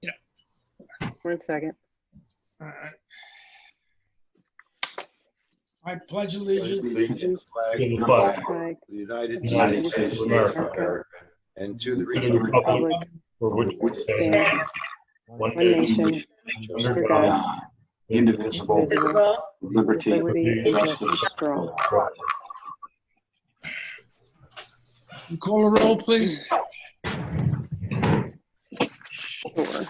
Yeah. 1 second. All right. I pledge allegiance Allegiance to the flag To the of flag Flag the United United States States of America, and to the to the republic republic for which it stands, stands one one nation, nation, under under God, God, indivisible, indivisible, with with liberty liberty and and justice justice for all. You call a roll, please. Sure.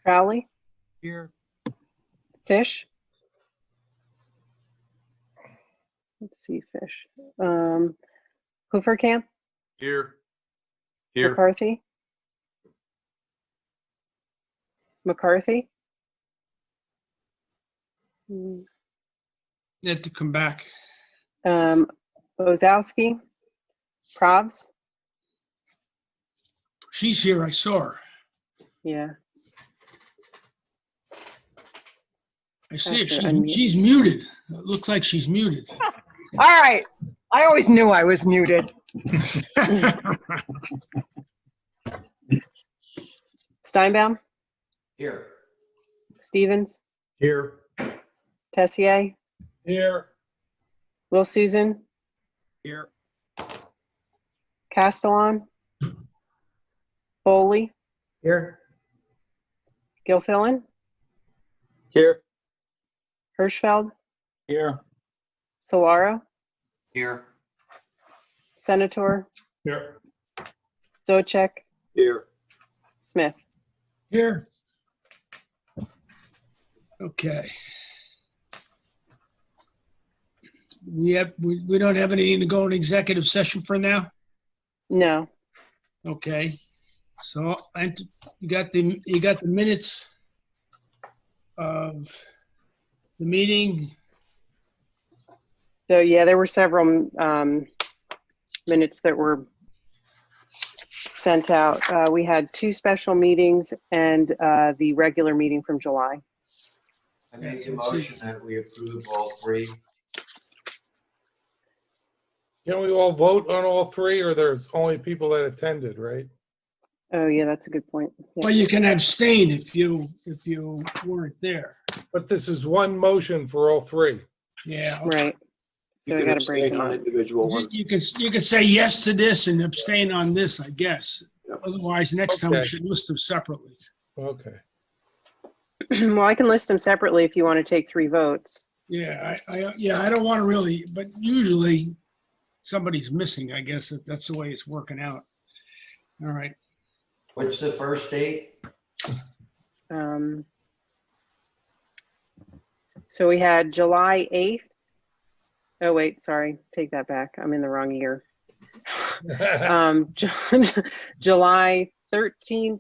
Crowley, Here. Fish. Let's see, Fish. Hoferka, Here. Here. McCarthy. McCarthy. You had to come back. Ozowski, Probs. She's here. I saw her. Yeah. I see her. Ask her to unmute. She's muted. It looks like she's muted. All right. I always knew I was muted. Steinbaum, Here. Stevens, Here. Tessier, Here. Wilsusen, Here. Castellan, Foley, Here. Gilfillan, Here. Hirschfeld, Here. Solaro, Here. Senator, Here. Zochek, Here. Smith. Here. Okay. We don't have anything to go in executive session for now? No. Okay. So you got the minutes of the meeting. So yeah, there were several minutes that were sent out. We had 2 special meetings and the regular meeting from July. I make a motion that we approve all 3. Can we all vote on all 3, or there's only people that attended, right? Oh yeah, that's a good point. Yeah. Well, you can abstain if you weren't there. But this is one motion for all 3. Yeah. Right. So I got to break them up. individual You could say yes to this and abstain on this, I guess. Otherwise, next time we Okay. should list them separately. Okay. Well, I can list them separately if you want to take 3 votes. Yeah, I don't want to really, but usually somebody's missing, I guess, if that's the way it's working out. All right. What's the first date? So we had July 8th. Oh, wait, sorry. Take that back. I'm in the wrong year. July 13th,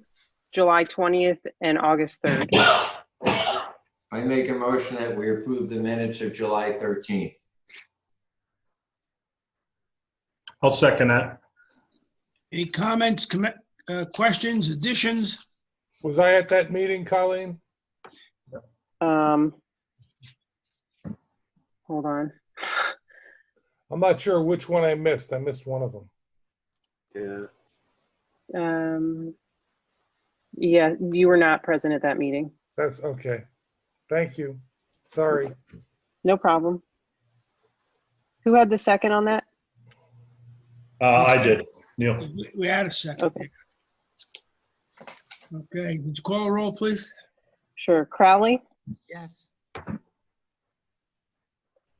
July 20th, and August 3rd. I make a motion that we approve the minutes of July 13th. I'll second that. Any comments, questions, additions? Was I at that meeting, Colleen? Hold on. I'm not sure which one I missed. I missed one of them. Yeah. Yeah, you were not present at that meeting. That's okay. Thank you. Sorry. No problem. Who had the second on that? I did, Neil. We had a second. Okay. Okay, would you call a roll, please? Sure. Crowley, Yes.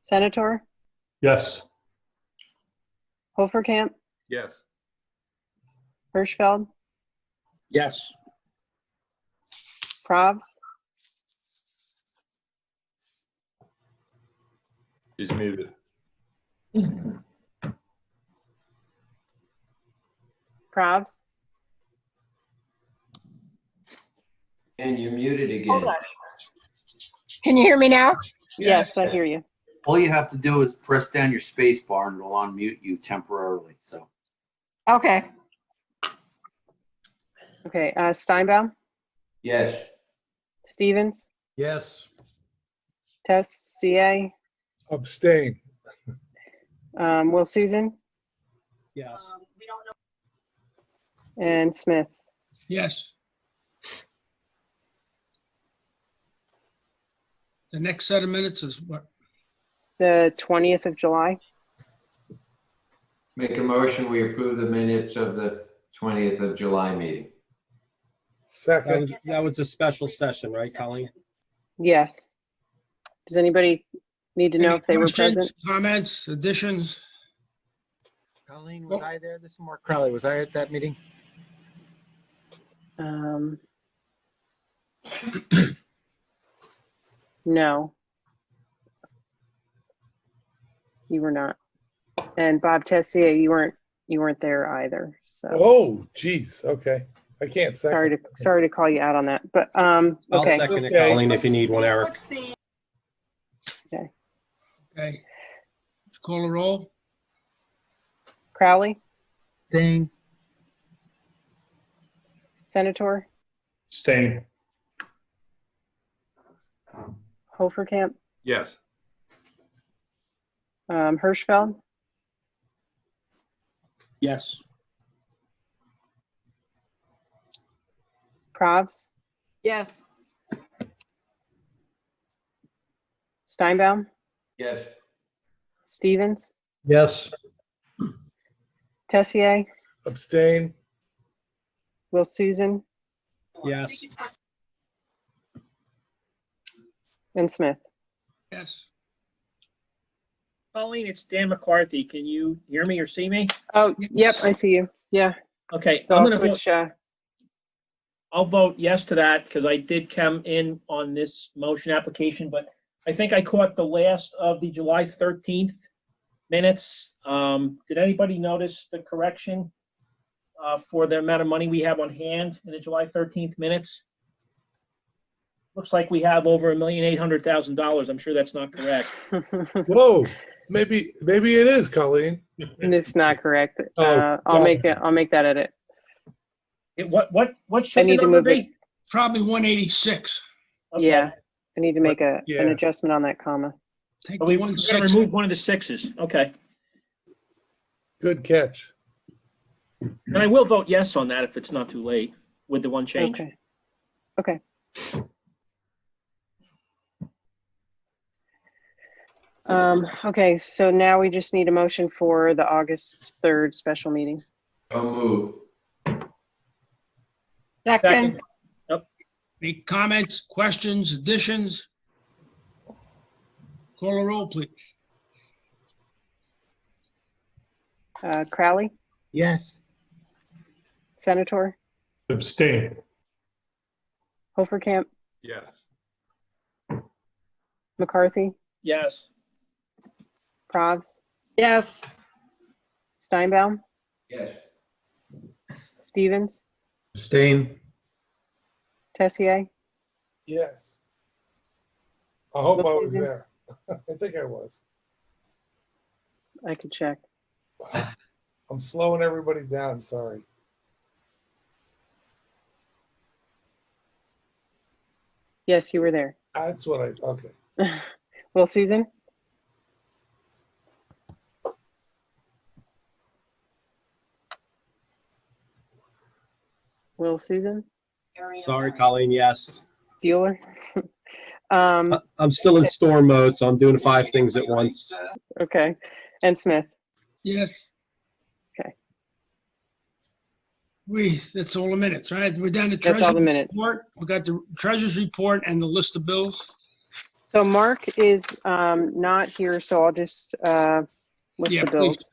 Senator, Yes. Hoferkamp, Yes. Hirschfeld, Yes. Probs, He's muted. Probs, And you're muted Hold again. on. Can you hear me now? yes, I hear you. All you have to do is press down your space bar and it'll unmute you temporarily, so. Okay. Okay, Steinbaum, Yes. Stevens, Yes. Tessier, Abstain. Wilsusen, Yes. And Smith. Yes. The next set of minutes is what? The 20th of July. Make a motion, we approve the minutes of the 20th of July meeting. Second. That was a special session, right, Colleen? Yes. Does anybody need to know Any if they were questions, present? comments, additions? Colleen, was I there? This is Mark Crowley. Was I at that meeting? No. You were not. And Bob Tessier, you weren't there either. So Oh, geez. Okay. I can't second. sorry to call you out on that. But I'll okay. second it, Okay. Colleen, if you need one, Eric. Okay. Okay. Let's call a roll. Crowley, Dane. Senator, Stain. Hoferkamp, Yes. Hirschfeld, Yes. Provs, Yes. Steinbaum, Yes. Stevens, Yes. Tessier, Abstain. Wilsusen, Yes. and Smith. Yes. Colleen, it's Dan McCarthy. Can you hear me or see me? Oh, Yes. yep, I see you. Yeah. Okay, So I'm I'll gonna vote, switch. I'll vote yes to that because I did come in on this motion application, but I think I caught the last of the July 13th minutes. Did anybody notice the correction for the amount of money we have on hand in the July 13th minutes? Looks like we have over $1,800,000. I'm sure that's not correct. Whoa. Maybe it is, Colleen. It's not correct. Oh, I'll got make that edit. What I should the need to number move it. be? Probably 186. Okay. Yeah. I need to make an Yeah. adjustment on that comma. Take Oh, the we're gonna 160. remove one of the sixes. Okay. Good catch. And I will vote yes on that if it's not too late with the one change. Okay. Okay. Okay, so now we just need a motion for the August 3rd special meeting. So move. Second. Any comments, questions, additions? Call a roll, please. Crowley, Yes. Senator, Abstain. Hoferkamp, Yes. McCarthy, Yes. Provs, Yes. Steinbaum, Yes. Stevens, Abstain. Tessier, Yes. I hope I was Wilsusen? there. I think I was. I could check. I'm slowing everybody down, sorry. Yes, you were there. That's what okay. Wilsusen, Wilsusen, Sorry, Colleen, yes. Bueller. I'm still in storm mode, so I'm doing 5 things at once. Okay, and Smith. Yes. Okay. That's all the minutes, right? We're down to That's all the treasurer's minutes. report. We got the treasurer's report and the list of bills. So Mark is not here, so I'll just list Yeah, the bills.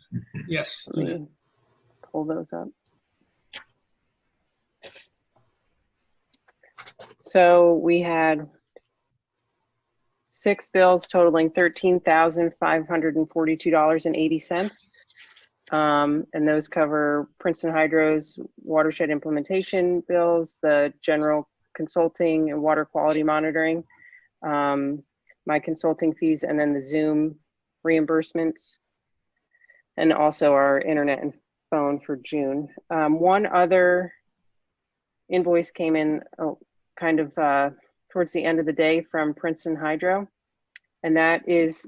Yes. Let me pull those up. So we had 6 bills totaling $13,542.80. And those cover Princeton Hydro's watershed implementation bills, the general consulting and water quality monitoring, my consulting fees, and then the Zoom reimbursements, and also our internet and phone for June. One other invoice came in kind of towards the end of the day from Princeton Hydro, and that is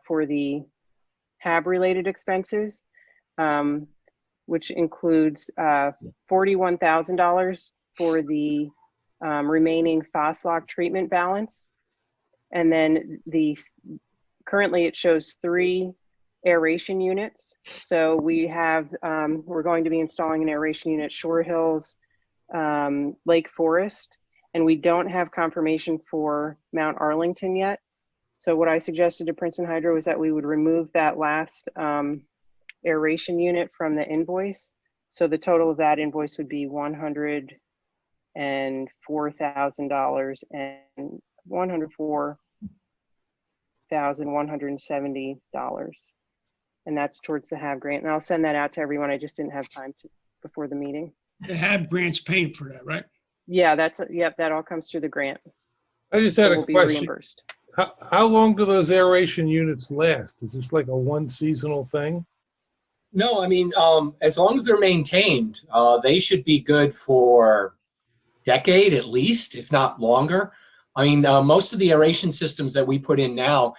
for the HAB related expenses. which includes $41,000 for the remaining FOSLOC treatment balance. And then currently it shows 3 aeration units. So we have, we're going to be installing an aeration unit at Shore Hills, Lake Forest, and we don't have confirmation for Mount Arlington yet. So what I suggested to Princeton Hydro is that we would remove that last aeration unit from the invoice. So the total of that invoice would be $104,000 and $104,170. And that's towards the HAB grant. And I'll send that out to everyone. I just didn't have time before the meeting. The HAB grant's paying for that, right? Yeah, yep, that all comes through the grant. I just had It a will be question. reimbursed. How long do those aeration units last? Is this like a one seasonal thing? No, I mean, as long as they're maintained, they should be good for decade at least, if not longer. I mean, most of the aeration systems that we put in now,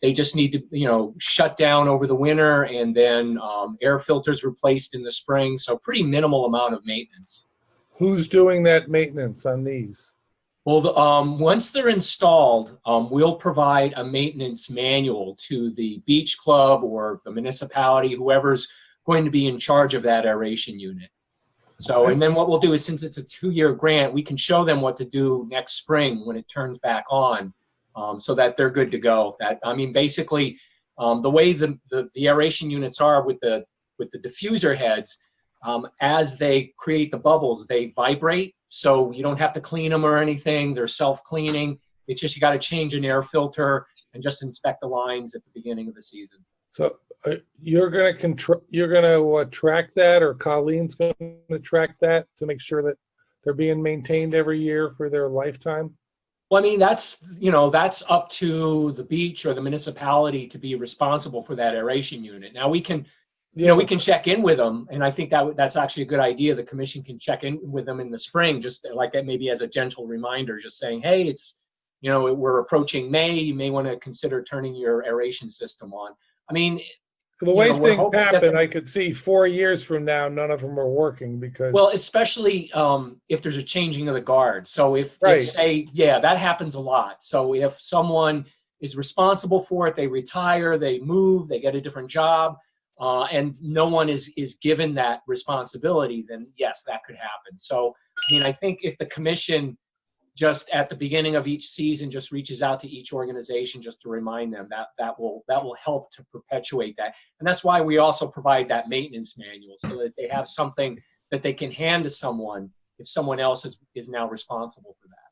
they just need to, shut down over the winter, and then air filters replaced in the spring. So pretty minimal amount of maintenance. Who's doing that maintenance on these? Well, once they're installed, we'll provide a maintenance manual to the beach club or the municipality, whoever's going to be in charge of that aeration unit. So, and then what we'll do is, since it's a 2-year grant, we can show them what to do next spring when it turns back on, so that they're good to go. Basically, the way the aeration units are with the diffuser heads, as they create the bubbles, they vibrate. So you don't have to clean them or anything. They're self-cleaning. It's just you got to change an air filter and just inspect the lines at the beginning of the season. So you're gonna track that, or Colleen's gonna track that to make sure that they're being maintained every year for their lifetime? Well, I mean, that's up to the beach or the municipality to be responsible for that aeration unit. Now we can, we can check in with them, and I think that's actually a good idea. The commission can check in with them in the spring, just like that, maybe as a gentle reminder, just saying, hey, it's, we're approaching May. You may want to consider turning your aeration system on. I mean, the way things happen, I could see 4 years from now, none of them are working because. Well, especially if there's a changing of the guard. So if say, that happens a lot. So if someone is responsible for it, they retire, they move, they get a different job, and no one is given that responsibility, then yes, that could happen. So, I think if the commission just at the beginning of each season just reaches out to each organization just to remind them, that will help to perpetuate that. And that's why we also provide that maintenance manual, so that they have something that they can hand to someone if someone else is now responsible for that.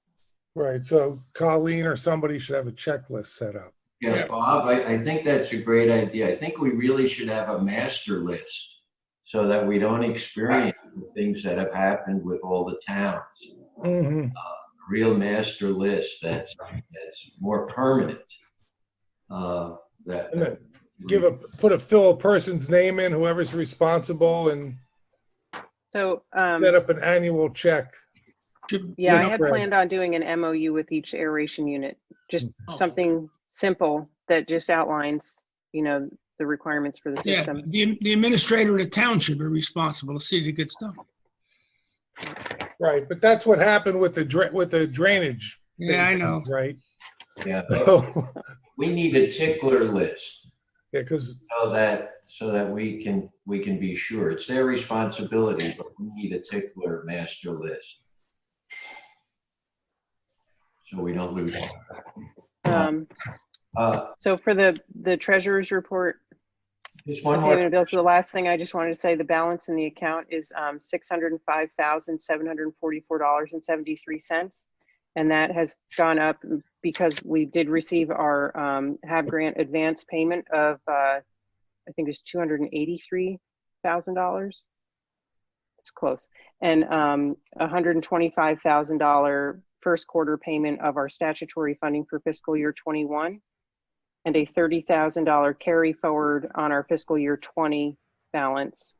Right. So Colleen or somebody should have a checklist set up. Yeah, Bob, I think that's a great idea. I think we really should have a master list so that we don't experience the things that have happened with all the towns. Mm-hmm. Real master list that's more permanent. Fill a person's name in, whoever's responsible, and so set up an annual check. Yeah, I had planned on doing an MOU with each aeration unit, just something simple that just outlines, the requirements for the system. Yeah, the administrator of the town should be responsible to see that it gets done. Right, but that's what happened with the drainage. Yeah, I know. Right. Yeah. We need a tickler list. Yeah, because so that we can be sure it's their responsibility, but we need a tickler master list so we don't lose it. So for the treasurer's report, just one more. Bills, the last thing I just wanted to say, the balance in the account is $605,744.73, and that has gone up because we did receive our HAB grant advance payment of I think it's $283,000. It's close, and $125,000 first quarter payment of our statutory funding for fiscal year 21. And a $30,000 carry forward on our fiscal year 20 balance.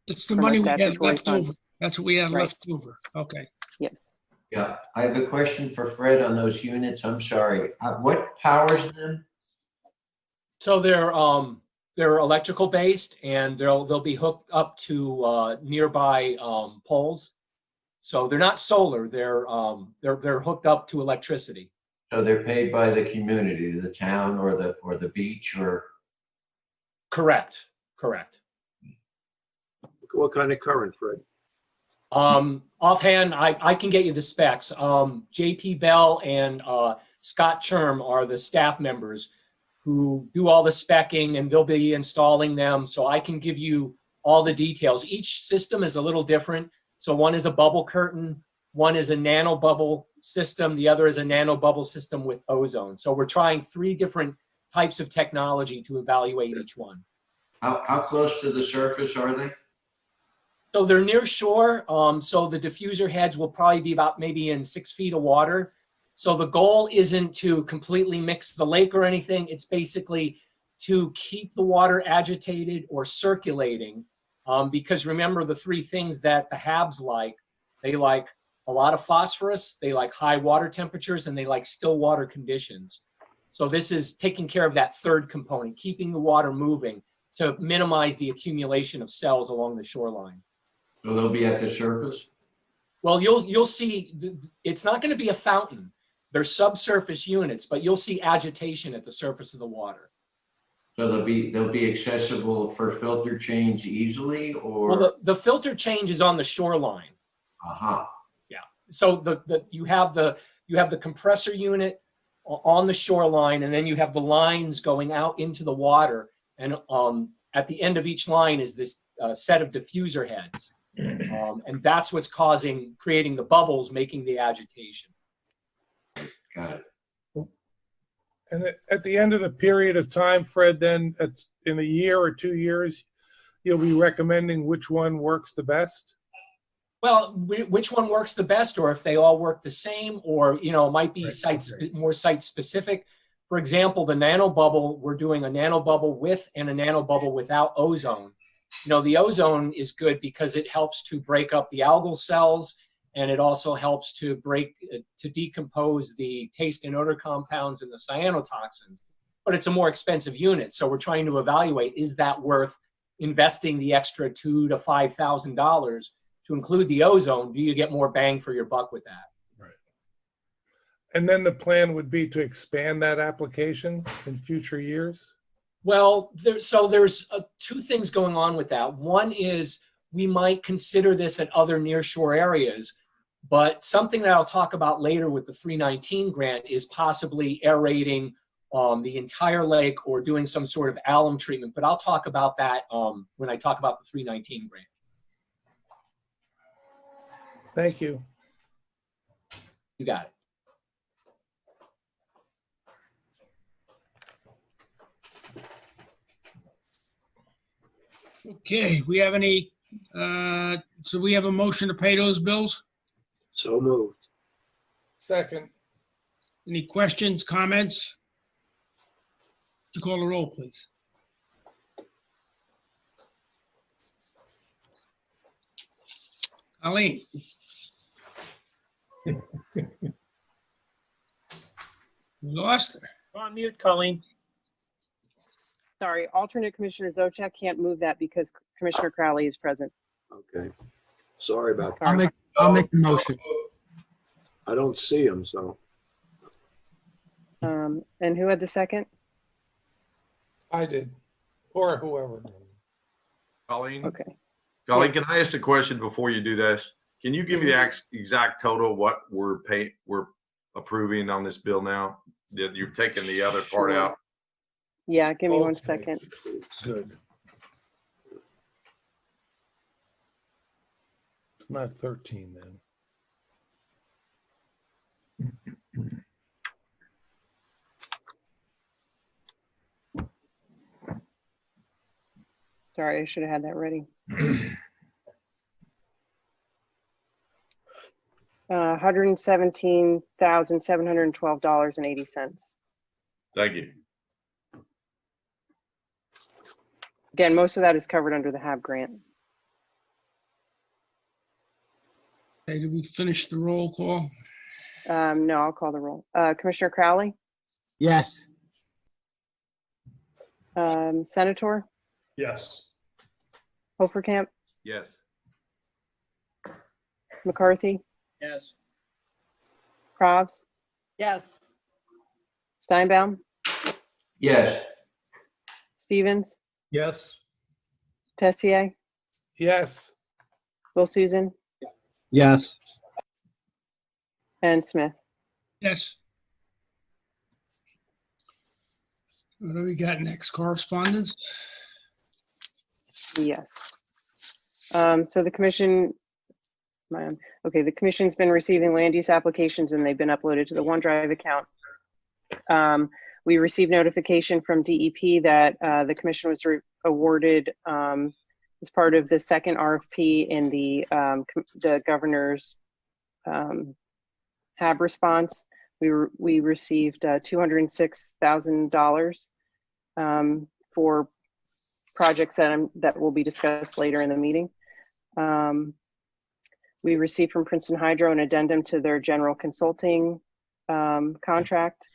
It's the money we had left over. That's what we had left over. Okay. Yes. Yeah, I have a question for Fred on those units. I'm sorry. What powers them? So they're They're electrical based, and they'll be hooked up to nearby poles. So they're not solar. They're hooked up to electricity. So they're paid by the community, the town or the beach or? Correct. Correct. What kind of current, Fred? Offhand, I can get you the specs. JP Bell and Scott Churm are the staff members who do all the speccing, and they'll be installing them. So I can give you all the details. Each system is a little different. So one is a bubble curtain, one is a nano bubble system, the other is a nano bubble system with ozone. So we're trying 3 different types of technology to evaluate each one. How close to the surface are they? So they're near shore. So the diffuser heads will probably be about maybe in 6 feet of water. So the goal isn't to completely mix the lake or anything. It's basically to keep the water agitated or circulating. Because remember the 3 things that the HABs like. They like a lot of phosphorus, they like high water temperatures, and they like still water conditions. So this is taking care of that 3rd component, keeping the water moving to minimize the accumulation of cells along the shoreline. So they'll be at the surface? Well, you'll see, it's not going to be a fountain. They're subsurface units, but you'll see agitation at the surface of the water. So they'll be accessible for filter change easily, or? Well, the filter change is on the shoreline. Yeah. So you have the compressor unit on the shoreline, and then you have the lines going out into the water. And at the end of each line is this set of diffuser heads. And that's what's creating the bubbles, making the agitation. Got it. And at the end of the period of time, Fred, then in a year or 2 years, you'll be recommending which one works the best? Well, which one works the best, or if they all work the same, or, it might be more site specific. For example, the nanobubble, we're doing a nanobubble with and a nanobubble without ozone. The ozone is good because it helps to break up the algal cells, and it also helps to decompose the taste and odor compounds and the cyanotoxins. But it's a more expensive unit, so we're trying to evaluate, is that worth investing the extra $2,000 to $5,000 to include the ozone? Do you get more bang for your buck with that? Right. And then the plan would be to expand that application in future years? Well, there's 2 things going on with that. One is we might consider this at other nearshore areas, but something that I'll talk about later with the 319 grant is possibly aerating the entire lake or doing some sort of alum treatment. But I'll talk about that when I talk about the 319 grant. Thank you. You got it. Okay, we have any, so we have a motion to pay those bills? So moved. Second. Any questions, comments? Would you call the roll, please? Colleen? We lost her. On mute, Colleen. Sorry, alternate Commissioner Zochak can't move that because Commissioner Crowley is present. Okay. Sorry about that. Sorry. I'll make the motion. I don't see him, so. And who had the second? I did, or whoever. Colleen? Okay. Colleen, Yes. can I ask a question before you do this? Can you give me the exact total of what we're approving on this bill now? That you're taking the other part out? Yeah, give me one Okay. second. Good. It's not 13 then. Sorry, I should have had that ready. $117,712.80. Thank you. Again, most of that is covered under the HAB grant. Okay, did we finish the roll call? No, I'll call the roll. Commissioner Crowley, Yes. Senator, Yes. Hoferkamp, Yes. McCarthy, Yes. Kravs, Yes. Steinbaum, Yes. Stevens, Yes. Tessier, Yes. Wilsusen, Yes. and Smith. Yes. What do we got next? Correspondence? Yes. So the commission, the commission's been receiving land use applications and they've been uploaded to the OneDrive account. We received notification from DEP that the commission was awarded as part of the second RFP in the governor's HAB response. We received $206,000 for projects that will be discussed later in the meeting. We received from Princeton Hydro an addendum to their general consulting contract.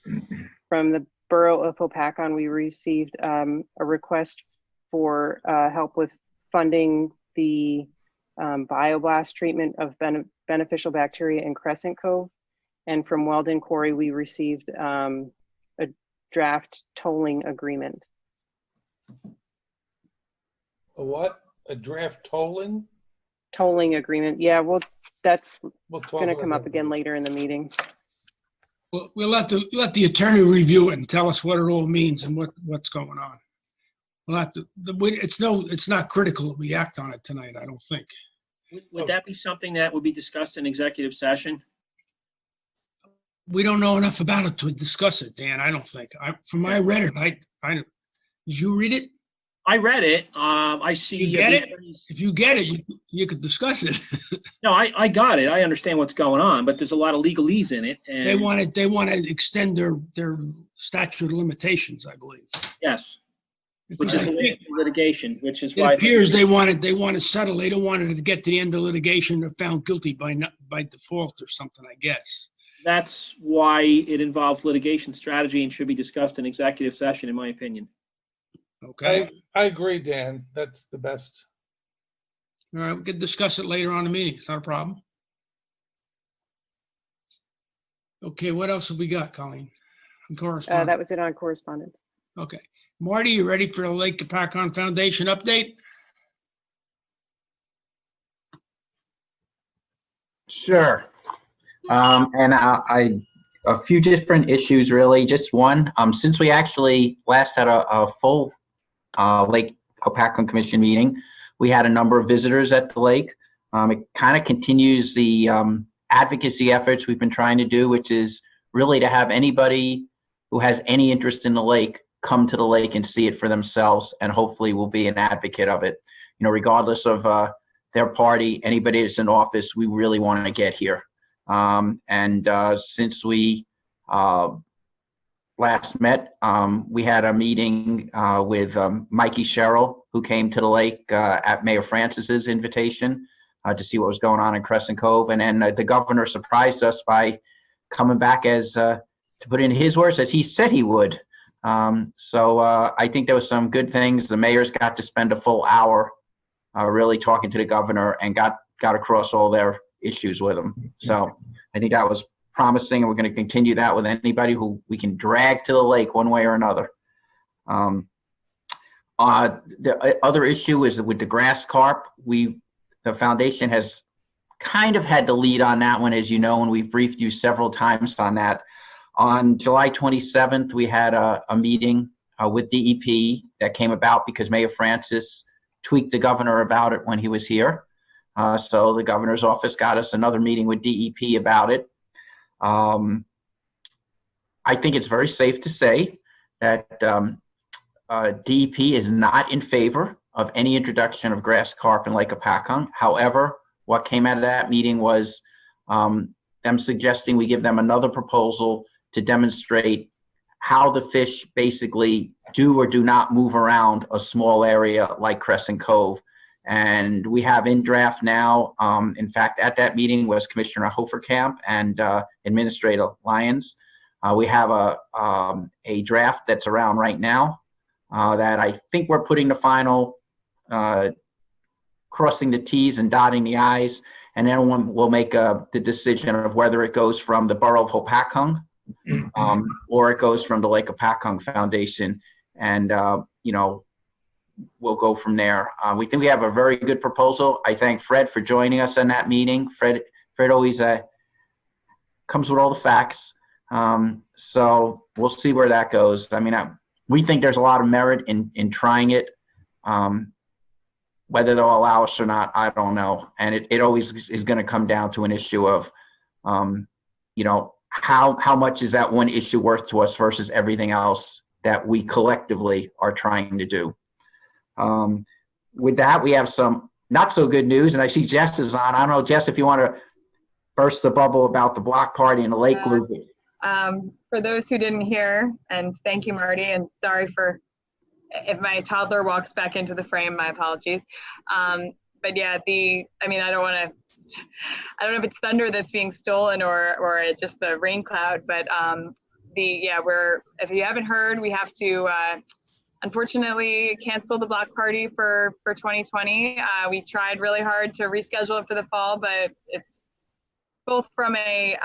From the Borough of Hopatcong, we received a request for help with funding the bioblast treatment of beneficial bacteria in Crescent Cove. And from Weldon Quarry, we received a draft tolling agreement. A what? A draft tolling? Tolling agreement. Yeah, well, that's We'll talk going to about come up that. again later in the meeting. We'll let the attorney review it and tell us what it all means and what's going on. We'll have to, it's not critical that we act on it tonight, I don't think. Would that be something that would be discussed in executive session? We don't know enough about it to discuss it, Dan, I don't think. I read it, did you read it? I read it. I see. You get it? If you get it, you could discuss it. No, I got it. I understand what's going on, but there's a lot of legalese in it. And They want to extend their statute of limitations, I believe. yes, which Because is I the think litigation, which is it why appears they want to settle. They don't want it to get to the end of litigation or found guilty by default or something, I guess. that's why it involves litigation strategy and should be discussed in executive session, in my opinion. Okay. I agree, Dan. That's the best. All right, we could discuss it later on in the meeting. It's not a problem. Okay, what else have we got, Colleen? Correspondence. That was it on correspondence. Okay. Marty, you ready for the Lake Hopatcong Foundation update? Sure. And a few different issues, really. Just one. Since we actually last had a full Lake Hopatcong Commission meeting, we had a number of visitors at the lake. It kind of continues the advocacy efforts we've been trying to do, which is really to have anybody who has any interest in the lake come to the lake and see it for themselves, and hopefully will be an advocate of it. You know, regardless of their party, anybody that's in office, we really want to get here. Since we last met, we had a meeting with Mikey Sherrill, who came to the lake at Mayor Francis's invitation to see what was going on in Crescent Cove. And then the governor surprised us by coming back as, to put in his words, as he said he would. I think there was some good things. The mayors got to spend a full hour really talking to the governor and got across all their issues with him. So I think that was promising, and we're going to continue that with anybody who we can drag to the lake one way or another. The other issue is with the grass carp. The foundation has kind of had the lead on that one, as you know, and we've briefed you several times on that. On July 27th, we had a meeting with DEP that came about because Mayor Francis tweaked the governor about it when he was here. So the governor's office got us another meeting with DEP about it. I think it's very safe to say that DEP is not in favor of any introduction of grass carp in Lake Hopatcong. However, what came out of that meeting was them suggesting we give them another proposal to demonstrate how the fish basically do or do not move around a small area like Crescent Cove. And we have in draft now, in fact, at that meeting was Commissioner Hoferka and Administrator Lyons. We have a draft that's around right now that I think we're putting the final, crossing the T's and dotting the I's, and then we'll make the decision of whether it goes from the Borough of Hopatcong or it goes from the Lake Hopatcong Foundation, and we'll go from there. We think we have a very good proposal. I thank Fred for joining us in that meeting. Fred always comes with all the facts. So we'll see where that goes. I mean, we think there's a lot of merit in trying it. Whether they'll allow us or not, I don't know. And it always is going to come down to an issue of, how much is that one issue worth to us versus everything else that we collectively are trying to do. With that, we have some not so good news, and I see Jess is on. I don't know, Jess, if you want to burst the bubble about the block party in the Lake Loop. For those who didn't hear, and thank you, Marty, and sorry for if my toddler walks back into the frame, my apologies. But yeah, I don't know if it's thunder that's being stolen or just the rain cloud, but if you haven't heard, we have to unfortunately cancel the block party for 2020. We tried really hard to reschedule it for the fall, but it's both from a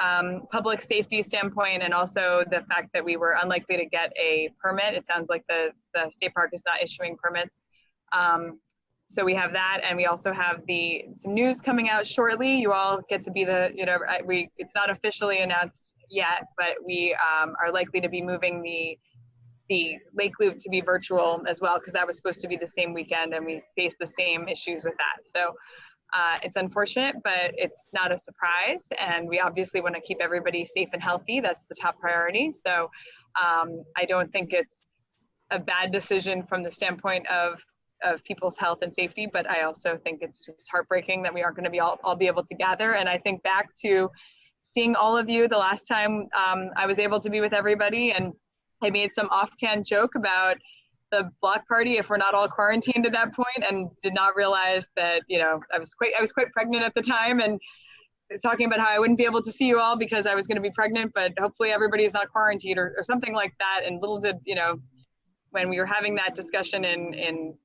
public safety standpoint and also the fact that we were unlikely to get a permit. It sounds like the state park is not issuing permits. So we have that, and we also have some news coming out shortly. You all get to be it's not officially announced yet, but we are likely to be moving the Lake Loop to be virtual as well, because that was supposed to be the same weekend, and we faced the same issues with that. So it's unfortunate, but it's not a surprise, and we obviously want to keep everybody safe and healthy. That's the top priority. So I don't think it's a bad decision from the standpoint of people's health and safety, but I also think it's just heartbreaking that we aren't going to all be able to gather. And I think back to seeing all of you the last time I was able to be with everybody, and I made some off-can joke about the block party if we're not all quarantined at that point, and did not realize that I was quite pregnant at the time, and talking about how I wouldn't be able to see you all because I was going to be pregnant, but hopefully everybody's not quarantined or something like that. And little did when we were having that discussion in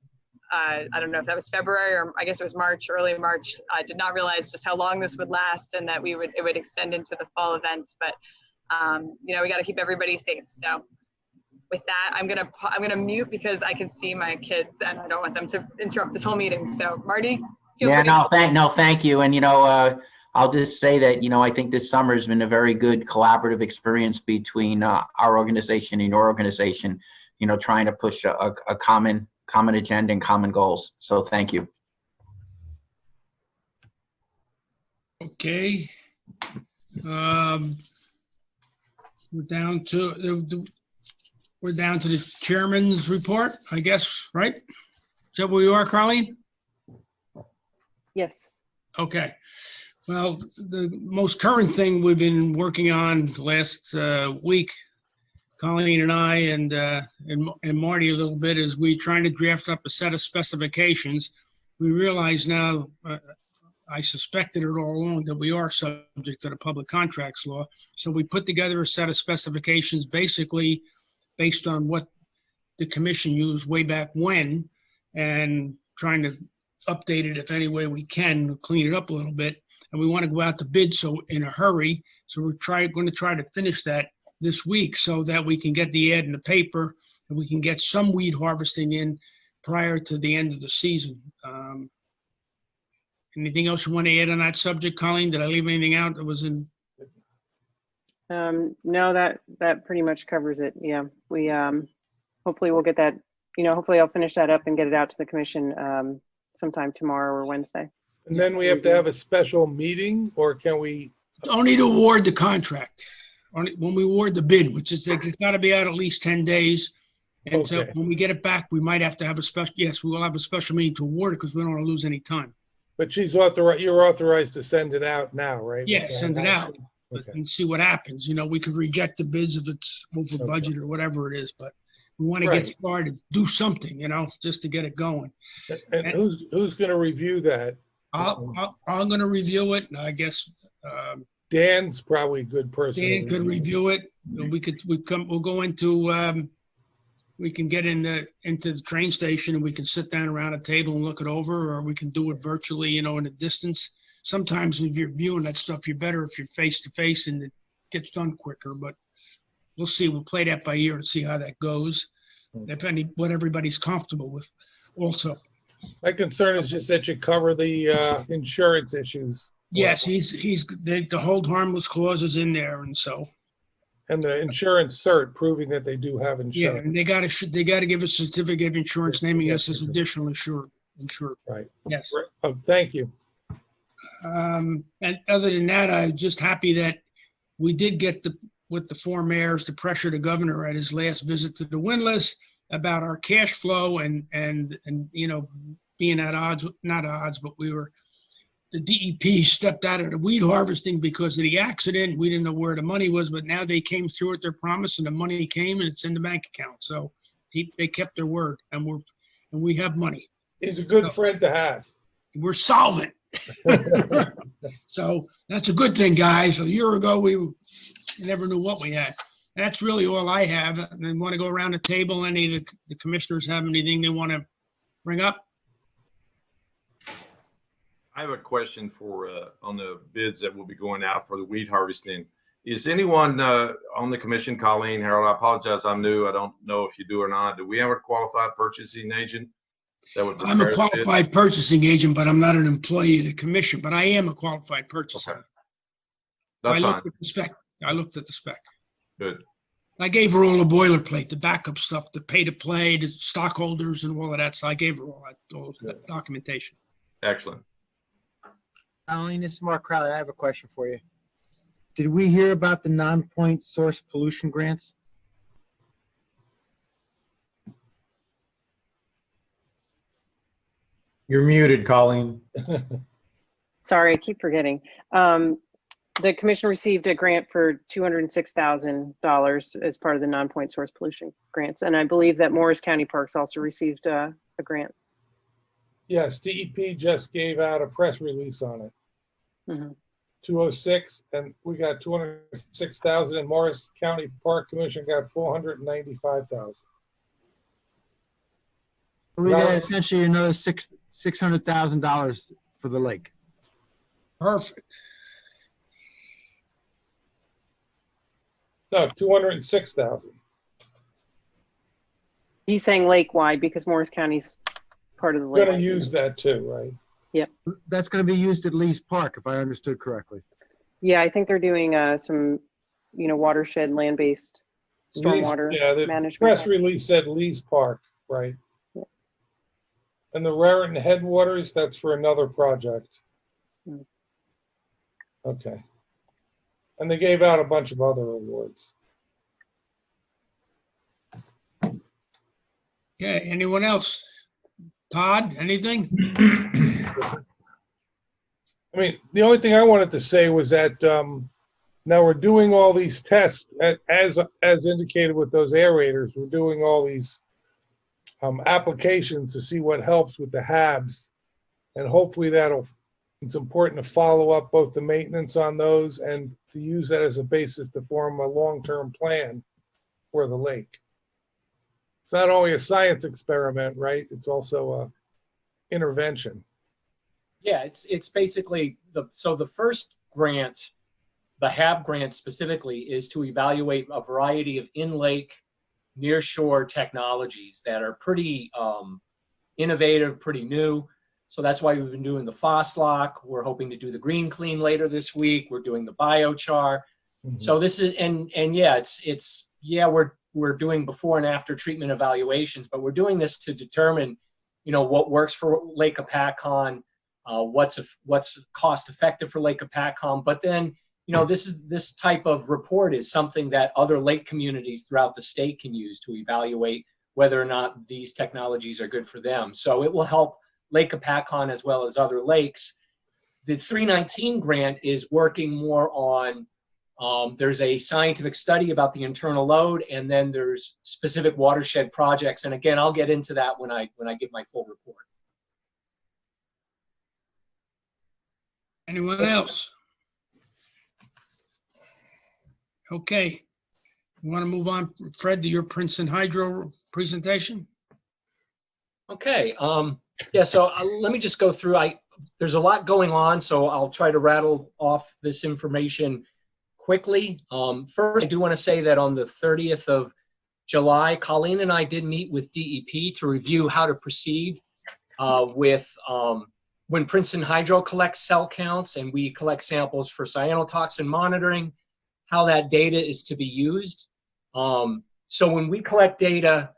I don't know if that was February or I guess it was March, early March, I did not realize just how long this would last and that it would extend into the fall events. But we got to keep everybody safe. So with that, I'm gonna mute because I can see my kids and I don't want them to interrupt this whole meeting. So Marty, feel free. Thank you. And I'll just say that I think this summer has been a very good collaborative experience between our organization and your organization. Trying to push a common agenda and common goals. So thank you. Okay. We're down to the chairman's report, I guess, right? Is that where you are, Crowley? Yes. Okay. Well, the most current thing we've been working on the last week, Colleen and I and Marty a little bit, is we trying to draft up a set of specifications. We realize now, I suspected it all along, that we are subject to the public contracts law. So we put together a set of specifications basically based on what the commission used way back when, and trying to update it if any way we can, clean it up a little bit. And we want to go out to bid in a hurry. So we're going to try to finish that this week so that we can get the ad in the paper and we can get some weed harvesting in prior to the end of the season. Anything else you want to add on that subject, Colleen? Did I leave anything out that was in? No, that pretty much covers it. Yeah, we hopefully we'll get that. Hopefully I'll finish that up and get it out to the commission sometime tomorrow or Wednesday. And then we have to have a special meeting, or can we? Only to award the contract. Only when we award the bid, which is it's got to be out at least 10 days. And so when we get it back, we might have to have a special. Yes, we will have a special meeting to award it because we don't want to lose any time. But you're authorized to send it out now, right? Yeah, send it out and see what happens. We could reject the bids if it's over budget or whatever it is, but we want to get started, do something, just to get it going. And who's going to review that? I'm going to review it. And I guess Dan's probably a good person. Dan could review it. We'll go into we can get into the train station and we can sit down around a table and look it over, or we can do it virtually, you know, in a distance. Sometimes if you're viewing that stuff, you're better if you're face to face and it gets done quicker, but we'll see. We'll play that by ear and see how that goes. What everybody's comfortable with also. My concern is just that you cover the insurance issues. Yes, the hold harmless clause is in there, and so. And the insurance cert proving that they do have Yeah, insurance. and they gotta give a certificate of insurance naming us as additional insured. Right. Yes. Oh, thank you. And other than that, I'm just happy that we did get with the four mayors to pressure the governor at his last visit to the windlass about our cash flow and you know, being at odds, not odds, but the DEP stepped out of the weed harvesting because of the accident. We didn't know where the money was, but now they came through with their promise and the money came and it's in the bank account. So they kept their word and we have money. He's a good friend to have. We're solvent. So that's a good thing, guys. A year ago, we never knew what we had. That's really all I have. And I want to go around the table. Any of the commissioners have anything they want to bring up? I have a question for, on the bids that will be going out for the weed harvesting. Is anyone on the commission, Colleen, Harold, I apologize, I'm new. I don't know if you do or not. Do we have a qualified purchasing agent that would I'm a prepare the bids? qualified purchasing agent, but I'm not an employee of the commission, but I am a qualified purchaser. Okay. That's I fine. looked at the spec. I looked at the spec. Good. I gave her all the boilerplate, the backup stuff, the pay to play, the stockholders and all of that. So I gave her all that documentation. Excellent. Colleen, this is Mark Crowley. I have a question for you. Did we hear about the non-point source pollution grants? You're muted, Colleen. Sorry, I keep forgetting. The commission received a grant for $206,000 as part of the non-point source pollution grants. And I believe that Morris County Parks also received a grant. Yes, DEP just gave out a press release on it. Mm-hmm. 206, and we got 206,000, and Morris County Park Commission got 495,000. We got essentially another $600,000 for the lake. Perfect. No, 206,000. He's saying lake-wide because Morris County's part of the We're lake. going to use that too, right? Yep. That's going to be used at Lee's Park, if I understood correctly. Yeah, I think they're doing some, you know, watershed land-based stormwater the management. press release said Lee's Park, right? Yeah. And the Raritan Headwaters, that's for another project. Mm. Okay. And they gave out a bunch of other awards. Okay, anyone else? Todd, anything? I mean, the only thing I wanted to say was that now we're doing all these tests as indicated with those aerators. We're doing all these applications to see what helps with the HABs, and hopefully it's important to follow up both the maintenance on those and to use that as a basis to form a long-term plan for the lake. It's not only a science experiment, right? It's also a intervention. Yeah, it's basically the first grant, the HAB grant specifically, is to evaluate a variety of in-lake, near-shore technologies that are pretty innovative, pretty new. So that's why we've been doing the Foslock. We're hoping to do the Green Clean later this week. We're doing the biochar. Mm-hmm. So this is and yeah, we're doing before and after treatment evaluations, but we're doing this to determine, you know, what works for Lake Hopatcong, what's cost effective for Lake Hopatcong. But then, you know, this type of report is something that other lake communities throughout the state can use to evaluate whether or not these technologies are good for them. So it will help Lake Hopatcong as well as other lakes. The 319 grant is working more on, there's a scientific study about the internal load, and then there's specific watershed projects. And again, I'll get into that when I give my full report. Anyone else? Okay. You want to move on, Fred, to your Princeton Hydro presentation? Okay. Yeah, so let me just go through. There's a lot going on, so I'll try to rattle off this information quickly. First, I do want to say that on the 30th of July, Colleen and I did meet with DEP to review how to proceed with when Princeton Hydro collects cell counts and we collect samples for cyanotoxin monitoring, how that data is to be used. So when we collect data,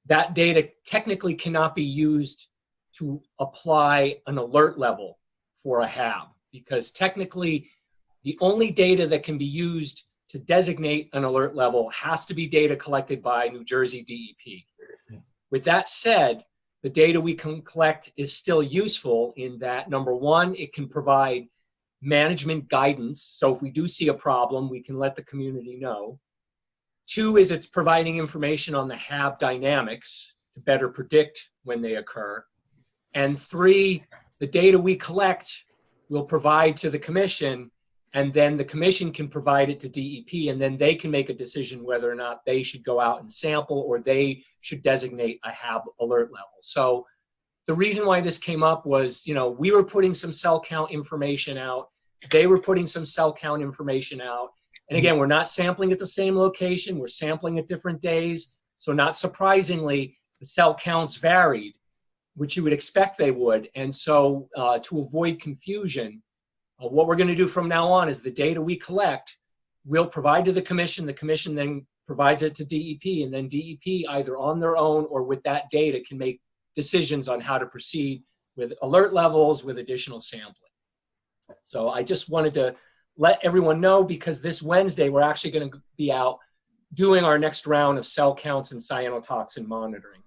that data technically cannot be used to apply an alert level for a HAB, because technically the only data that can be used to designate an alert level has to be data collected by New Jersey DEP. With that said, the data we can collect is still useful in that, number one, it can provide management guidance. So if we do see a problem, we can let the community know. Two is it's providing information on the HAB dynamics to better predict when they occur. And three, the data we collect will provide to the commission, and then the commission can provide it to DEP, and then they can make a decision whether or not they should go out and sample or they should designate a HAB alert level. So the reason why this came up was, you know, we were putting some cell count information out. They were putting some cell count information out. And again, we're not sampling at the same location. We're sampling at different days. So not surprisingly, the cell counts varied, which you would expect they would. And so to avoid confusion, what we're going to do from now on is the data we collect, we'll provide to the commission. The commission then provides it to DEP, and then DEP either on their own or with that data can make decisions on how to proceed with alert levels, with additional sampling. So I just wanted to let everyone know, because this Wednesday we're actually going to be out doing our next round of cell counts and cyanotoxin monitoring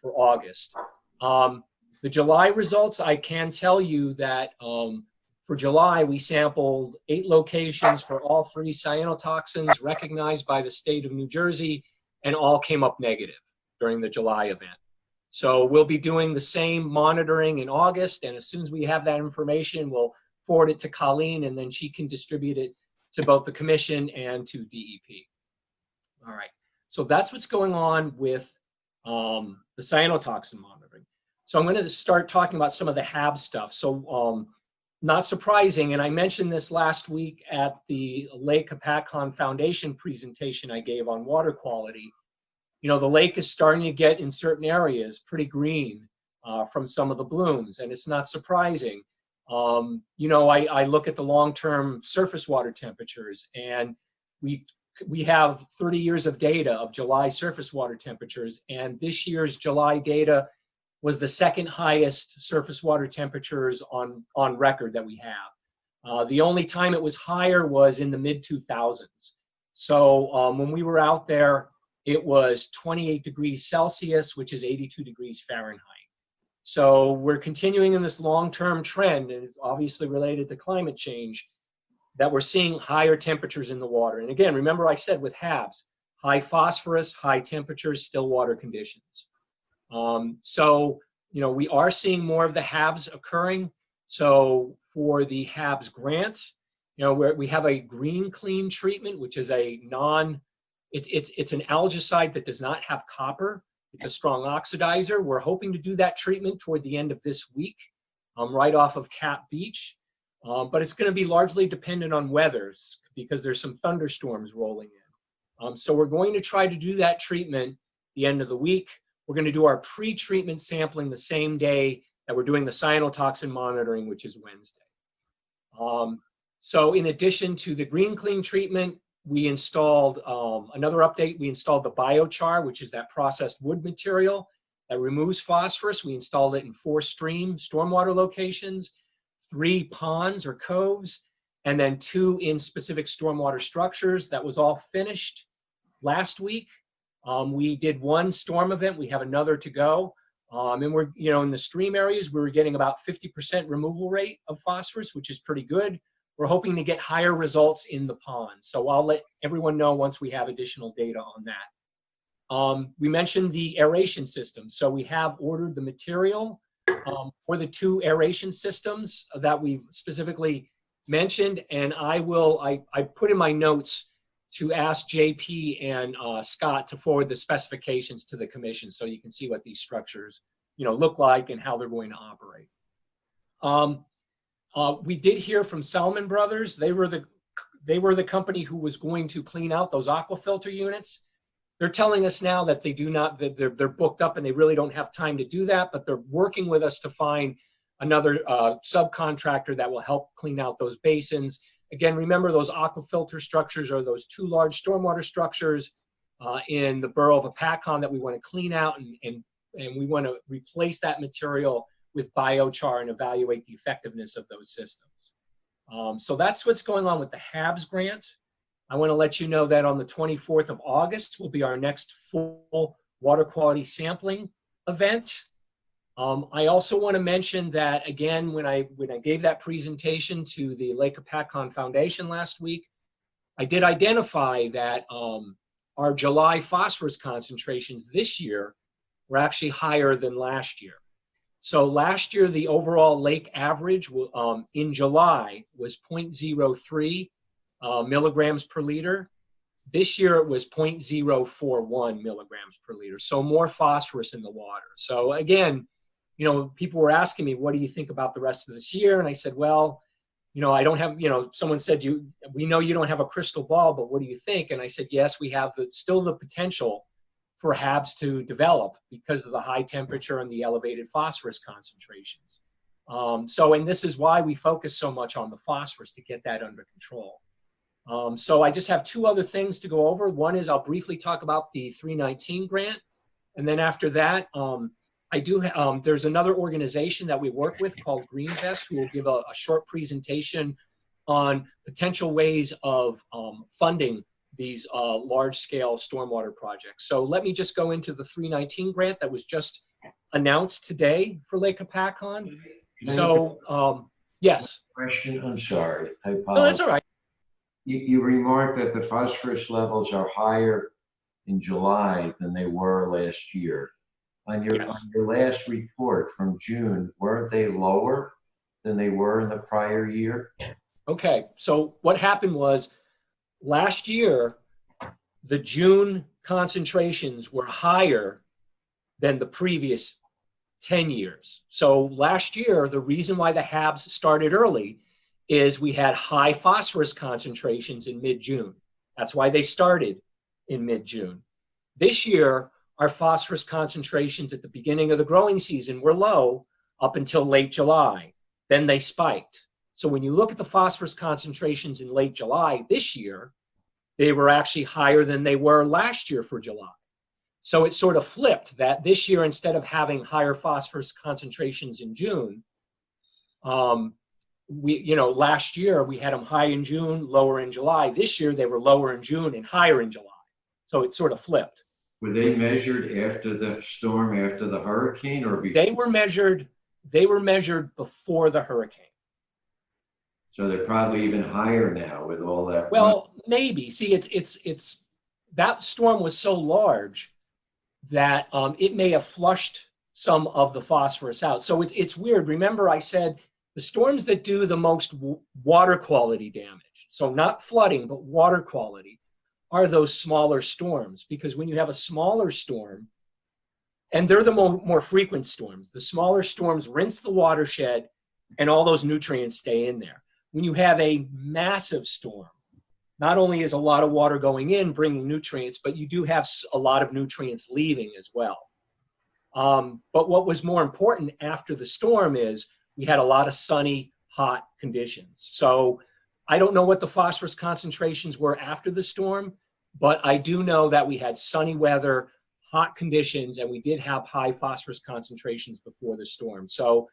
for August. The July results, I can tell you that for July, we sampled 8 locations for all 3 cyanotoxins recognized by the state of New Jersey, and all came up negative during the July event. So we'll be doing the same monitoring in August, and as soon as we have that information, we'll forward it to Colleen, and then she can distribute it to both the commission and to DEP. All right, so that's what's going on with the cyanotoxin monitoring. So I'm going to start talking about some of the HAB stuff. So not surprising, and I mentioned this last week at the Lake Hopatcong Foundation presentation I gave on water quality. You know, the lake is starting to get in certain areas pretty green from some of the blooms, and it's not surprising. You know, I look at the long-term surface water temperatures, and we have 30 years of data of July surface water temperatures, and this year's July data was the second highest surface water temperatures on record that we have. The only time it was higher was in the mid-2000s. So when we were out there, it was 28 degrees Celsius, which is 82 degrees Fahrenheit. So we're continuing in this long-term trend, and it's obviously related to climate change, that we're seeing higher temperatures in the water. And again, remember I said with HABs, high phosphorus, high temperatures, still water conditions. So, you know, we are seeing more of the HABs occurring. So for the HABs grant, you know, we have a green clean treatment, which is a it's an algicide that does not have copper. It's a strong oxidizer. We're hoping to do that treatment toward the end of this week, right off of Cap Beach. But it's going to be largely dependent on weather, because there's some thunderstorms rolling in. So we're going to try to do that treatment the end of the week. We're going to do our pre-treatment sampling the same day that we're doing the cyanotoxin monitoring, which is Wednesday. So in addition to the green clean treatment, we installed another update. We installed the biochar, which is that processed wood material that removes phosphorus. We installed it in 4 stormwater locations, 3 ponds or coves, and then 2 in specific stormwater structures. That was all finished last week. We did 1 storm event. We have another to go. And we're, you know, in the stream areas, we were getting about 50% removal rate of phosphorus, which is pretty good. We're hoping to get higher results in the ponds. So I'll let everyone know once we have additional data on that. We mentioned the aeration system. So we have ordered the material for the 2 aeration systems that we've specifically mentioned. And I put in my notes to ask JP and Scott to forward the specifications to the commission so you can see what these structures, look like and how they're going to operate. We did hear from Salmon Brothers. They were the company who was going to clean out those aquafilter units. They're telling us now that they're booked up and they really don't have time to do that, but they're working with us to find another subcontractor that will help clean out those basins. Again, remember those aquafilter structures are those 2 large stormwater structures in the borough of Hopatcong that we want to clean out, and we want to replace that material with biochar and evaluate the effectiveness of those systems. So that's what's going on with the HABS grant. I want to let you know that on the 24th of August will be our next full water quality sampling event. I also want to mention that, again, when I gave that presentation to the Lake Hopatcong Foundation last week, I did identify that our July phosphorus concentrations this year were actually higher than last year. So last year, the overall lake average in July was 0.03 milligrams per liter. This year it was 0.041 milligrams per liter. So more phosphorus in the water. So again, people were asking me, what do you think about the rest of this year? And I said, well, I don't have, someone said, we know you don't have a crystal ball, but what do you think? And I said, yes, we have still the potential for HABs to develop because of the high temperature and the elevated phosphorus concentrations. And this is why we focus so much on the phosphorus to get that under control. So I just have 2 other things to go over. One is I'll briefly talk about the 319 grant. And then after that, there's another organization that we work with called GreenVest who will give a short presentation on potential ways of funding these large-scale stormwater projects. So let me just go into the 319 grant that was just announced today for Lake Hopatcong. So, yes. Question, I'm sorry. I apologize. No, that's all right. You remarked that the phosphorus levels are higher in July than they were last year. On your last report from June, weren't they lower than they were in the prior year? Okay, so what happened was last year, the June concentrations were higher than the previous 10 years. So last year, the reason why the HABs started early is we had high phosphorus concentrations in mid-June. That's why they started in mid-June. This year, our phosphorus concentrations at the beginning of the growing season were low up until late July. Then they spiked. So when you look at the phosphorus concentrations in late July this year, they were actually higher than they were last year for July. So it sort of flipped that this year, instead of having higher phosphorus concentrations in June, last year we had them high in June, lower in July. This year they were lower in June and higher in July. So it sort of flipped. Were they measured after the storm, after the hurricane, or before? They were measured before the hurricane. So they're probably even higher now with all that. Well, maybe. See, it's that storm was so large that it may have flushed some of the phosphorus out. So it's weird. Remember, I said the storms that do the most water quality damage, so not flooding, but water quality, are those smaller storms. Because when you have a smaller storm, and they're the more frequent storms, the smaller storms rinse the watershed and all those nutrients stay in there. When you have a massive storm, not only is a lot of water going in, bringing nutrients, but you do have a lot of nutrients leaving as well. But what was more important after the storm is we had a lot of sunny, hot conditions. So I don't know what the phosphorus concentrations were after the storm, but I do know that we had sunny weather, hot conditions, and we did have high phosphorus concentrations before the storm. So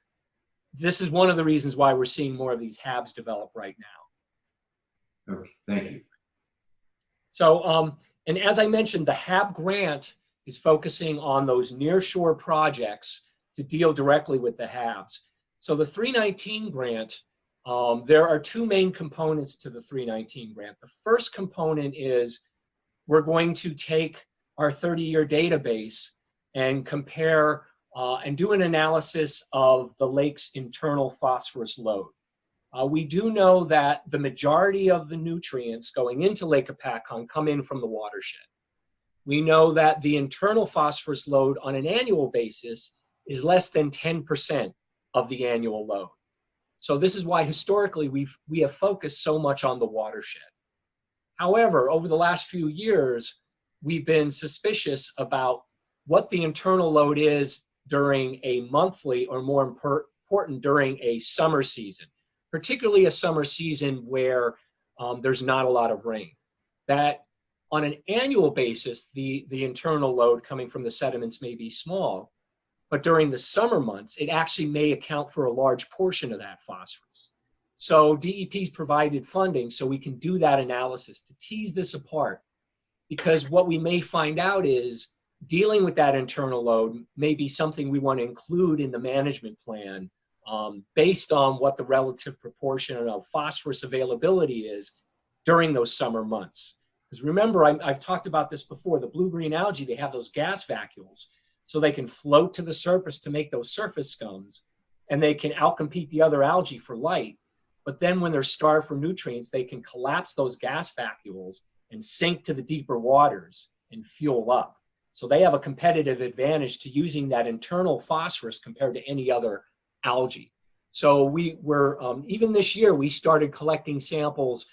this is one of the reasons why we're seeing more of these HABs develop right now. Okay, thank you. So, and as I mentioned, the HAB grant is focusing on those nearshore projects to deal directly with the HABs. So the 319 grant, there are 2 main components to the 319 grant. The first component is we're going to take our 30-year database and compare and do an analysis of the lake's internal phosphorus load. We do know that the majority of the nutrients going into Lake Hopatcong come in from the watershed. We know that the internal phosphorus load on an annual basis is less than 10% of the annual load. So this is why historically we have focused so much on the watershed. However, over the last few years, we've been suspicious about what the internal load is during a monthly, or more important, during a summer season, particularly a summer season where there's not a lot of rain. That on an annual basis, the internal load coming from the sediments may be small, but during the summer months, it actually may account for a large portion of that phosphorus. So DEP's provided funding so we can do that analysis to tease this apart, because what we may find out is dealing with that internal load may be something we want to include in the management plan based on what the relative proportion of phosphorus availability is during those summer months. Because remember, I've talked about this before, the blue-green algae, they have those gas vacuoles, so they can float to the surface to make those surface scums, and they can outcompete the other algae for light. But then when they're starved for nutrients, they can collapse those gas vacuoles and sink to the deeper waters and fuel up. So they have a competitive advantage to using that internal phosphorus compared to any other algae. So we were, even this year, we started collecting samples,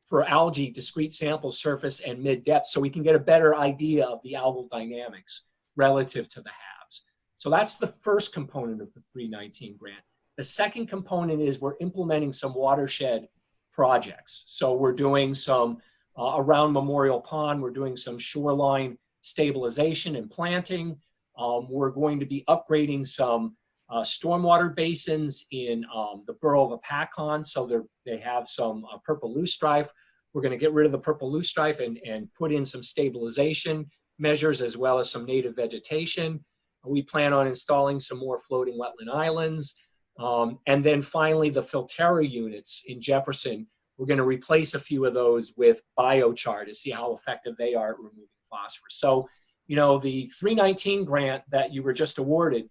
for algae, discrete samples, surface and mid-depth, so we can get a better idea of the algal dynamics relative to the HABs. So that's the first component of the 319 grant. The second component is we're implementing some watershed projects. So we're doing some, around Memorial Pond, we're doing some shoreline stabilization and planting. We're going to be upgrading some stormwater basins in the borough of Hopatcong, so they have some purple loosestrife. We're going to get rid of the purple loosestrife and put in some stabilization measures as well as some native vegetation. We plan on installing some more floating wetland islands. And then finally, the Filterra units in Jefferson, we're going to replace a few of those with biochar to see how effective they are at removing phosphorus. So, the 319 grant that you were just awarded,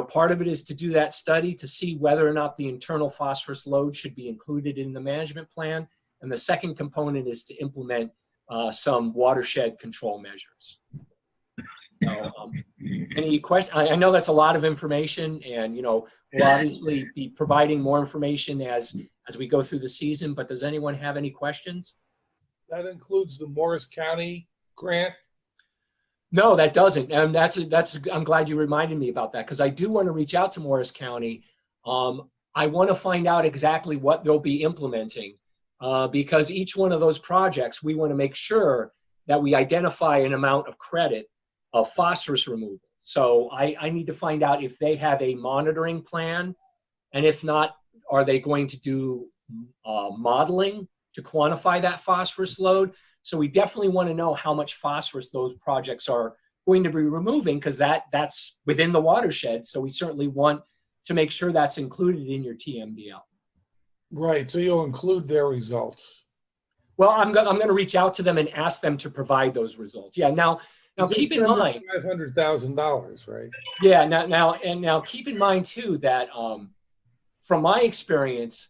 part of it is to do that study to see whether or not the internal phosphorus load should be included in the management plan. And the second component is to implement some watershed control measures. So, any questions? I know that's a lot of information, and we'll obviously be providing more information as we go through the season. But does anyone have any questions? That includes the Morris County grant? No, that doesn't, and I'm glad you reminded me about that, because I do want to reach out to Morris County. I want to find out exactly what they'll be implementing, because each one of those projects, we want to make sure that we identify an amount of credit of phosphorus removal. So I need to find out if they have a monitoring plan, and if not, are they going to do modeling to quantify that phosphorus load? So we definitely want to know how much phosphorus those projects are going to be removing, because that's within the watershed. So we certainly want to make sure that's included in your TMDL. Right, so you'll include their results. Well, I'm going to reach out to them and ask them to provide those results. Yeah, now keep in mind $500,000, right? Yeah, now keep in mind too that from my experience,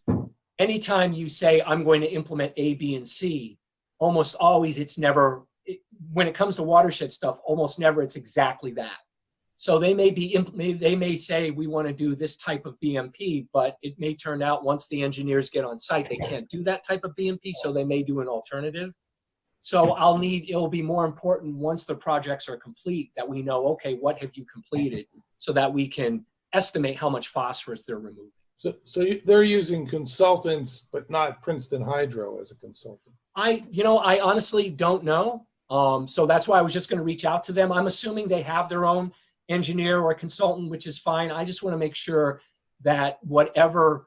anytime you say I'm going to implement A, B, and C, almost always when it comes to watershed stuff, almost never it's exactly that. So they may say we want to do this type of BMP, but it may turn out once the engineers get on site, they can't do that type of BMP, so they may do an alternative. So it'll be more important once the projects are complete that we know, okay, what have you completed, so that we can estimate how much phosphorus they're removing. So they're using consultants, but not Princeton Hydro as a consultant. I honestly don't know. So that's why I was just going to reach out to them. I'm assuming they have their own engineer or consultant, which is fine. I just want to make sure that number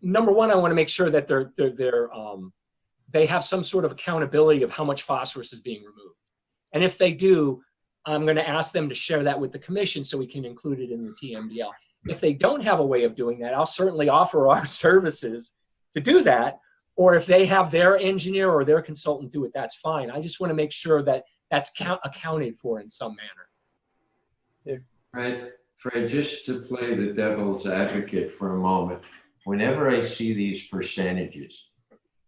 one, I want to make sure that they have some sort of accountability of how much phosphorus is being removed. And if they do, I'm going to ask them to share that with the commission so we can include it in the TMDL. If they don't have a way of doing that, I'll certainly offer our services to do that. Or if they have their engineer or their consultant do it, that's fine. I just want to make sure that that's accounted for in some manner. Fred, just to play the devil's advocate for a moment, whenever I see these percentages,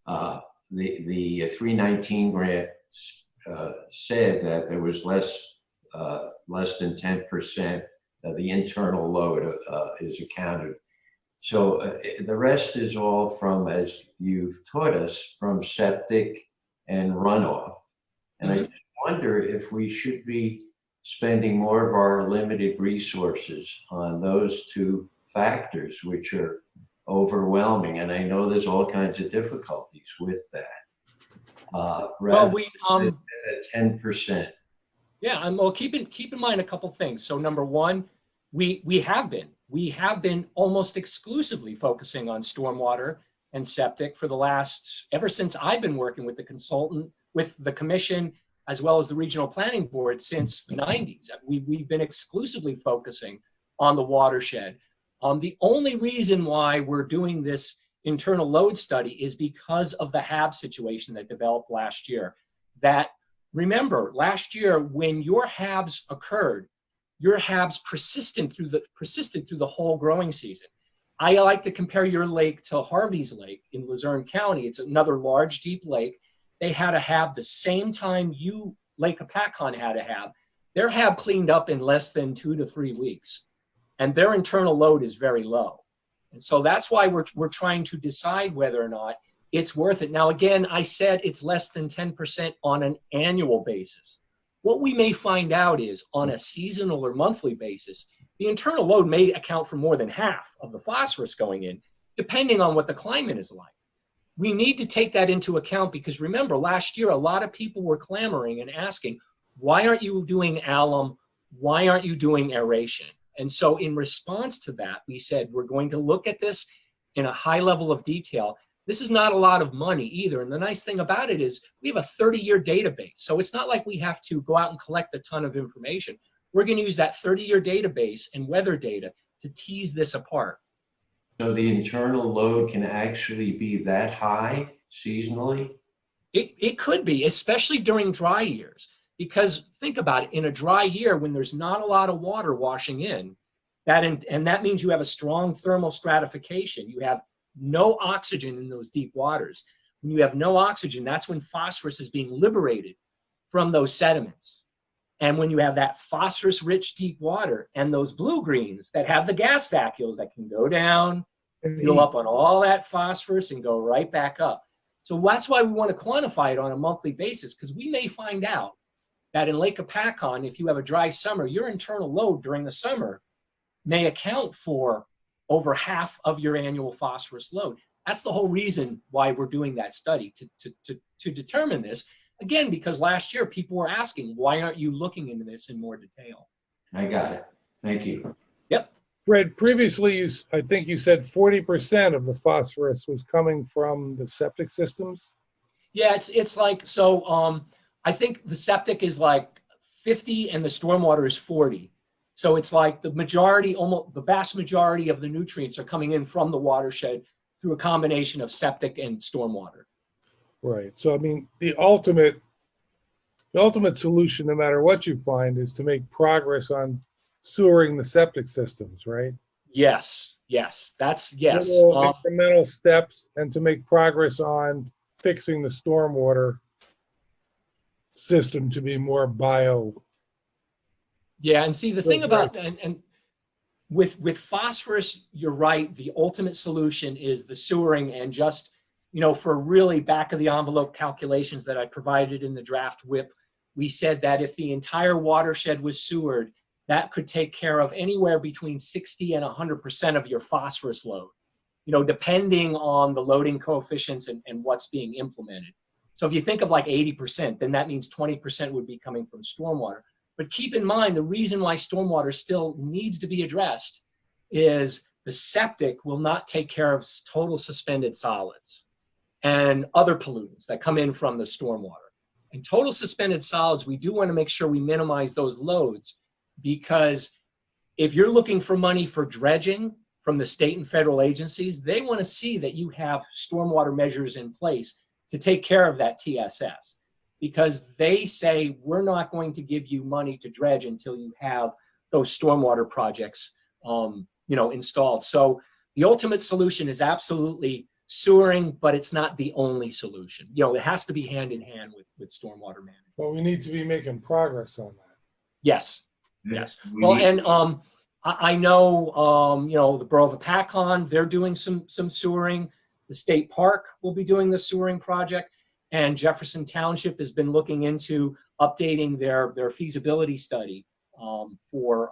the 319 grant said that there was less than 10% of the internal load is accounted. So the rest is all from, as you've taught us, from septic and runoff. And I just wonder if we should be spending more of our limited resources on those two factors, which are overwhelming. And I know there's all kinds of difficulties with that. Well, we, at 10%. yeah, well, keep in mind a couple things. So number one, we have been almost exclusively focusing on stormwater and septic for the last, ever since I've been working with the consultant, with the commission, as well as the regional planning board since the 90s. We've been exclusively focusing on the watershed. The only reason why we're doing this internal load study is because of the HAB situation that developed last year. That, remember, last year when your HABs occurred, your HABs persisted through the whole growing season. I like to compare your lake to Harvey's Lake in Luzerne County. It's another large, deep lake. They had a HAB the same time Lake Hopatcong had a HAB. Their HAB cleaned up in less than 2 to 3 weeks, and their internal load is very low. And so that's why we're trying to decide whether or not it's worth it. Now, again, I said it's less than 10% on an annual basis. What we may find out is on a seasonal or monthly basis, the internal load may account for more than half of the phosphorus going in, depending on what the climate is like. We need to take that into account because remember, last year, a lot of people were clamoring and asking, why aren't you doing alum? Why aren't you doing aeration? And so in response to that, we said, we're going to look at this in a high level of detail. This is not a lot of money either. And the nice thing about it is we have a 30-year database. So it's not like we have to go out and collect a ton of information. We're going to use that 30-year database and weather data to tease this apart. So the internal load can actually be that high seasonally? It could be, especially during dry years. Because think about it, in a dry year when there's not a lot of water washing in, and that means you have a strong thermal stratification. You have no oxygen in those deep waters. When you have no oxygen, that's when phosphorus is being liberated from those sediments. And when you have that phosphorus-rich deep water and those blue-greens that have the gas vacuoles that can go down, fill up on all that phosphorus and go right back up. So that's why we want to quantify it on a monthly basis, because we may find out that in Lake Hopatcong, if you have a dry summer, your internal load during the summer may account for over half of your annual phosphorus load. That's the whole reason why we're doing that study, to determine this. Again, because last year people were asking, why aren't you looking into this in more detail? I got it. Thank you. Yep. Fred, previously, I think you said 40% of the phosphorus was coming from the septic systems? Yeah, it's like, so I think the septic is like 50 and the stormwater is 40. So it's like the majority, almost the vast majority of the nutrients are coming in from the watershed through a combination of septic and stormwater. Right. So, I mean, the ultimate solution, no matter what you find, is to make progress on sewering the septic systems, right? Yes, yes, that's, yes. Little incremental steps, and to make progress on fixing the stormwater system to be more bio. Yeah, and see the thing about, and with phosphorus, you're right, the ultimate solution is the sewering, and just, you know, for really back of the envelope calculations that I provided in the draft whip, we said that if the entire watershed was sewered, that could take care of anywhere between 60 and 100% of your phosphorus load, you know, depending on the loading coefficients and what's being implemented. So if you think of like 80%, then that means 20% would be coming from stormwater. But keep in mind, the reason why stormwater still needs to be addressed is the septic will not take care of total suspended solids and other pollutants that come in from the stormwater. And total suspended solids, we do want to make sure we minimize those loads, because if you're looking for money for dredging from the state and federal agencies, they want to see that you have stormwater measures in place to take care of that TSS, because they say we're not going to give you money to dredge until you have those stormwater projects, you know, installed. So the ultimate solution is absolutely sewering, but it's not the only solution. You know, it has to be hand in hand with stormwater management. But we need to be making progress on that. Yes, yes. We Well, need- and I know, you know, the borough of Hopatcong, they're doing some sewering. The state park will be doing the sewering project, and Jefferson Township has been looking into updating their feasibility study for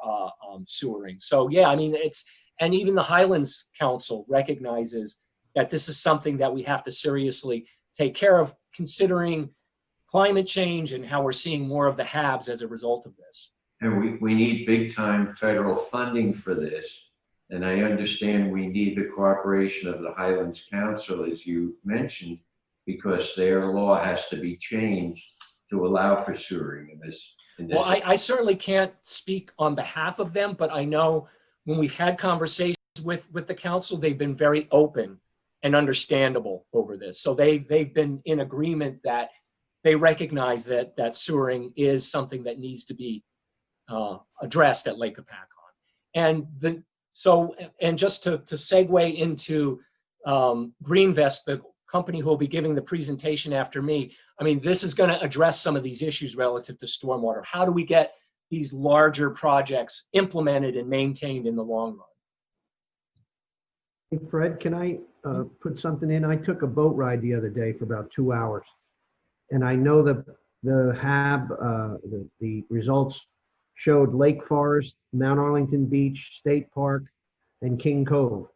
sewering. So yeah, I mean, and even the Highlands Council recognizes that this is something that we have to seriously take care of, considering climate change and how we're seeing more of the haves as a result of this. And we need big time federal funding for this. And I understand we need the cooperation of the Highlands Council, as you mentioned, because their law has to be changed to allow for sewering in this. Well, I certainly can't speak on behalf of them, but I know when we've had conversations with the council, they've been very open and understandable over this. So they've been in agreement that they recognize that sewering is something that needs to be addressed at Lake Hopatcong. And just to segue into Greenvest, the company who will be giving the presentation after me, I mean, this is going to address some of these issues relative to stormwater. How do we get these larger projects implemented and maintained in the long run? Hey, Fred, can I put something in? I took a boat ride the other day for about 2 hours, and I know that the results showed Lake Forest, Mount Arlington Beach, State Park, and King Cove.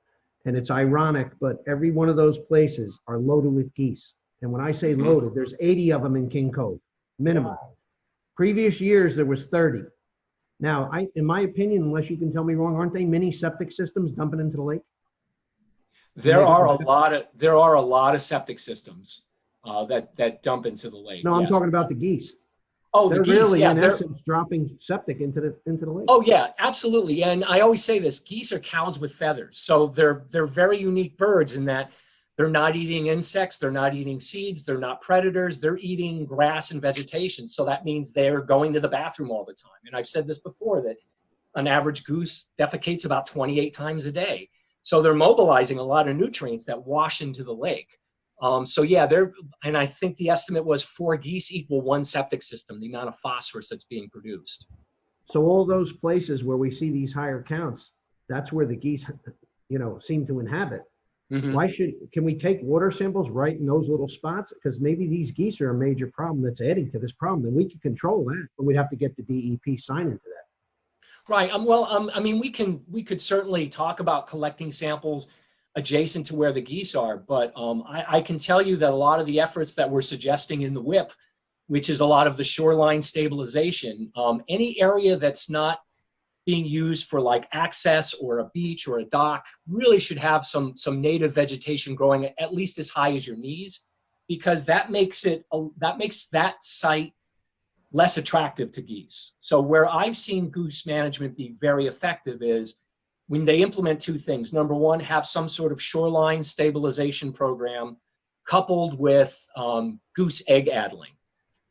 And it's ironic, but every one of those places are loaded with geese. And when I say loaded, there's 80 of them in King Cove, minimum. Wow. Previous years, there was 30. Now, in my opinion, unless you can tell me wrong, aren't they mini septic systems dumping into the lake? There are a lot of septic systems that dump into the lake. No, I'm yes. talking about the geese. Oh, They're the geese, really, yeah, in they're- essence, dropping septic into the lake. Oh yeah, absolutely. And I always say this: geese are cows with feathers. So they're very unique birds in that they're not eating insects, they're not eating seeds, they're not predators, they're eating grass and vegetation. So that means they're going to the bathroom all the time. And I've said this before, that an average goose defecates about 28 times a day. So they're mobilizing a lot of nutrients that wash into the lake. So yeah, and I think the estimate was 4 geese equal 1 septic system, the amount of phosphorus that's being produced. So all those places where we see these higher counts, that's where the geese, seem to inhabit. Mm-hmm. Can we take water samples right in those little spots? Because maybe these geese are a major problem that's adding to this problem, and we can control that, but we'd have to get the DEP sign into that. Right. I mean, we could certainly talk about collecting samples adjacent to where the geese are, but I can tell you that a lot of the efforts that we're suggesting in the WIP, which is a lot of the shoreline stabilization, any area that's not being used for like access or a beach or a dock really should have some native vegetation growing at least as high as your knees, because that makes that site less attractive to geese. So where I've seen goose management be very effective is when they implement 2 things. Number 1, have some sort of shoreline stabilization program coupled with goose egg addling.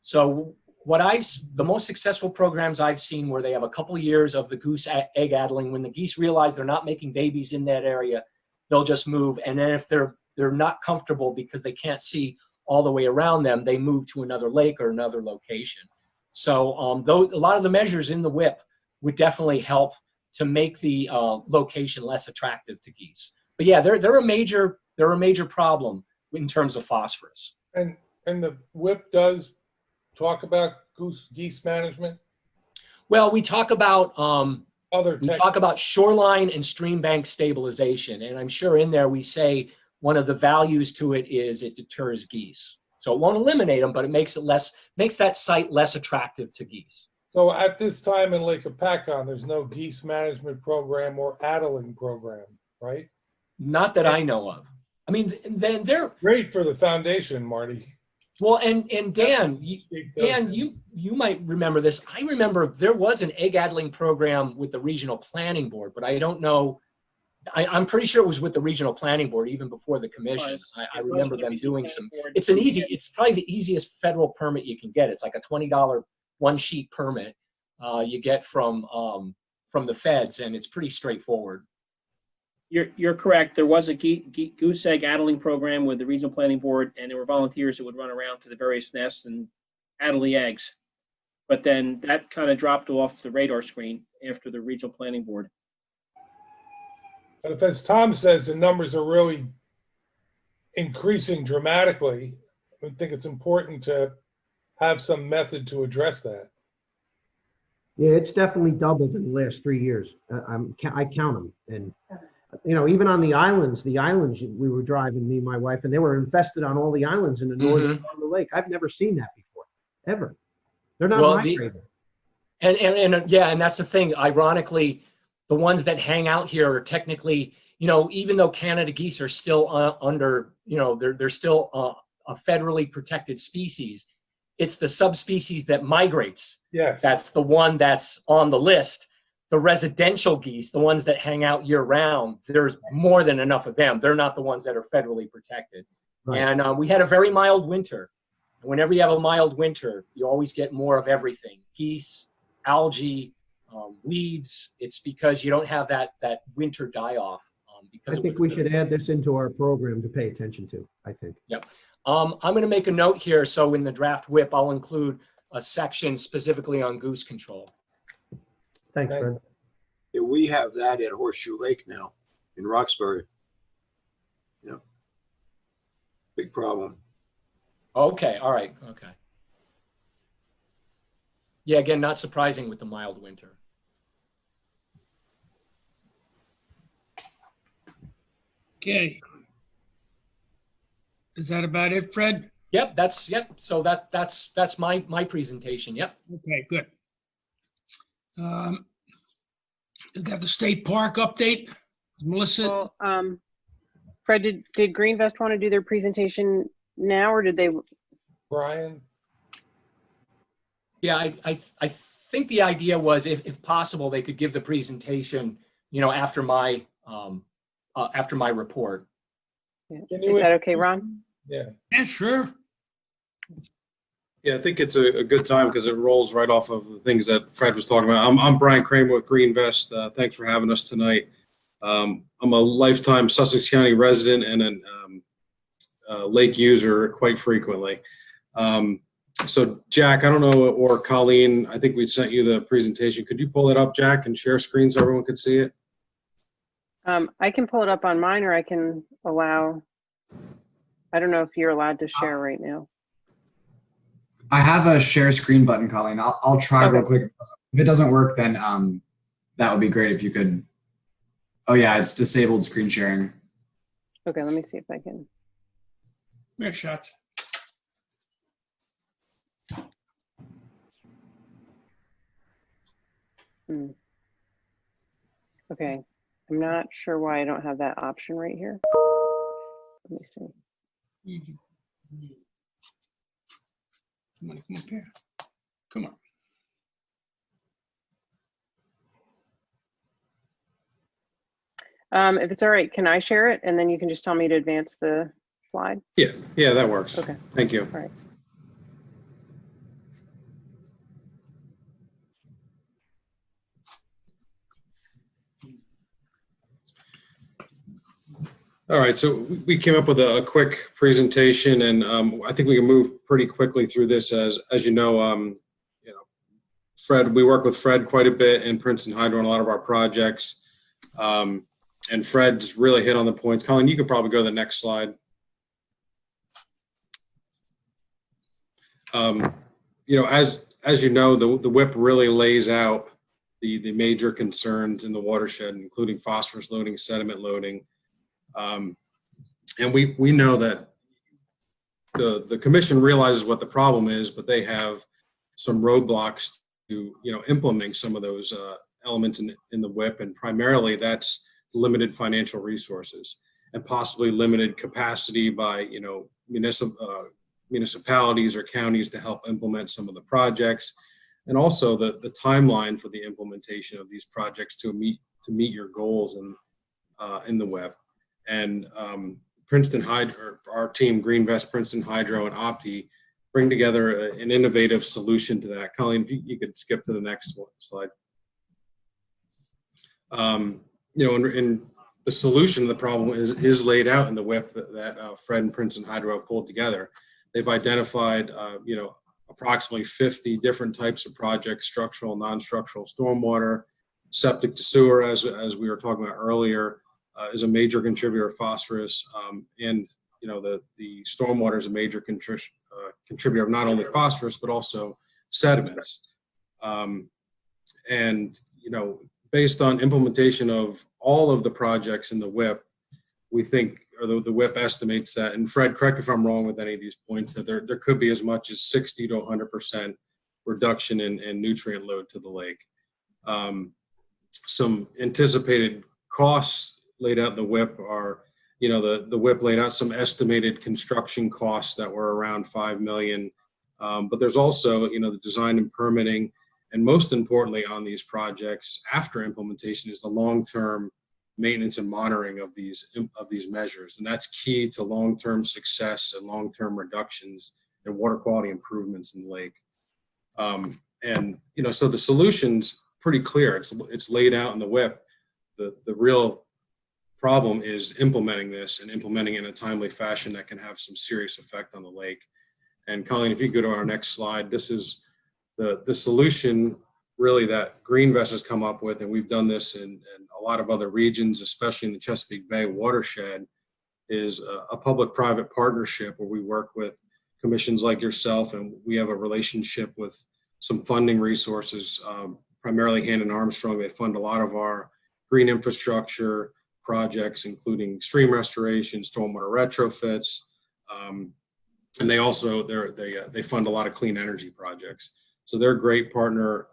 So the most successful programs I've seen where they have a couple years of the goose egg addling, when the geese realize they're not making babies in that area, they'll just move. And then if they're not comfortable because they can't see all the way around them, they move to another lake or another location. So a lot of the measures in the WIP would definitely help to make the location less attractive to geese. But yeah, they're a major problem in terms of phosphorus. And the WIP does talk about geese management? Well, we talk about talk about shoreline and stream bank stabilization, and I'm sure in there we say one of the values to it is it deters geese. So it won't eliminate them, but it makes that site less attractive to geese. So at this time in Lake Hopatcong, there's no geese management program or addling program, right? Not that I know of. I mean, then they're great for the foundation, Marty. Well, and Dan, you might remember this. I remember there was an egg addling program with the Regional Planning Board, but I don't know. I'm pretty sure it was with the Regional Planning Board even before the commission. I remember them doing some. It's probably the easiest federal permit you can get. It's like a $20 1-sheet permit you get from the feds, and it's pretty straightforward. You're correct. There was a goose egg addling program with the regional planning board, and there were volunteers that would run around to the various nests and addle the eggs. But then that kind of dropped off the radar screen after the regional planning board. But if, as Tom says, the numbers are really increasing dramatically, I think it's important to have some method to address that. Yeah, it's definitely doubled in the last 3 years. I count them. And, you know, even on the islands we were driving, me and my wife, and they were infested on all the islands in the northern part of the lake. I've never seen that before, ever. They're not migrating. And that's the thing. Ironically, the ones that hang out here are technically, you know, even though Canada geese are still under, you know, they're still a federally protected species, it's the subspecies that migrates. Yes. That's the one that's on the list. The residential geese, the ones that hang out year round, there's more than enough of them. They're not the ones that are federally protected. Right. And we had a very mild winter. Whenever you have a mild winter, you always get more of everything. Geese, algae, weeds. It's because you don't have that winter die-off. I think we should add this into our program to pay attention to, I think. Yep. I'm going to make a note here. So in the draft whip, I'll include a section specifically on goose control. Thanks, Fred. Yeah, we have that at Horseshoe Lake now in Roxbury. Yeah. Big problem. Okay. All right. Okay. Yeah, again, not surprising with the mild winter. Okay. Is that about it, Fred? Yep. So that's my presentation. Yep. Okay, good. We got the state park update. Melissa? Well, Fred, did Greenvest want to do their presentation now, or did they? Brian? Yeah, I think the idea was if possible, they could give the presentation, you know, after my report. Yeah. Is that okay, Ron? Yeah. Yeah, sure. Yeah, I think it's a good time because it rolls right off of the things that Fred was talking about. I'm Brian Kramer with Greenvest. Thanks for having us tonight. I'm a lifetime Sussex County resident and a lake user quite frequently. So Jack, I don't know, or Colleen, I think we sent you the presentation. Could you pull it up, Jack, and share screen so everyone could see it? I can pull it up on mine, or I can allow, I don't know if you're allowed to share right now. I have a share screen button, Colleen. I'll try real quick. If it doesn't work, then that would be great if you could. Oh yeah, it's disabled screen sharing. Okay, let me see if I can. Mere shot. Okay, I'm not sure why I don't have that option right here. Let me see. Come on, come up here. Come on. If it's all right, can I share it, and then you can just tell me to advance the slide? Yeah, that works. Okay. Thank you. All right. All right, so we came up with a quick presentation, and I think we can move pretty quickly through this. As you know, Fred, we work with Fred quite a bit in Princeton Hydro on a lot of our projects, and Fred's really hit on the points. Colin, you could probably go to the next slide. As you know, the WIP really lays out the major concerns in the watershed, including phosphorus loading, sediment loading. And we know that the commission realizes what the problem is, but they have some roadblocks to implementing some of those elements in the WIP, and primarily that's limited financial resources and possibly limited capacity by municipalities or counties to help implement some of the projects, and also the timeline for the implementation of these projects to meet your goals in the WIP. And Princeton Hydro, our team, Greenvest, Princeton Hydro, and Opti, bring together an innovative solution to that. Colleen, if you could skip to the next slide. And the solution to the problem is laid out in the WIP that Fred and Princeton Hydro have pulled together. They've identified, approximately 50 different types of projects: structural, non-structural, stormwater, septic to sewer, as we were talking about earlier, is a major contributor of phosphorus, and the stormwater is a major contributor of not only phosphorus but also sediments. Based on implementation of all of the projects in the WIP, we think, or the WIP estimates that, and Fred, correct if I'm wrong with any of these points, that there could be as much as 60 to 100% reduction in nutrient load to the lake. Some anticipated costs laid out in the WIP are, the WIP laid out some estimated construction costs that were around $5 million. But there's also, the design and permitting, and most importantly on these projects after implementation is the long-term maintenance and monitoring of these measures. And that's key to long-term success and long-term reductions in water quality improvements in the lake. So the solution's pretty clear. It's laid out in the WIP. The real problem is implementing this and implementing it in a timely fashion that can have some serious effect on the lake. And Colleen, if you go to our next slide, this is the solution really that GreenVest has come up with, and we've done this in a lot of other regions, especially in the Chesapeake Bay watershed, is a public-private partnership where we work with commissions like yourself, and we have a relationship with some funding resources, primarily Hannon Armstrong. They fund a lot of our green infrastructure projects, including stream restoration, stormwater retrofits, and they also they fund a lot of clean energy projects. So they're a great partner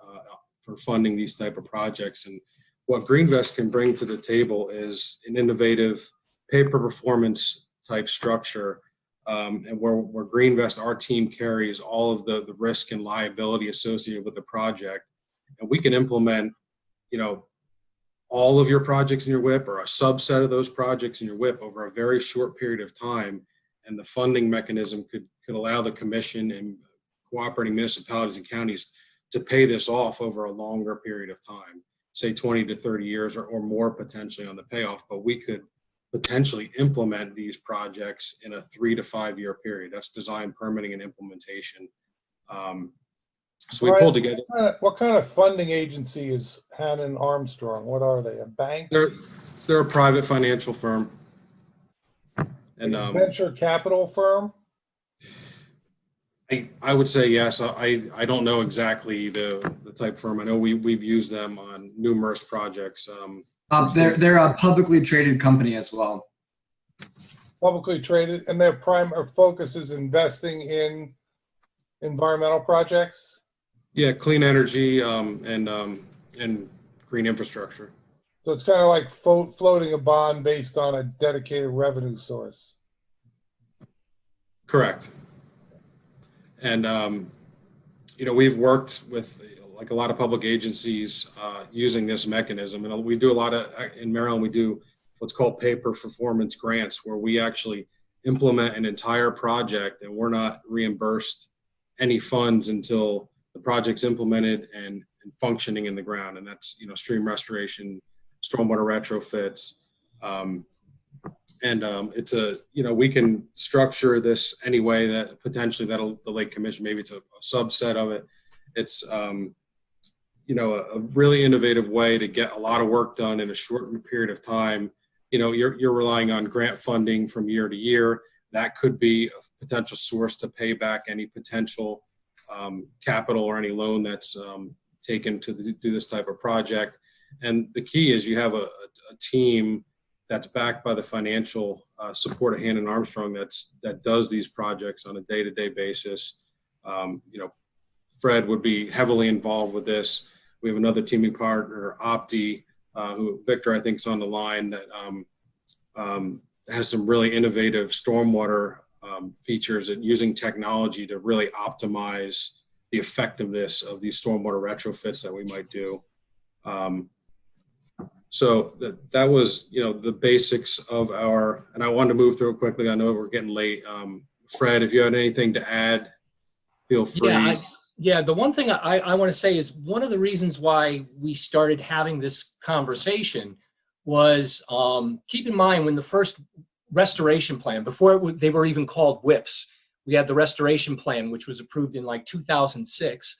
for funding these type of projects. And what GreenVest can bring to the table is an innovative pay-per-performance type structure, and where GreenVest, our team, carries all of the risk and liability associated with the project, and we can implement, all of your projects in your WIP or a subset of those projects in your WIP over a very short period of time. And the funding mechanism could allow the commission and cooperating municipalities and counties to pay this off over a longer period of time, say 20 to 30 years or more potentially on the payoff. But we could potentially implement these projects in a 3 to 5 year period. That's design, permitting, and implementation. So we pulled together. What kind of funding agency is Hannon Armstrong? What are they, a bank? They're a private financial firm. And venture capital firm? I would say yes. I don't know exactly the type of firm. I know we've used them on numerous projects. They're a publicly traded company as well. Publicly traded, and their primary focus is investing in environmental projects? Yeah, clean energy and green infrastructure. So it's kind of like floating a bond based on a dedicated revenue source. Correct. And, we've worked with like a lot of public agencies using this mechanism. And we do a lot of, in Maryland, we do what's called pay-per-performance grants, where we actually implement an entire project and we're not reimbursed any funds until the project's implemented and functioning in the ground. And that's, stream restoration, stormwater retrofits. It's we can structure this any way that potentially the Lake Commission, maybe it's a subset of it. It's, a really innovative way to get a lot of work done in a short period of time. You're relying on grant funding from year to year. That could be a potential source to pay back any potential capital or any loan that's taken to do this type of project. And the key is you have a team that's backed by the financial support of Hannon Armstrong that does these projects on a day-to-day basis. Fred would be heavily involved with this. We have another teaming partner, Opti, who Victor I think is on the line, that has some really innovative stormwater features and using technology to really optimize the effectiveness of these stormwater retrofits that we might do. So that was, the basics of our, and I wanted to move through it quickly. I know we're getting late. Fred, if you had anything to add, feel free. Yeah, the one thing I want to say is one of the reasons why we started having this conversation was, keep in mind when the first restoration plan, before they were even called WIPs, we had the restoration plan, which was approved in like 2006.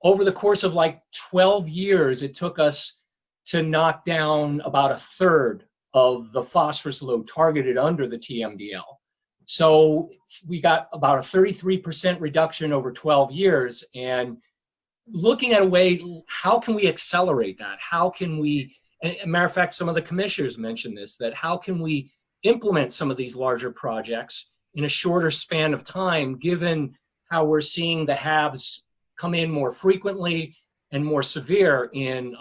Over the course of like 12 years, it took us to knock down about a third of the phosphorus load targeted under the TMDL. So we got about a 33% reduction over 12 years, and looking at a way, how can we accelerate that? How can we, and a matter of fact, some of the commissioners mentioned this, that how can we implement some of these larger projects in a shorter span of time, given how we're seeing the HABs come in more frequently and more severe in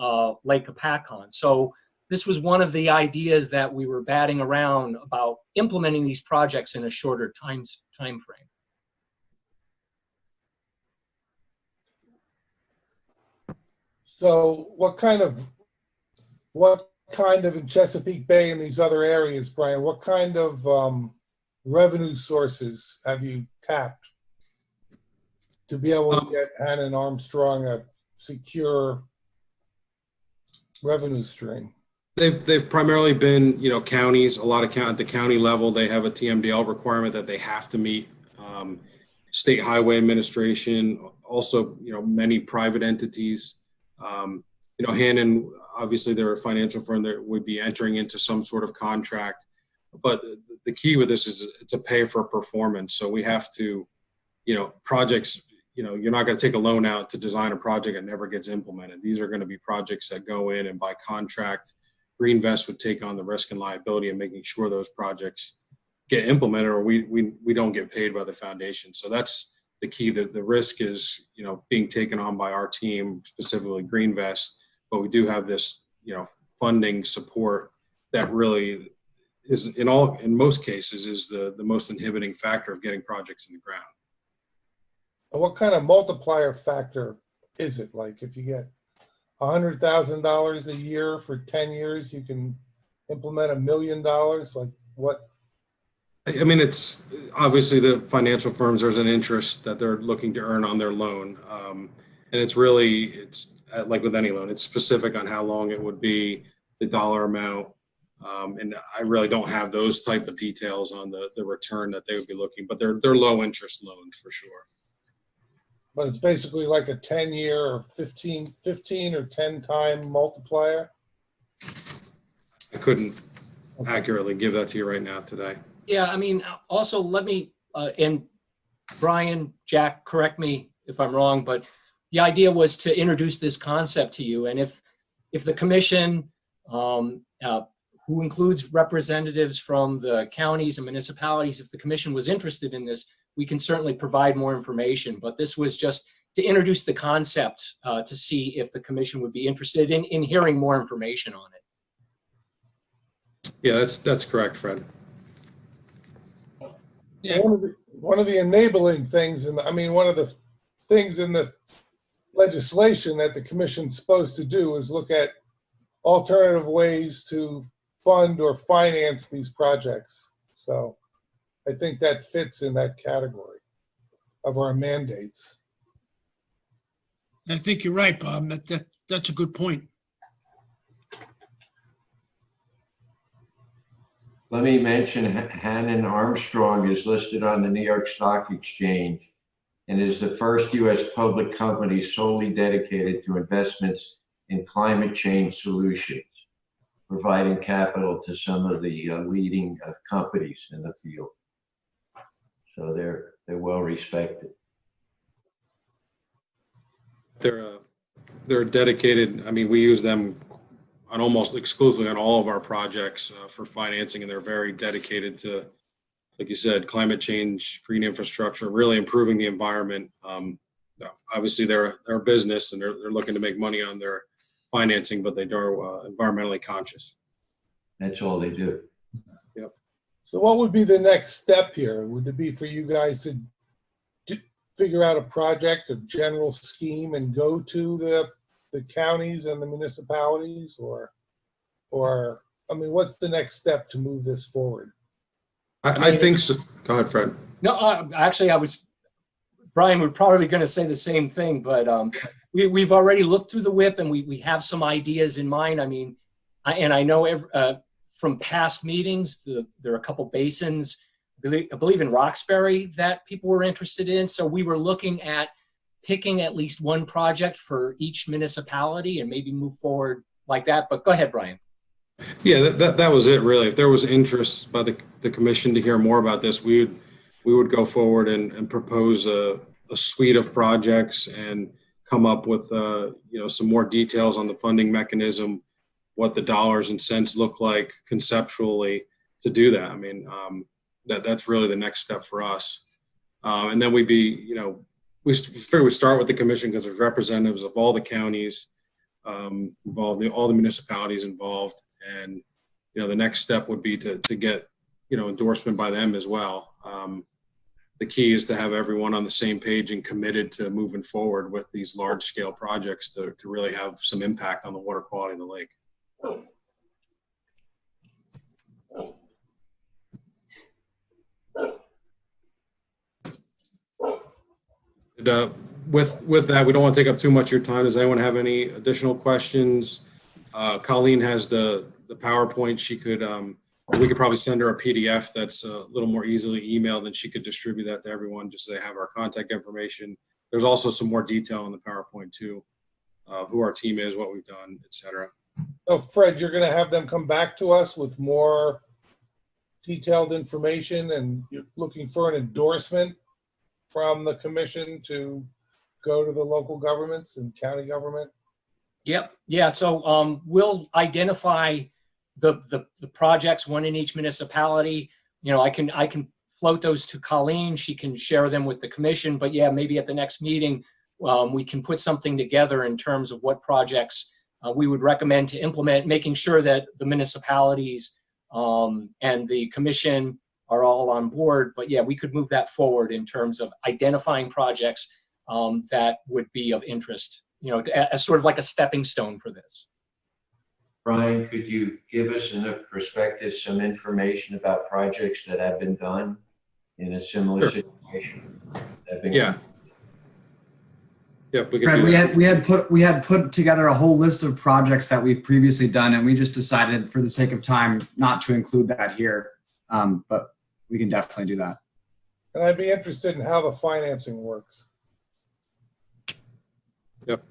Lake Hopatcong. So this was one of the ideas that we were batting around about implementing these projects in a shorter time frame. So what kind of in Chesapeake Bay and these other areas, Brian, what kind of revenue sources have you tapped to be able to get Hannah and Armstrong a secure revenue stream? They've primarily been, counties. A lot of at the county level, they have a TMDL requirement that they have to meet. State Highway Administration, also, many private entities. Hannon, obviously, they're a financial firm that would be entering into some sort of contract. But the key with this is it's a pay for performance. So we have to, projects, you're not going to take a loan out to design a project that never gets implemented. These are going to be projects that go in, and by contract, Greenvest would take on the risk and liability of making sure those projects get implemented, or we don't get paid by the foundation. So that's the key. The risk is, being taken on by our team, specifically Greenvest, but we do have this, funding support that really is in most cases is the most inhibiting factor of getting projects in the ground. What kind of multiplier factor is it? Like if you get $100,000 a year for 10 years, you can implement $1 million? Like what? I mean, it's obviously the financial firms, there's an interest that they're looking to earn on their loan. And it's like with any loan, it's specific on how long it would be, the dollar amount. And I really don't have those type of details on the return that they would be looking, but they're low interest loans for sure. But it's basically like a 10-year or 15 or 10-time multiplier? I couldn't accurately give that to you right now today. Yeah, I mean, also let me, and Brian, Jack, correct me if I'm wrong, but the idea was to introduce this concept to you. And if the commission, who includes representatives from the counties and municipalities, if the commission was interested in this, we can certainly provide more information. But this was just to introduce the concept to see if the commission would be interested in hearing more information on it. Yeah, that's correct, Fred. Yeah. One of the enabling things, one of the things in the legislation that the commission's supposed to do is look at alternative ways to fund or finance these projects. So I think that fits in that category of our mandates. I think you're right, Bob. That's a good point. Let me mention Hannon Armstrong is listed on the New York Stock Exchange and is the first U.S. public company solely dedicated to investments in climate change solutions, providing capital to some of the leading companies in the field. So they're well respected. They're dedicated. I mean, we use them on almost exclusively on all of our projects for financing, and they're very dedicated to, like you said, climate change, green infrastructure, really improving the environment. Obviously, they're a business and they're looking to make money on their financing, but they are environmentally conscious. That's all they do. Yep. So what would be the next step here? Would it be for you guys to figure out a project, a general scheme, and go to the counties and the municipalities, or what's the next step to move this forward? I think so. Go ahead, Fred. No, actually, Brian was probably going to say the same thing, but we've already looked through the WIP and we have some ideas in mind. I mean, And I know from past meetings, there are a couple basins, I believe in Roxbury, that people were interested in. So we were looking at picking at least one project for each municipality and maybe move forward like that. But go ahead, Brian. Yeah, that was it really. If there was interest by the commission to hear more about this, we would go forward and propose a suite of projects and come up with some more details on the funding mechanism, what the dollars and cents look like conceptually to do that. I mean, that's really the next step for us. And then we figure we start with the commission because there's representatives of all the counties involved, all the municipalities involved. And, the next step would be to get, endorsement by them as well. The key is to have everyone on the same page and committed to moving forward with these large scale projects to really have some impact on the water quality of the lake. With that, we don't want to take up too much of your time. Does anyone have any additional questions? Colleen has the PowerPoint. She could, we could probably send her a PDF that's a little more easily emailed, and she could distribute that to everyone just so they have our contact information. There's also some more detail on the PowerPoint too, who our team is, what we've done, etc. So Fred, you're going to have them come back to us with more detailed information, and you're looking for an endorsement from the commission to go to the local governments and county government? Yep. Yeah. So we'll identify the projects, one in each municipality. I can float those to Colleen. She can share them with the commission. But yeah, maybe at the next meeting, we can put something together in terms of what projects we would recommend to implement, making sure that the municipalities and the commission are all on board. But yeah, we could move that forward in terms of identifying projects that would be of interest, as sort of like a stepping stone for this. Brian, could you give us in a perspective some information about projects that have been done in a similar situation? Yeah. Yeah, we had put together a whole list of projects that we've previously done, and we just decided for the sake of time not to include that here. But we can definitely do that. And I'd be interested in how the financing works. Yep.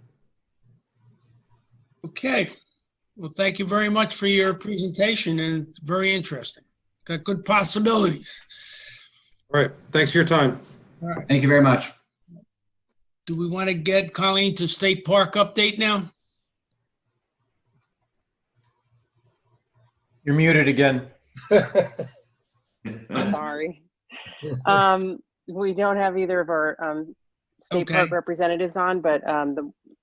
Okay. Well, thank you very much for your presentation, and it's very interesting. Got good possibilities. All right. Thanks for your time. All right. Thank you very much. Do we want to get Colleen to State Park update now? You're muted again. Sorry. We don't have either of our State Park representatives on, but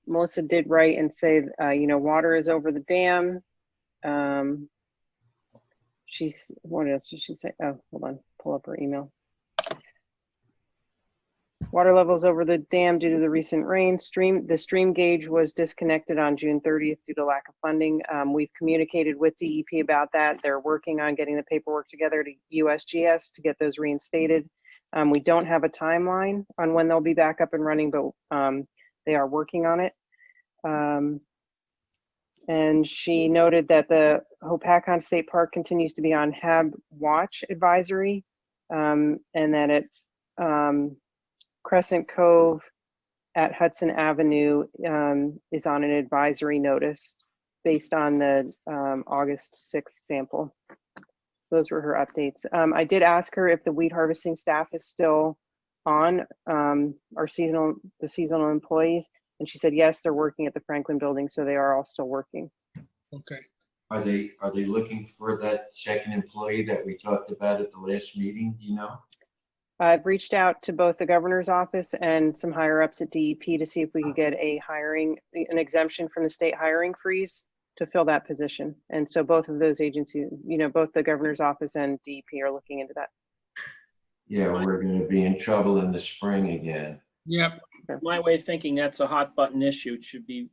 Melissa did write and say, water is over the dam. What else did she say? Oh, hold on, pull up her email. Water levels over the dam due to the recent rain. The stream gauge was disconnected on June 30th due to lack of funding. We've communicated with DEP about that. They're working on getting the paperwork together to USGS to get those reinstated. We don't have a timeline on when they'll be back up and running, but they are working on it. And she noted that the Hopatcong State Park continues to be on HAB watch advisory, and that it Crescent Cove at Hudson Avenue is on an advisory notice based on the August 6th sample. So those were her updates. I did ask her if the weed harvesting staff is still on, the seasonal employees, and she said yes, they're working at the Franklin building, so they are all still working. Okay. Are they looking for that second employee that we talked about at the last meeting? Do you know? I've reached out to both the governor's office and some higher ups at DEP to see if we could get an exemption from the state hiring freeze to fill that position. And so both of those agencies, both the governor's office and DEP are looking into that. Yeah, we're going to be in trouble in the spring again. Yep. My way of thinking, that's a hot button issue.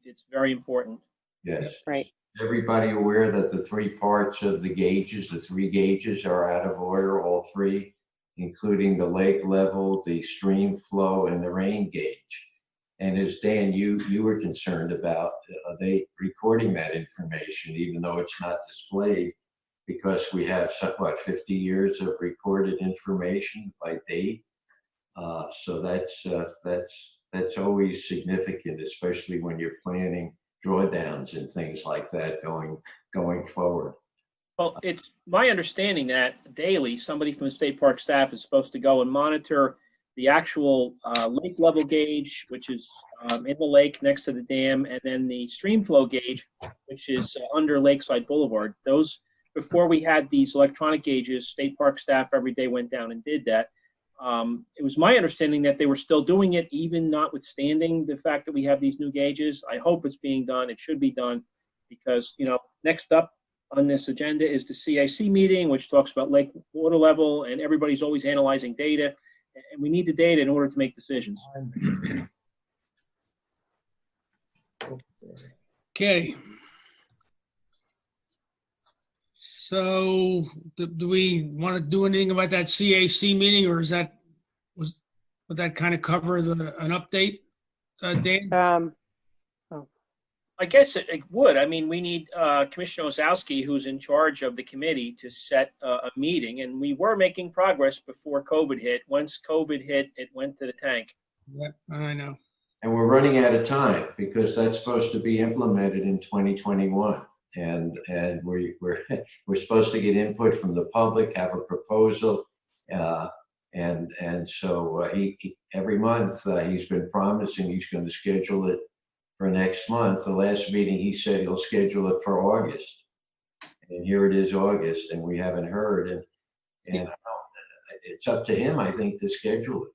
It's very important. Yes. Right. Everybody aware that the three parts of the three gauges are out of order, all three, including the lake level, the stream flow, and the rain gauge. And as Dan, you were concerned about, they recording that information, even though it's not displayed, because we have, what, 50 years of recorded information by date. So that's always significant, especially when you're planning drawdowns and things like that going forward. Well, it's my understanding that daily, somebody from the state park staff is supposed to go and monitor the actual lake level gauge, which is in the lake next to the dam, and then the stream flow gauge, which is under Lakeside Boulevard. Those, before we had these electronic gauges, state park staff every day went down and did that. It was my understanding that they were still doing it, even notwithstanding the fact that we have these new gauges. I hope it's being done. It should be done because, you know, next up on this agenda is the CIC meeting, which talks about lake water level, and everybody's always analyzing data. And we need the data in order to make decisions. Okay. So do we want to do anything about that CAC meeting, or is that, would that kind of cover an update, Dan? I guess it would. I mean, we need Commissioner Osowski, who's in charge of the committee, to set a meeting. And we were making progress before COVID hit. Once COVID hit, it went to the tank. Yep, I know. And we're running out of time because that's supposed to be implemented in 2021. And we're supposed to get input from the public, have a proposal. And so he every month he's been promising he's going to schedule it for next month. The last meeting he said he'll schedule it for August, and here it is August, and we haven't heard. And it's up to him, I think, to schedule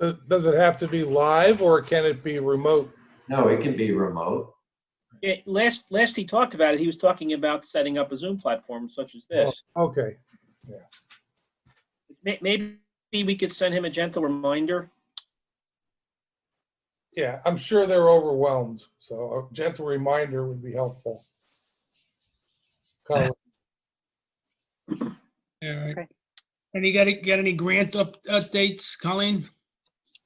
it. Does it have to be live or can it be remote? No, it can be remote. Yeah, last he talked about it, he was talking about setting up a Zoom platform such as this. Oh, okay. Yeah. Maybe we could send him a gentle reminder. Yeah, I'm sure they're overwhelmed, so a gentle reminder would be helpful. Colin. All right. Okay. And you got any grant updates, Colleen?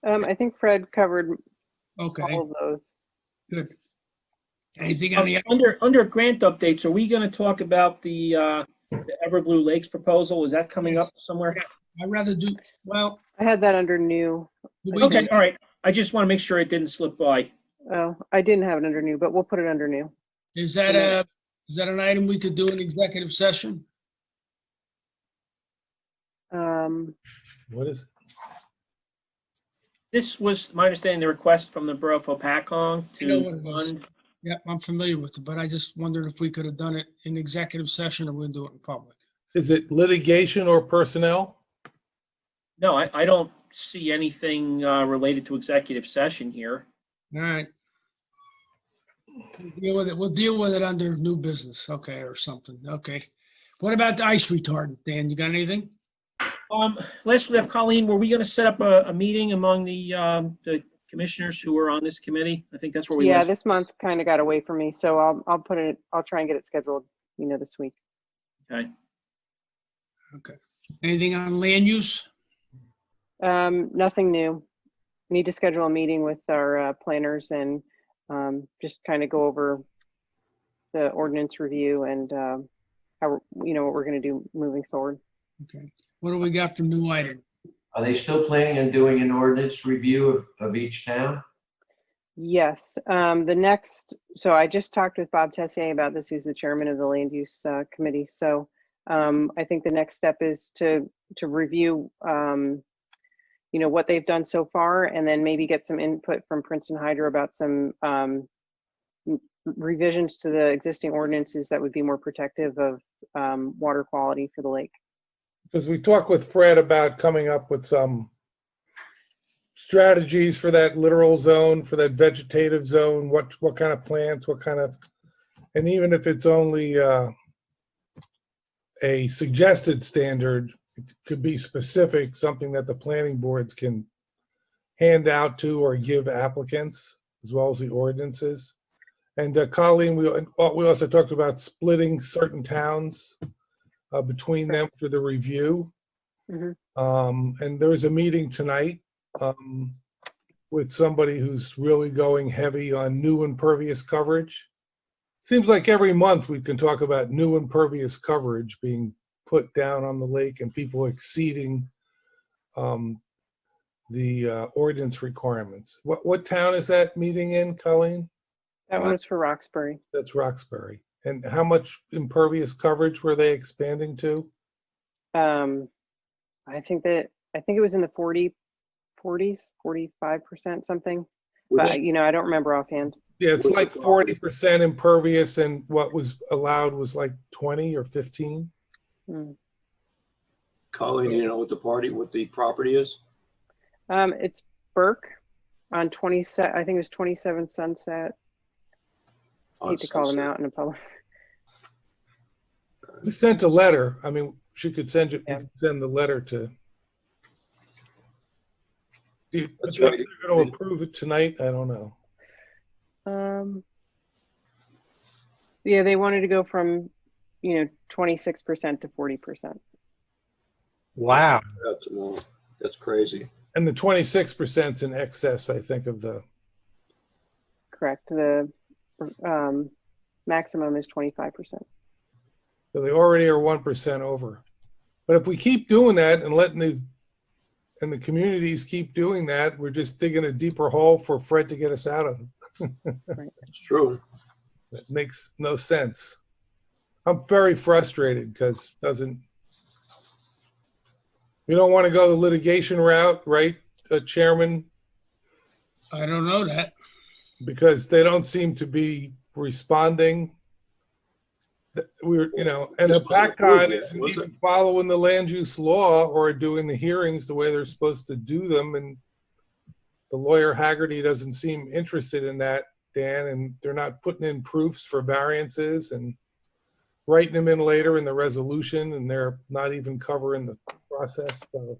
I think Fred covered all of those. Good. Anything on the under grant updates? Are we going to talk about the Everblue Lakes proposal? Is that coming up somewhere? Yeah, I'd rather do. Well, I had that under new. Okay, all right. I just want to make sure it didn't slip by. Oh, I didn't have it under new, but we'll put it under new. Is that an item we could do in executive session? What is it? This was my understanding, the request from the borough of Hopatcong to fund. Yeah, I'm familiar with it, but I just wondered if we could have done it in executive session or we'll do it in public. Is it litigation or personnel? No, I don't see anything related to executive session here. All right. We'll deal with it. We'll deal with it under new business, okay, or something. Okay. What about the ice retardant, Dan? You got anything? Last we have Colleen, were we going to set up a meeting among the commissioners who are on this committee? I think that's where we. Yeah, this month kind of got away from me, so I'll put it. I'll try and get it scheduled. This week. Okay. Okay. Anything on land use? Nothing new. Need to schedule a meeting with our planners and just kind of go over the ordinance review and how what we're going to do moving forward. Okay. What do we got for new item? Are they still planning on doing an ordinance review of each town? Yes. So I just talked with Bob Tessier about this, who's the chairman of the land use committee. So I think the next step is to review what they've done so far, and then maybe get some input from Princeton Hydro about some revisions to the existing ordinances that would be more protective of water quality for the lake. Because we talked with Fred about coming up with some strategies for that littoral zone, for that vegetative zone, what kind of plants, and even if it's only a suggested standard, it could be specific, something that the planning boards can hand out to or give applicants, as well as the ordinances. And Colleen, we also talked about splitting certain towns between them for the review. Mm-hmm. And there was a meeting tonight with somebody who's really going heavy on new impervious coverage. Seems like every month we can talk about new impervious coverage being put down on the lake and people exceeding the ordinance requirements. What town is that meeting in, Colleen? That one was for Roxbury. That's Roxbury. And how much impervious coverage were they expanding to? I think it was in the 40s, 45% something. But you know, I don't remember offhand. Yeah, it's like 40% impervious, and what was allowed was like 20 or 15. Colleen, you know what the property is? It's Burke on 27. I think it was 27 Sunset. I hate to call them out in a public. We sent a letter. I mean, she could send you. Yeah. Send the letter to. Do you think they're going to approve it tonight? I don't know. Yeah, they wanted to go from, 26% to 40%. Wow. That's crazy. And the 26% is in excess, I think, of the. Correct. The maximum is 25%. So they already are 1% over. But if we keep doing that and letting the communities keep doing that, we're just digging a deeper hole for Fred to get us out of. Right. It's true. It makes no sense. I'm very frustrated because we don't want to go the litigation route, right, Chairman? I don't know that. Because they don't seem to be responding. And Hopatcong isn't even following the land use law or doing the hearings the way they're supposed to do them. And the lawyer Haggerty doesn't seem interested in that, Dan, and they're not putting in proofs for variances and writing them in later in the resolution, and they're not even covering the process. So.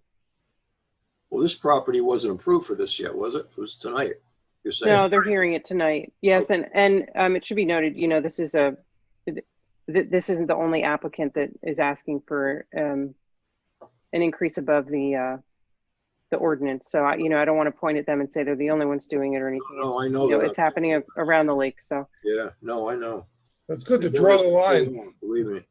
Well, this property wasn't approved for this yet, was it? It was tonight. You're saying? No, they're hearing it tonight. Yes, and it should be noted, this isn't the only applicant that is asking for an increase above the ordinance. So I don't want to point at them and say they're the only ones doing it or anything. No, I know that. It's happening around the lake. So yeah, no, I know. It's good to draw the line. Believe me.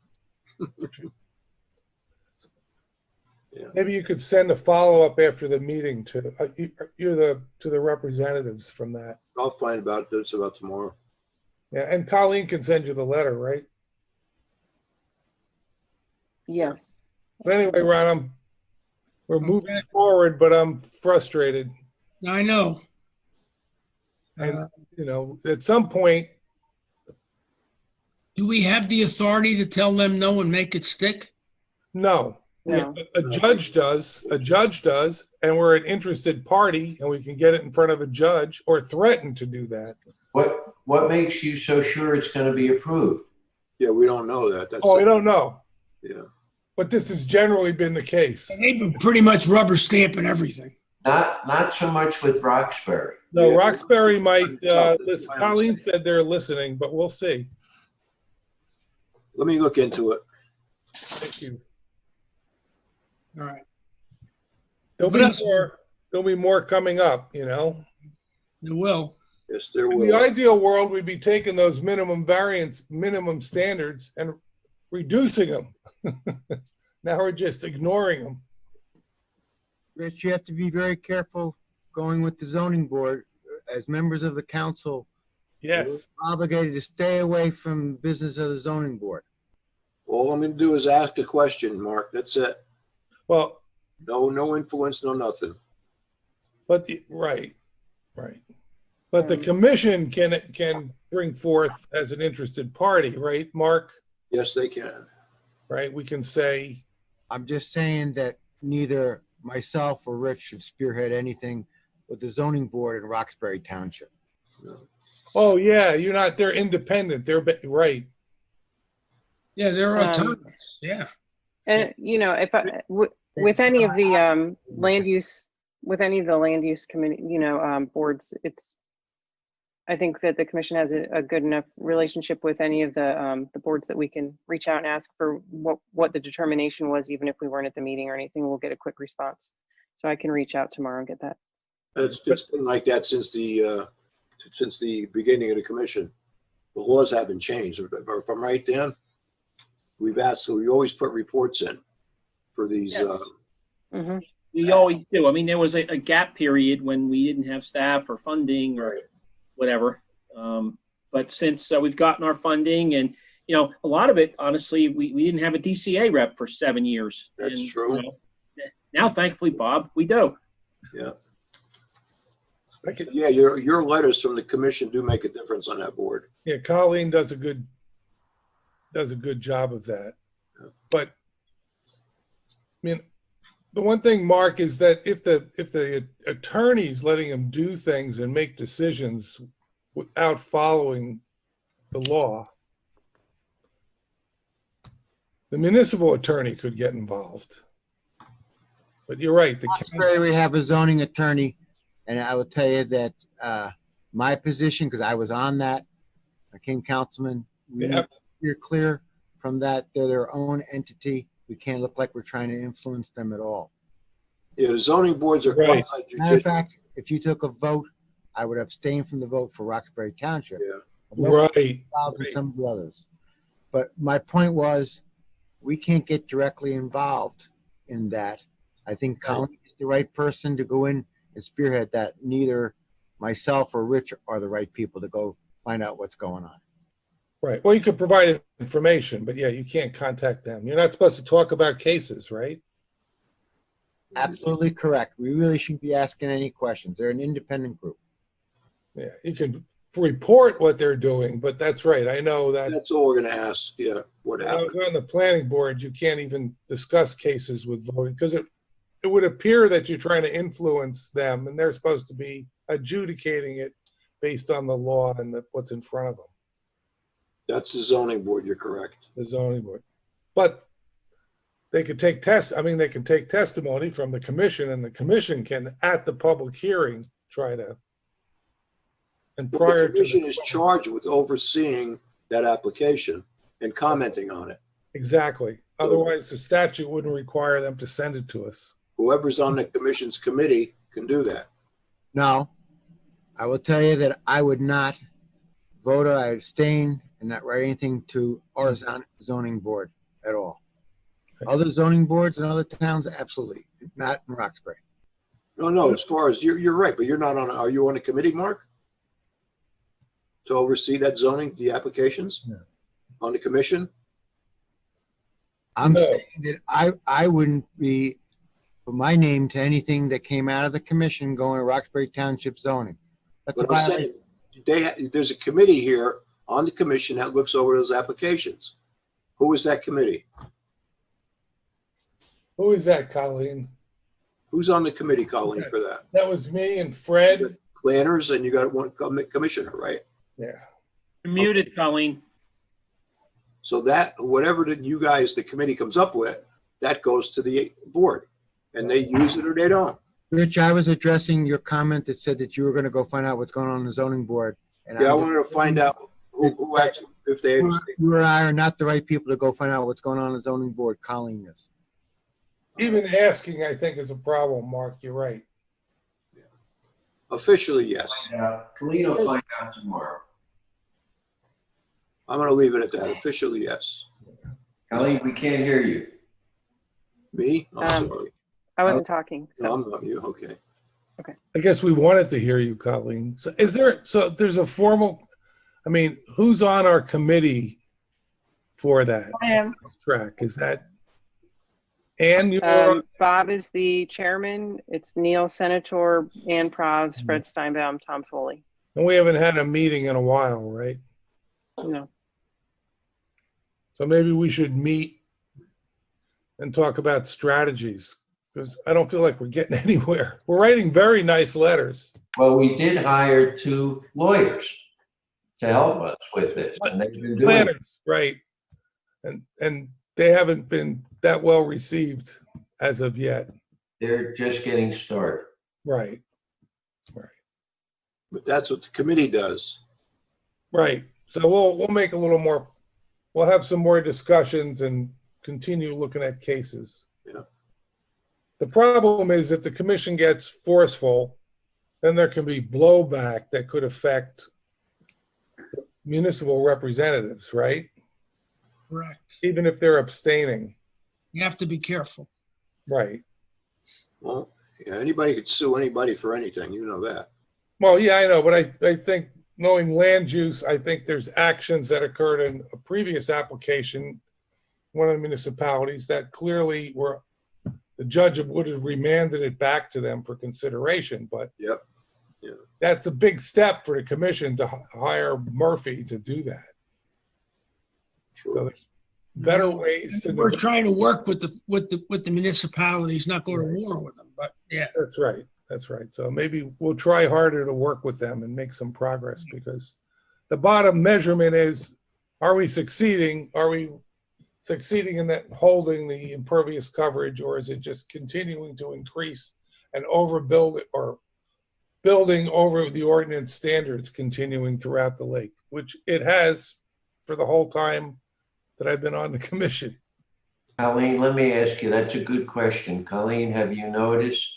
Yeah. Maybe you could send a follow-up after the meeting to the representatives from that. I'll find about this about tomorrow. Yeah, and Colleen can send you the letter, right? Yes. But anyway, Ron, we're moving forward, but I'm frustrated. I know. And at some point, do we have the authority to tell them no and make it stick? No. No. A judge does, and we're an interested party, and we can get it in front of a judge or threaten to do that. What makes you so sure it's going to be approved? Yeah, we don't know that. We don't know. Yeah. But this has generally been the case. And they've been pretty much rubber stamping everything. Not so much with Roxbury. No, yeah. Roxbury might listen. Colleen said they're listening, but we'll see. Let me look into it. Thank you. All right. There'll be more coming up, There will. Yes, there In will. the ideal world, we'd be taking those minimum standards and reducing them. Now we're just ignoring them. Rich, you have to be very careful going with the zoning board. As members of the council, yes, we're obligated to stay away from business of the zoning board. All I'm going to do is ask a question, Mark. That's it. Well, no influence, no nothing. But right. But the commission can bring forth as an interested party, right, Mark? Yes, they can. Right, we can say. I'm just saying that neither myself or Rich should spearhead anything with the zoning board in Roxbury Township. No. Oh yeah, they're independent. They're right. Yeah, they're autonomous. Yeah. And with any of the land use committee, boards, I think that the commission has a good enough relationship with any of the boards that we can reach out and ask for what the determination was, even if we weren't at the meeting or anything. We'll get a quick response. So I can reach out tomorrow and get that. It's been like that since the beginning of the commission. The laws haven't changed. If I'm right, Dan, we've asked, so we always put reports in for these. Yes. We always do. I mean, there was a gap period when we didn't have staff or funding or whatever. But since we've gotten our funding, and a lot of it, honestly, we didn't have a DCA rep for 7 years. That's true. Now, thankfully, Bob, we do. Yeah. Yeah, your letters from the commission do make a difference on that board. Yeah, Colleen does a good job of that. But I mean, the one thing, Mark, is that if the attorney's letting him do things and make decisions without following the law, the municipal attorney could get involved. But you're right. We have a zoning attorney, and I will tell you that my position, because I was on that, King Councilman, you're clear from that. They're their own entity. We can't look like we're trying to influence them at all. Yeah, the zoning boards are right. Matter of fact, if you took a vote, I would abstain from the vote for Roxbury Township. Yeah. Right. And some of the others. But my point was, we can't get directly involved in that. I think Colleen is the right person to go in and spearhead that. Neither myself or Rich are the right people to go find out what's going on. Right. Well, you could provide information, but yeah, you can't contact them. You're not supposed to talk about cases, right? Absolutely correct. We really shouldn't be asking any questions. They're an independent group. Yeah, you can report what they're doing, but that's right. I know that. That's all we're going to ask. Yeah, what happened? On the planning board, you can't even discuss cases with voting because it would appear that you're trying to influence them, and they're supposed to be adjudicating it based on the law and what's in front of them. That's the zoning board. You're correct. The zoning board, but they could take they can take testimony from the commission, and the commission can, at the public hearing, try to. And prior the commission is charged with overseeing that application and commenting on it. Exactly. Otherwise, the statute wouldn't require them to send it to us. Whoever's on the commission's committee can do that. No, I will tell you that I would not vote. I abstain and not write anything to our zoning board at all. Okay. Other zoning boards in other towns, absolutely not in Roxbury. No. As far as you're right, but you're not on. Are you on a committee, Mark? To oversee that zoning, the applications on the commission? I'm saying that I wouldn't be put my name to anything that came out of the commission going to Roxbury Township zoning. That's what I'm saying. There's a committee here on the commission that looks over those applications. Who is that committee? Who is that, Colleen? Who's on the committee, Colleen, for that? That was me and Fred. Planners, and you got one commissioner, right? Yeah. You're muted, Colleen. So that, whatever you guys, the committee comes up with, that goes to the board, and they use it or they don't. Rich, I was addressing your comment that said that you were going to go find out what's going on in the zoning board. And yeah, I wanted to find out who actually, if they. You and I are not the right people to go find out what's going on in the zoning board. Colleen is. Even asking, I think, is a problem, Mark. You're right. Yeah. Officially, yes. Colleen will find out tomorrow. I'm going to leave it at that. Officially, yes. Colleen, we can't hear you. Me? I'm sorry. I wasn't talking. So. No, I'm not you. Okay. Okay. I guess we wanted to hear you, Colleen. So there's a formal, I mean, who's on our committee for that? I am. Track? Is that Ann? Bob is the chairman. It's Neil, Senator, Ann Provs, Fred Steinbaum, Tom Foley. And we haven't had a meeting in a while, right? No. So maybe we should meet and talk about strategies, because I don't feel like we're getting anywhere. We're writing very nice letters. Well, we did hire 2 lawyers to help us with this. And they've been doing planners, right. And they haven't been that well received as of yet. They're just getting started. Right. But that's what the committee does. Right. So we'll make a little more, we'll have some more discussions and continue looking at cases. Yeah. The problem is if the commission gets forceful then there can be blowback that could affect municipal representatives, right? Correct. Even if they're abstaining. You have to be careful. Right. Well, yeah, anybody could sue anybody for anything, you know that. Well, yeah, I know, but I think knowing land use, I think there's actions that occurred in a previous application, one of the municipalities that clearly were, the judge would have remanded it back to them for consideration, but Yep. Yeah. that's a big step for the commission to hire Murphy to do that. Sure. So there's better ways to. We're trying to work with the municipalities, not go to war with them, but yeah. That's right. That's right. So maybe we'll try harder to work with them and make some progress, because the bottom measurement is, are we succeeding? Are we succeeding in that holding the impervious coverage, or is it just continuing to increase and overbuild it, or building over the ordinance standards continuing throughout the lake, which it has for the whole time that I've been on the commission. Colleen, let me ask you, that's a good question. Colleen, have you noticed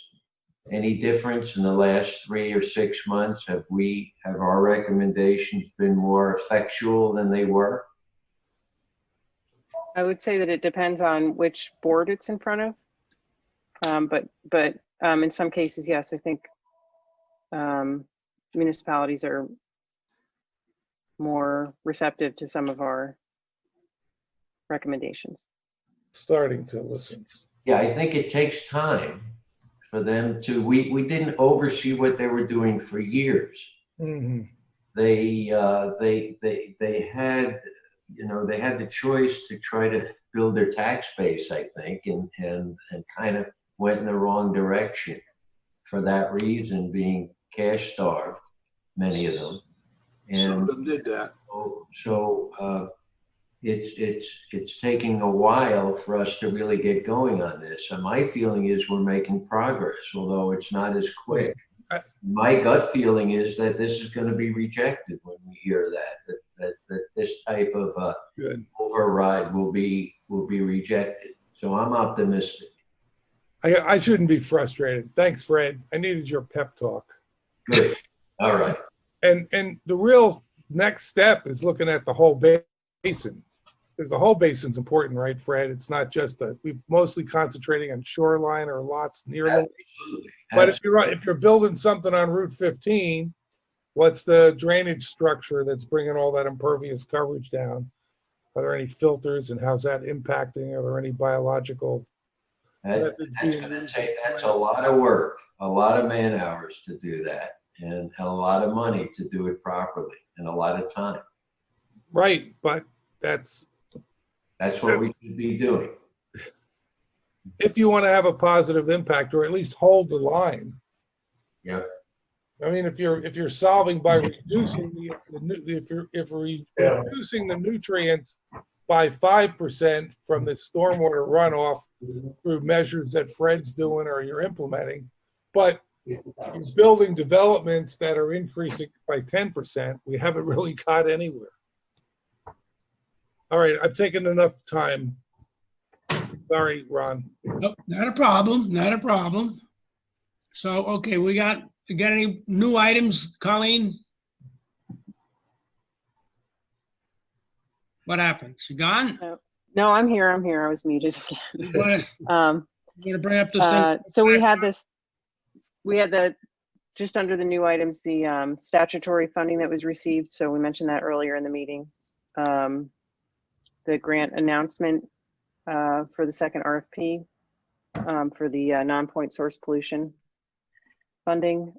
any difference in the last 3 or 6 months? Have our recommendations been more effectual than they were? I would say that it depends on which board it's in front of. But in some cases, yes, I think municipalities are more receptive to some of our recommendations. Starting to listen. Yeah, I think it takes time for them to, we didn't oversee what they were doing for years. Mm-hmm. They had, they had the choice to try to build their tax base, I think, and kind of went in the wrong direction for that reason, being cash starved, many of them. And some of them did that. So it's taking a while for us to really get going on this. And my feeling is we're making progress, although it's not as quick. My gut feeling is that this is going to be rejected when we hear that this type of override will be rejected. So I'm optimistic. I shouldn't be frustrated. Thanks, Fred. I needed your pep talk. Good. All right. And the real next step is looking at the whole basin. Because the whole basin's important, right, Fred? It's not just we're mostly concentrating on shoreline or lots near the lake. But if you're building something on Route 15, what's the drainage structure that's bringing all that impervious coverage down? Are there any filters, and how's that impacting? Are there any biological? That's a lot of work, a lot of man hours to do that, and a lot of money to do it properly, and a lot of time. Right, but that's what we should be doing. If you want to have a positive impact, or at least hold the line. Yeah. I mean, if you're solving by reducing reducing the nutrients by 5% from the stormwater runoff through measures that Fred's doing or you're implementing, but you're building developments that are increasing by 10%, we haven't really got anywhere. All right, I've taken enough time. Sorry, Ron. Nope, not a problem, not a problem. So, okay, we got any new items, Colleen? What happened? She gone? No, I'm here. I was muted. You want to bring up this thing? So we had just under the new items, the statutory funding that was received. So we mentioned that earlier in the meeting. The grant announcement for the second RFP for the non-point source pollution funding.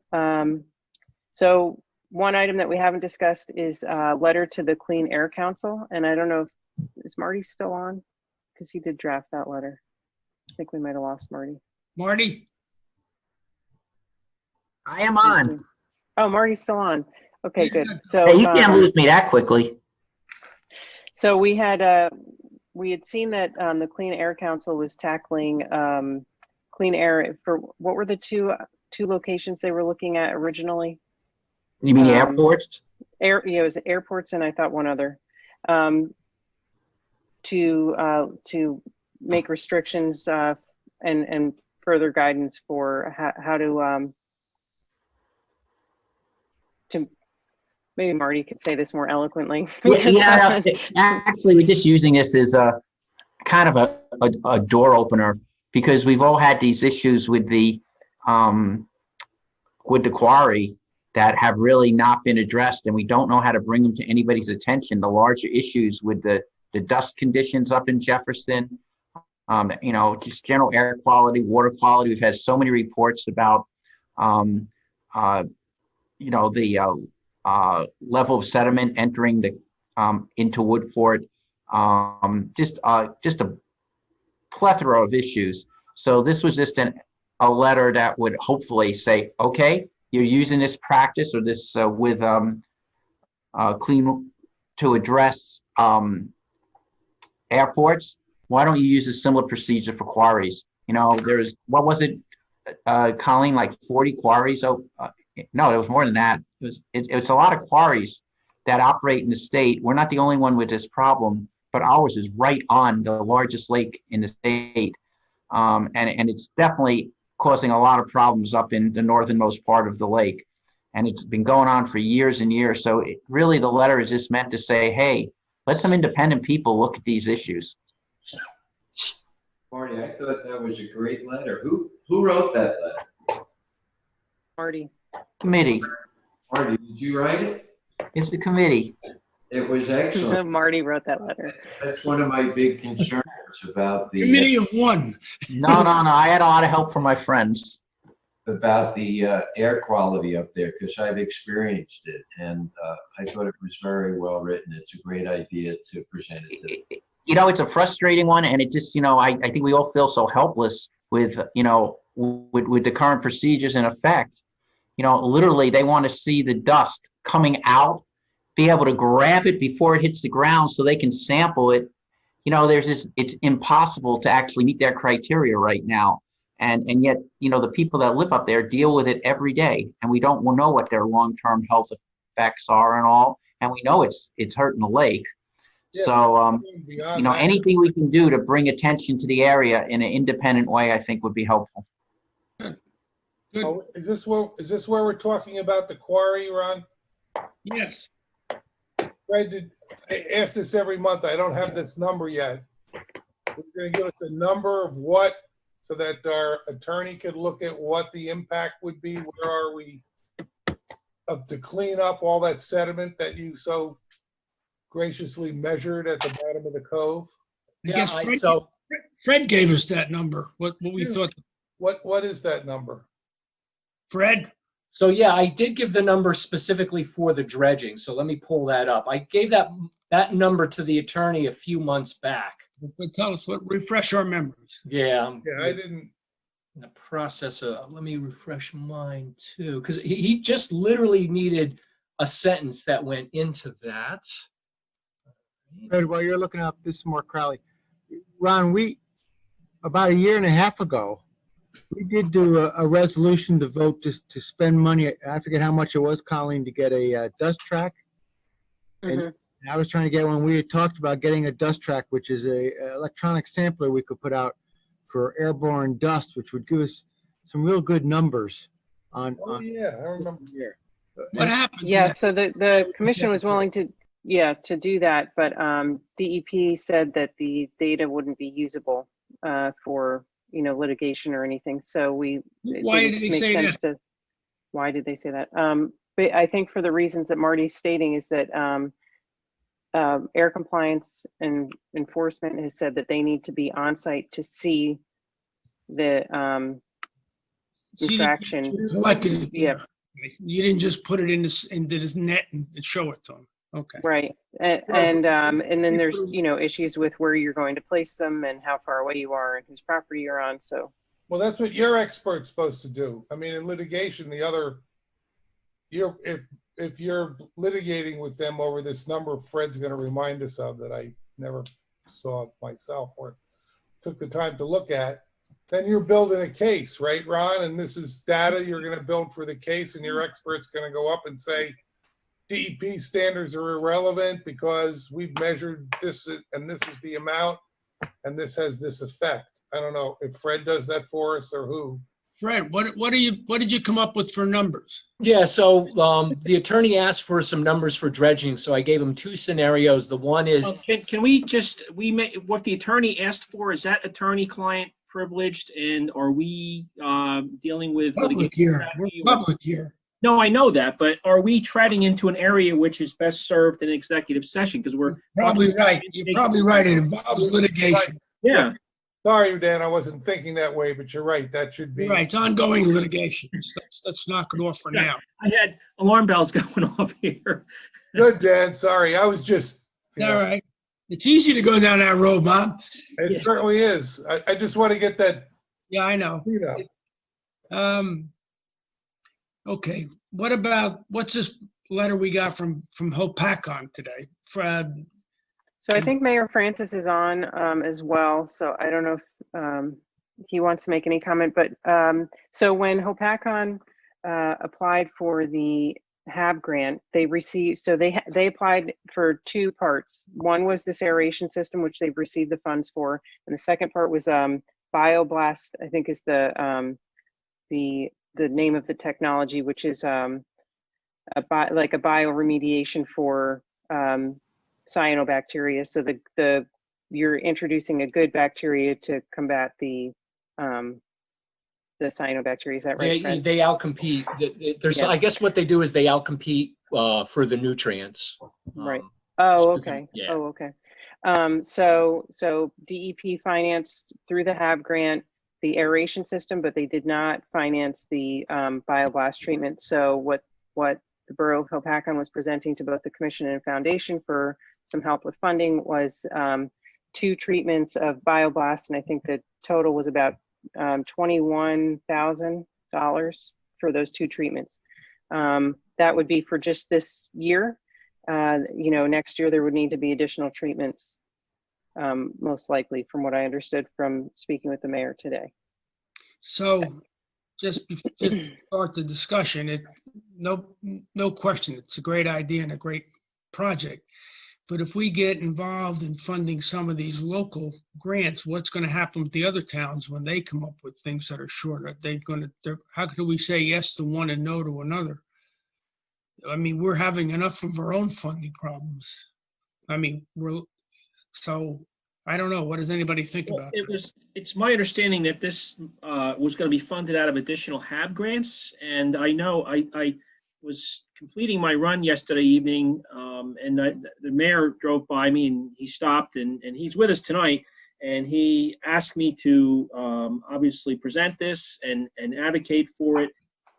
So one item that we haven't discussed is a letter to the Clean Air Council. And I don't know is Marty still on? Because he did draft that letter. I think we might have lost Marty. Marty? I am on. Oh, Marty's still on. Okay, good. So hey, you can't lose me that quickly. So we had seen that the Clean Air Council was tackling clean air for, what were the two locations they were looking at originally? You mean airports? It was airports, and I thought one other. To make restrictions and further guidance for how to to, maybe Marty could say this more eloquently. Yeah, actually, we're just using this as a kind of a door opener, because we've all had these issues with the quarry that have really not been addressed, and we don't know how to bring them to anybody's attention. The larger issues with the dust conditions up in Jefferson, you know, just general air quality, water quality. We've had so many reports about, you know, the level of sediment entering the into Woodport. Just a plethora of issues. So this was just a letter that would hopefully say, okay, you're using this practice or this with clean to address airports. Why don't you use a similar procedure for quarries? You know, there's, what was it, Colleen, like 40 quarries? Oh, no, it was more than that. It's a lot of quarries that operate in the state. We're not the only one with this problem, but ours is right on the largest lake in the state. And it's definitely causing a lot of problems up in the northernmost part of the lake. And it's been going on for years and years. So really the letter is just meant to say, hey, let some independent people look at these issues. Marty, I thought that was a great letter. Who wrote that letter? Marty. Committee. Marty, did you write it? It's the committee. It was excellent. Marty wrote that letter. That's one of my big concerns about the Committee of one. No. I had a lot of help from my friends. About the air quality up there, because I've experienced it, and I thought it was very well written. It's a great idea to present it to them. You know, it's a frustrating one, and it just, you know, I think we all feel so helpless with, you know, with the current procedures in effect. You know, literally they want to see the dust coming out, be able to grab it before it hits the ground so they can sample it. You know, there's this, it's impossible to actually meet their criteria right now. And yet, you know, the people that live up there deal with it every day, and we don't know what their long-term health effects are and all. And we know it's hurting the lake. Yeah, so, you know, that, anything we can do to bring attention to the area in an independent way, I think would be helpful. oh, is this where we're talking about the quarry, Ron? Yes. I ask this every month. I don't have this number yet. We're going to give us a number of what, so that our attorney could look at what the impact would be. Where are we to clean up all that sediment that you so graciously measured at the bottom of the cove? I guess Fred gave us that number. What we thought. What is that number? Fred? So yeah, I did give the number specifically for the dredging. So let me pull that up. I gave that number to the attorney a few months back. But tell us refresh our memories. Yeah. Yeah, I didn't. In the process of, let me refresh mine too, because he just literally needed a sentence that went into that. Fred, while you're looking up, this is more Crowley. Ron, about a year and a half ago, we did do a resolution to vote to spend money. I forget how much it was, Colleen, to get a dust track. And I was trying to get one. We had talked about getting a dust track, which is a electronic sampler we could put out for airborne dust, which would give us some real good numbers on. Oh yeah, I remember. Here. What happened? Yeah, so the commission was willing to do that, but DEP said that the data wouldn't be usable for, you know, litigation or anything. So why did they say that? Why did they say that? But I think for the reasons that Marty's stating is that air compliance and enforcement has said that they need to be on site to see the infraction. Yeah. You didn't just put it into this net and show it to them. Okay. Right. And then there's, you know, issues with where you're going to place them and how far away you are and whose property you're on. So. Well, that's what your expert's supposed to do. I mean, in litigation, if you're litigating with them over this number, Fred's going to remind us of that I never saw myself or took the time to look at, then you're building a case, right, Ron? And this is data you're going to build for the case, and your expert's going to go up and say, DEP standards are irrelevant because we've measured this and this is the amount and this has this effect. I don't know if Fred does that for us or who. Fred, what did you come up with for numbers? Yeah, so the attorney asked for some numbers for dredging, so I gave him two scenarios. The one is, Can we just, what the attorney asked for, is that attorney-client privileged, and are we dealing with Public litigation here. We're strategy? public here. No, I know that, but are we treading into an area which is best served in executive session? Because we're Probably right. You're probably right. It involves litigation. Yeah. Sorry, Dan, I wasn't thinking that way, but you're right. That should be. You're right. It's ongoing litigation. Let's knock it off for now. I had alarm bells going off here. Good, Dan. Sorry. I was just. All right. It's easy to go down that road, Bob. It certainly is. I just want to get that. Yeah, I know. Okay. What's this letter we got from Hopatcong today? Fred. So I think Mayor Francis is on as well. So I don't know if he wants to make any comment, but so when Hopatcong applied for the HAB grant, they received, so they applied for two parts. One was this aeration system, which they've received the funds for. And the second part was BioBlast, I think is the name of the technology, which is like a bioremediation for cyanobacteria. So you're introducing a good bacteria to combat the cyanobacteria. Is that right, Fred? they outcompete. There's, Yeah. I guess what they do is they outcompete for the nutrients. Right. Oh, specific- okay. yeah. Oh, okay. So DEP financed through the HAB grant the aeration system, but they did not finance the BioBlast treatment. So what the Borough of Hopatcong was presenting to both the Commission and Foundation for some help with funding was 2 treatments of BioBlast, and I think the total was about $21,000 for those 2 treatments. That would be for just this year. Next year there would need to be additional treatments, most likely, from what I understood from speaking with the mayor today. So just to start the discussion, no question, it's a great idea and a great project. But if we get involved in funding some of these local grants, what's going to happen with the other towns when they come up with things that are short? How can we say yes to one and no to another? I mean, we're having enough of our own funding problems. I mean, so I don't know. What does anybody think about it? It's my understanding that this was going to be funded out of additional HAB grants. And I know I was completing my run yesterday evening, and the mayor drove by me and he stopped, and he's with us tonight. And he asked me to obviously present this and advocate for it.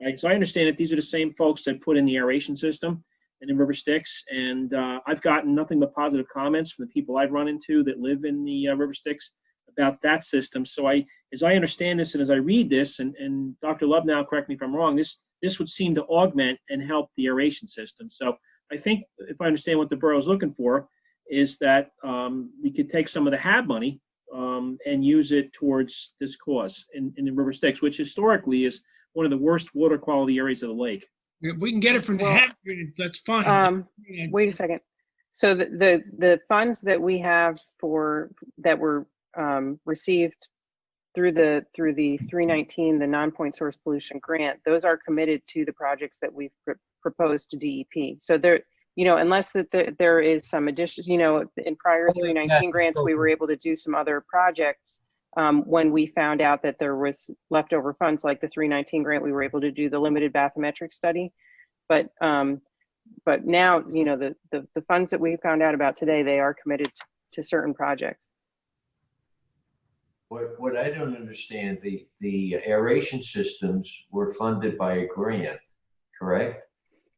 Right? So I understand that these are the same folks that put in the aeration system and in River Styx. And I've gotten nothing but positive comments from the people I've run into that live in the River Styx about that system. So as I understand this and as I read this, and Dr. Lubnow, correct me if I'm wrong, this would seem to augment and help the aeration system. So I think if I understand what the borough is looking for is that we could take some of the HAB money and use it towards this cause in the River Styx, which historically is one of the worst water quality areas of the lake. If we can get it from the HAB, that's fine. Wait a second. So the funds that we have that were received through the 319, the non-point source pollution grant, those are committed to the projects that we've proposed to DEP. So there, unless there is some addition, in prior 319 grants, we were able to do some other projects. When we found out that there was leftover funds, like the 319 grant, we were able to do the limited bathymetric study. But now, the funds that we found out about today, they are committed to certain projects. What I don't understand, the aeration systems were funded by a grant, correct?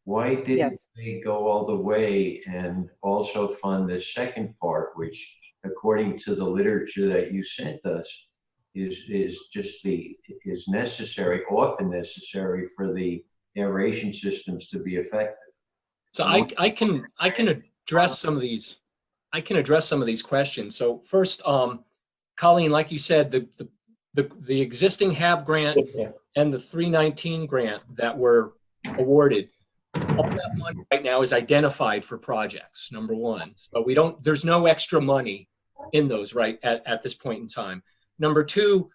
Why didn't they go all the way and also fund the second part, which, according to the literature that you sent us, is necessary, often necessary for the aeration systems to be effective? So I can address some of these. I can address some of these questions. So first, Colleen, like you said, the existing HAB grant and the 319 grant that were awarded, all that money right now is identified for projects, number one. So there's no extra money in those right at this point in time. Number two,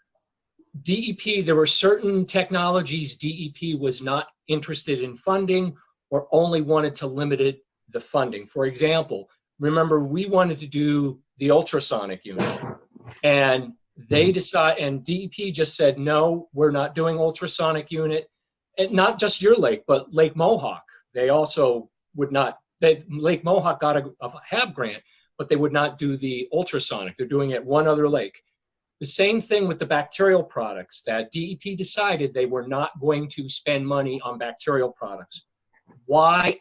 DEP, there were certain technologies DEP was not interested in funding or only wanted to limit the funding. For example, remember we wanted to do the ultrasonic unit, and they and DEP just said, no, we're not doing ultrasonic unit. And not just your lake, but Lake Mohawk. They also would not, Lake Mohawk got a HAB grant, but they would not do the ultrasonic. They're doing it at one other lake. The same thing with the bacterial products, that DEP decided they were not going to spend money on bacterial products. Why?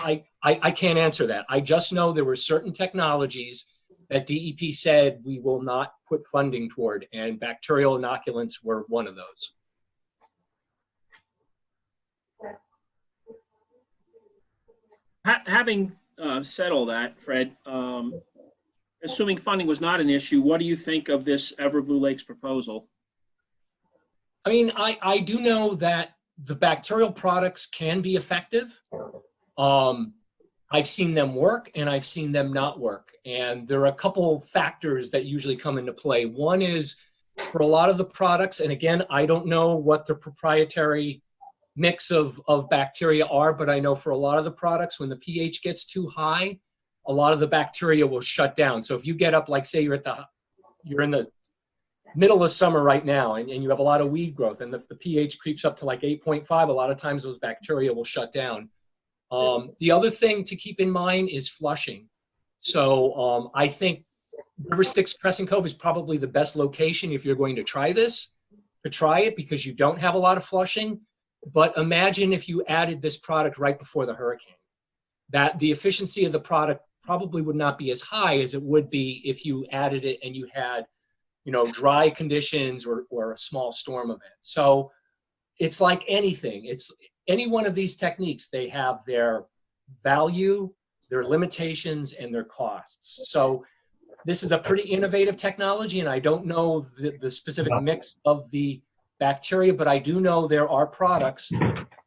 I can't answer that. I just know there were certain technologies that DEP said we will not put funding toward, and bacterial inoculants were one of those. Having said all that, Fred, assuming funding was not an issue, what do you think of this Everblue Lakes proposal? I mean, I do know that the bacterial products can be effective. I've seen them work and I've seen them not work. And there are a couple factors that usually come into play. One is for a lot of the products, and again, I don't know what the proprietary mix of bacteria are, but I know for a lot of the products, when the pH gets too high, a lot of the bacteria will shut down. So if you get up, like say you're in the middle of summer right now and you have a lot of weed growth and the pH creeps up to like 8.5, a lot of times those bacteria will shut down. The other thing to keep in mind is flushing. So I think River Styx Crescent Cove is probably the best location if you're going to try this, to try it, because you don't have a lot of flushing. But imagine if you added this product right before the hurricane, that the efficiency of the product probably would not be as high as it would be if you added it and you had, you know, dry conditions or a small storm event. So it's like anything. It's any one of these techniques, they have their value, their limitations, and their costs. So this is a pretty innovative technology, and I don't know the specific mix of the bacteria, but I do know there are products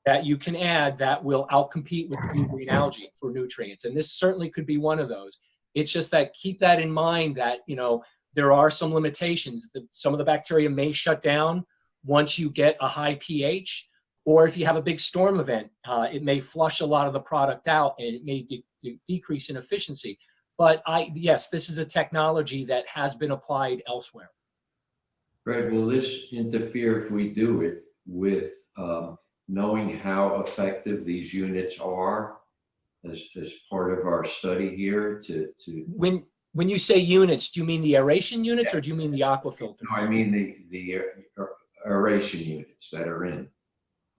that you can add that will outcompete with the blue-green algae for nutrients. And this certainly could be one of those. It's just that keep that in mind that, you know, there are some limitations. Some of the bacteria may shut down once you get a high pH, or if you have a big storm event, it may flush a lot of the product out and it may decrease in efficiency. But yes, this is a technology that has been applied elsewhere. Fred, will this interfere if we do it with knowing how effective these units are as part of our study here When you say units, do you mean the aeration units or do you mean the aquafilter? No, I mean the aeration units that are in.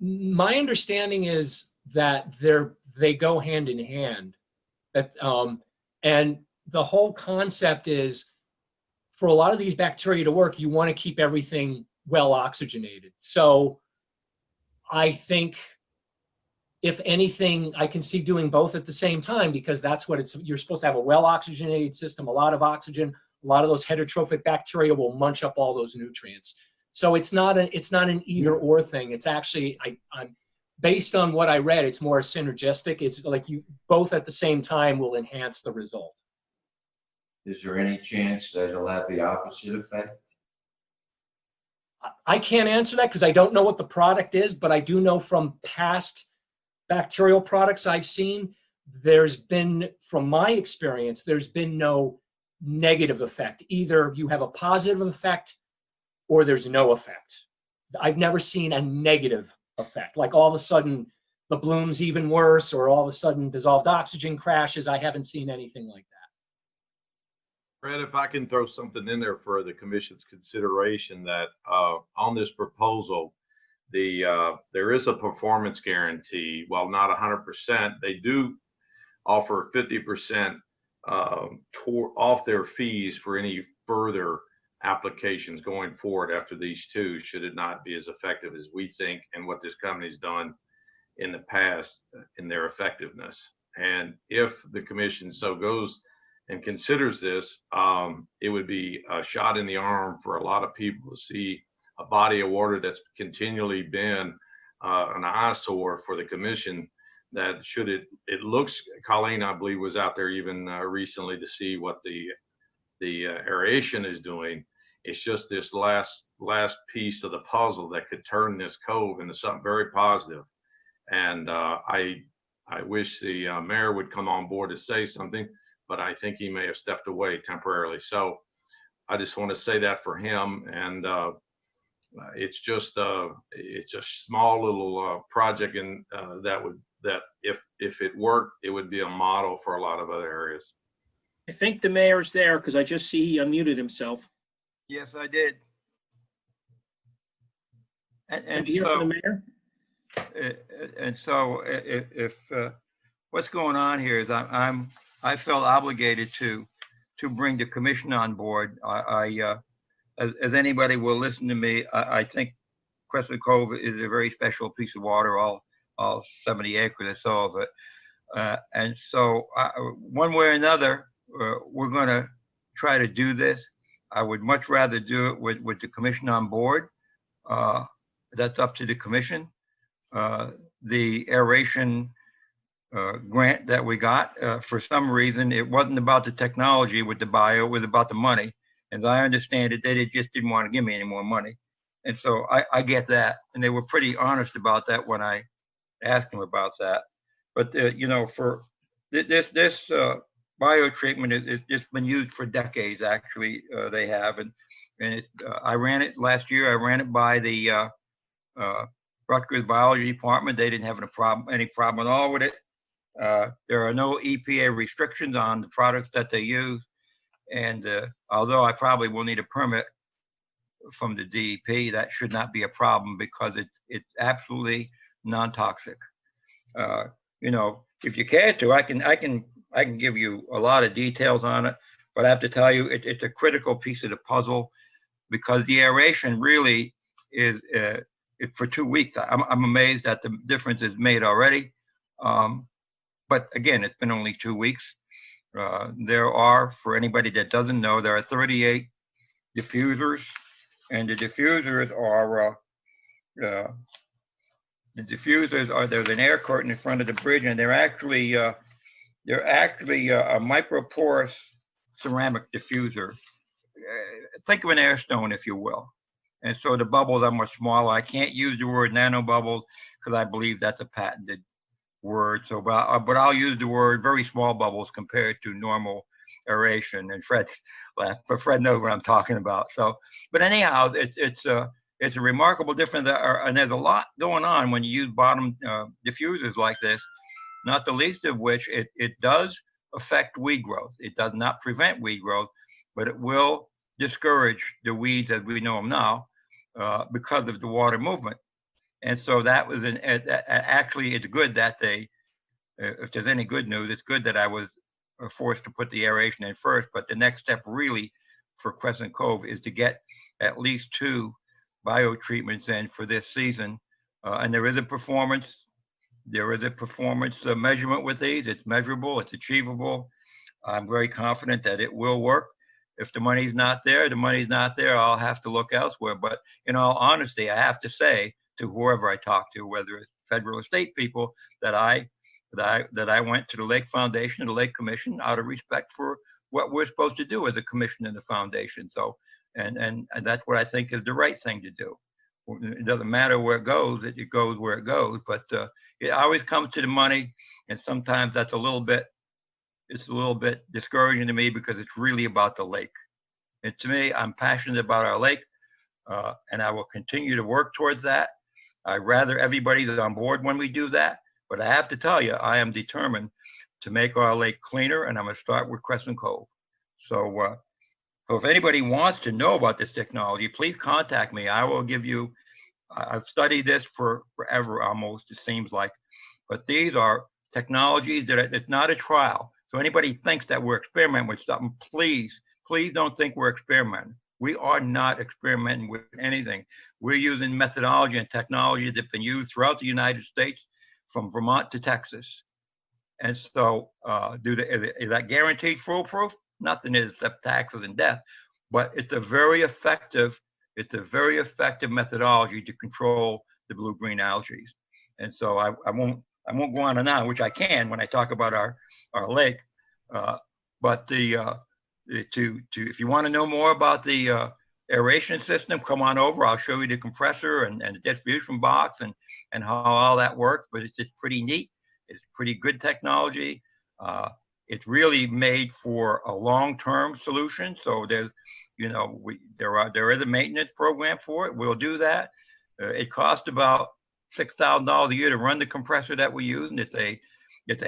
My understanding is that they go hand in hand. That and the whole concept is, for a lot of these bacteria to work, you want to keep everything well oxygenated. So I think, if anything, I can see doing both at the same time, because that's what you're supposed to have, a well oxygenated system, a lot of oxygen. A lot of those heterotrophic bacteria will munch up all those nutrients. So it's not an either or thing. It's actually, I'm based on what I read, it's more synergistic. It's like you both at the same time will enhance the result. Is there any chance that it'll have the opposite effect? I can't answer that because I don't know what the product is, but I do know from past bacterial products I've seen, there's been, from my experience, there's been no negative effect. Either you have a positive effect or there's no effect. I've never seen a negative effect, like all of a sudden the bloom's even worse, or all of a sudden dissolved oxygen crashes. I haven't seen anything like that. Fred, if I can throw something in there for the commission's consideration, that on this proposal, there is a performance guarantee. While not 100%, they do offer 50% off their fees for any further applications going forward after these two, should it not be as effective as we think and what this company's done in the past in their effectiveness. And if the commission so goes and considers this, it would be a shot in the arm for a lot of people to see a body of water that's continually been an eyesore for the commission. That should it looks, Colleen, I believe, was out there even recently to see what the aeration is doing. It's just this last piece of the puzzle that could turn this cove into something very positive. And I wish the mayor would come on board to say something, but I think he may have stepped away temporarily. So I just want to say that for him. And it's just a small little project, and that if it worked, it would be a model for a lot of other areas. I think the mayor's there because I just see he unmuted himself. Yes, I did. Can you hear from the mayor? And so if what's going on here is I felt obligated to bring the commission on board. As anybody will listen to me, I think Crescent Cove is a very special piece of water, all 70 acres or so of it. And so one way or another, we're going to try to do this. I would much rather do it with the commission on board. That's up to the commission. The aeration grant that we got, for some reason, it wasn't about the technology with the bio, it was about the money. As I understand it, they just didn't want to give me any more money. And so I get that. And they were pretty honest about that when I asked them about that. But, you know, for this bio treatment, it's been used for decades, actually, they have. And it's, I ran it last year. I ran it by the Rutgers Biology Department. They didn't have any problem at all with it. There are no EPA restrictions on the products that they use. And although I probably will need a permit from the DEP, that should not be a problem because it's absolutely non-toxic. You know, if you care to, I can give you a lot of details on it, but I have to tell you, it's a critical piece of the puzzle because the aeration really is for 2 weeks. I'm amazed that the difference is made already. But again, it's been only 2 weeks. There are, for anybody that doesn't know, there are 38 diffusers, and the diffusers are there's an air curtain in front of the bridge, and they're actually a microporous ceramic diffuser. Think of an air stone, if you will. And so the bubbles are much smaller. I can't use the word nano bubbles because I believe that's a patented word. So, but I'll use the word very small bubbles compared to normal aeration. And Fred laughed, but Fred knows what I'm talking about. So, but anyhow, it's a remarkable difference. And there's a lot going on when you use bottom diffusers like this. Not the least of which it does affect weed growth. It does not prevent weed growth, but it will discourage the weeds as we know them now because of the water movement. And so that was actually, it's good that they, if there's any good news, it's good that I was forced to put the aeration in first. But the next step really for Crescent Cove is to get at least 2 bio treatments in for this season. And there is a performance measurement with these. It's measurable, it's achievable. I'm very confident that it will work. If the money's not there, the money's not there. I'll have to look elsewhere. But in all honesty, I have to say to whoever I talk to, whether it's federal or state people, that I went to the Lake Foundation, the Lake Commission, out of respect for what we're supposed to do as a commission and the foundation. So, and that's what I think is the right thing to do. It doesn't matter where it goes where it goes. But it always comes to the money, and sometimes that's a little bit discouraging to me because it's really about the lake. And to me, I'm passionate about our lake, and I will continue to work towards that. I'd rather everybody is on board when we do that, but I have to tell you, I am determined to make our lake cleaner, and I'm going to start with Crescent Cove. So, so if anybody wants to know about this technology, please contact me. I will give you, I've studied this for forever almost, it seems like, but these are technologies that it's not a trial. So anybody thinks that we're experimenting with something, please don't think we're experimenting. We are not experimenting with anything. We're using methodology and technology that have been used throughout the United States, from Vermont to Texas. And so, is that guaranteed foolproof? Nothing is except taxes and death. But it's a very effective methodology to control the blue-green algae. And so I won't go on and on, which I can when I talk about our lake. But if you want to know more about the aeration system, come on over. I'll show you the compressor and the distribution box and how all that works. But it's just pretty neat. It's pretty good technology. It's really made for a long-term solution. So there's, you know, there is a maintenance program for it. We'll do that. It costs about $6,000 a year to run the compressor that we use, and it's a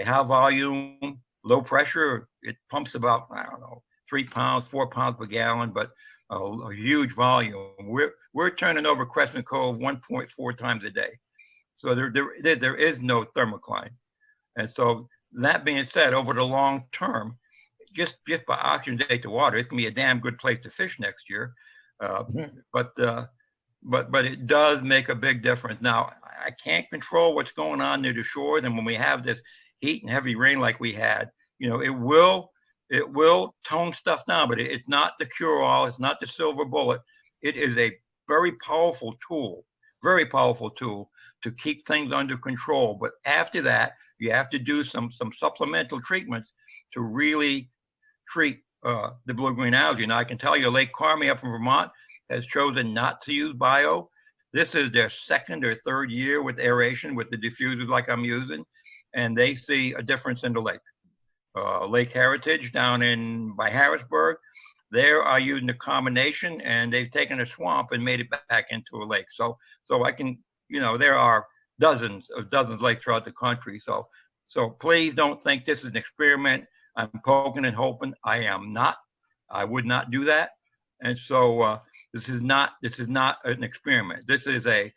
high volume, low pressure. It pumps about, I don't know, 3 pounds, 4 pounds per gallon, but a huge volume. We're turning over Crescent Cove 1.4 times a day. So there is no thermocline. And so that being said, over the long term, just by oxygenate the water, it's gonna be a damn good place to fish next year. But it does make a big difference. Now, I can't control what's going on near the shore. And when we have this heat and heavy rain like we had, you know, it will tone stuff down, but it's not the cure-all. It's not the silver bullet. It is a very powerful tool to keep things under control. But after that, you have to do some supplemental treatments to really treat the blue-green algae. Now, I can tell you Lake Carmi up in Vermont has chosen not to use bio. This is their second or third year with aeration, with the diffusers like I'm using, and they see a difference in the lake. Lake Heritage down by Harrisburg, they are using a combination, and they've taken a swamp and made it back into a lake. So I can, you know, there are dozens of lakes throughout the country. So please don't think this is an experiment. I'm poking and hoping. I am not. I would not do that. And so this is not an experiment. This is a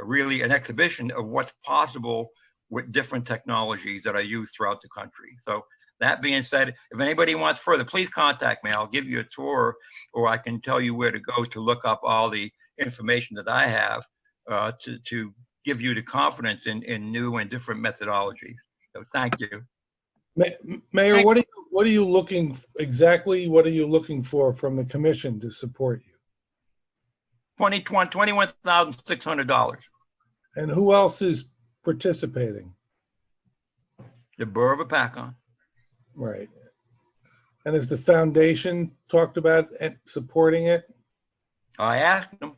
really an exhibition of what's possible with different technologies that are used throughout the country. So that being said, if anybody wants further, please contact me. I'll give you a tour, or I can tell you where to go to look up all the information that I have to give you the confidence in new and different methodologies. So thank you. Mayor, what are you looking for from the commission to support you? $21,600. And who else is participating? The Borough of Hopatcong. Right. And has the foundation talked about supporting it? I asked them.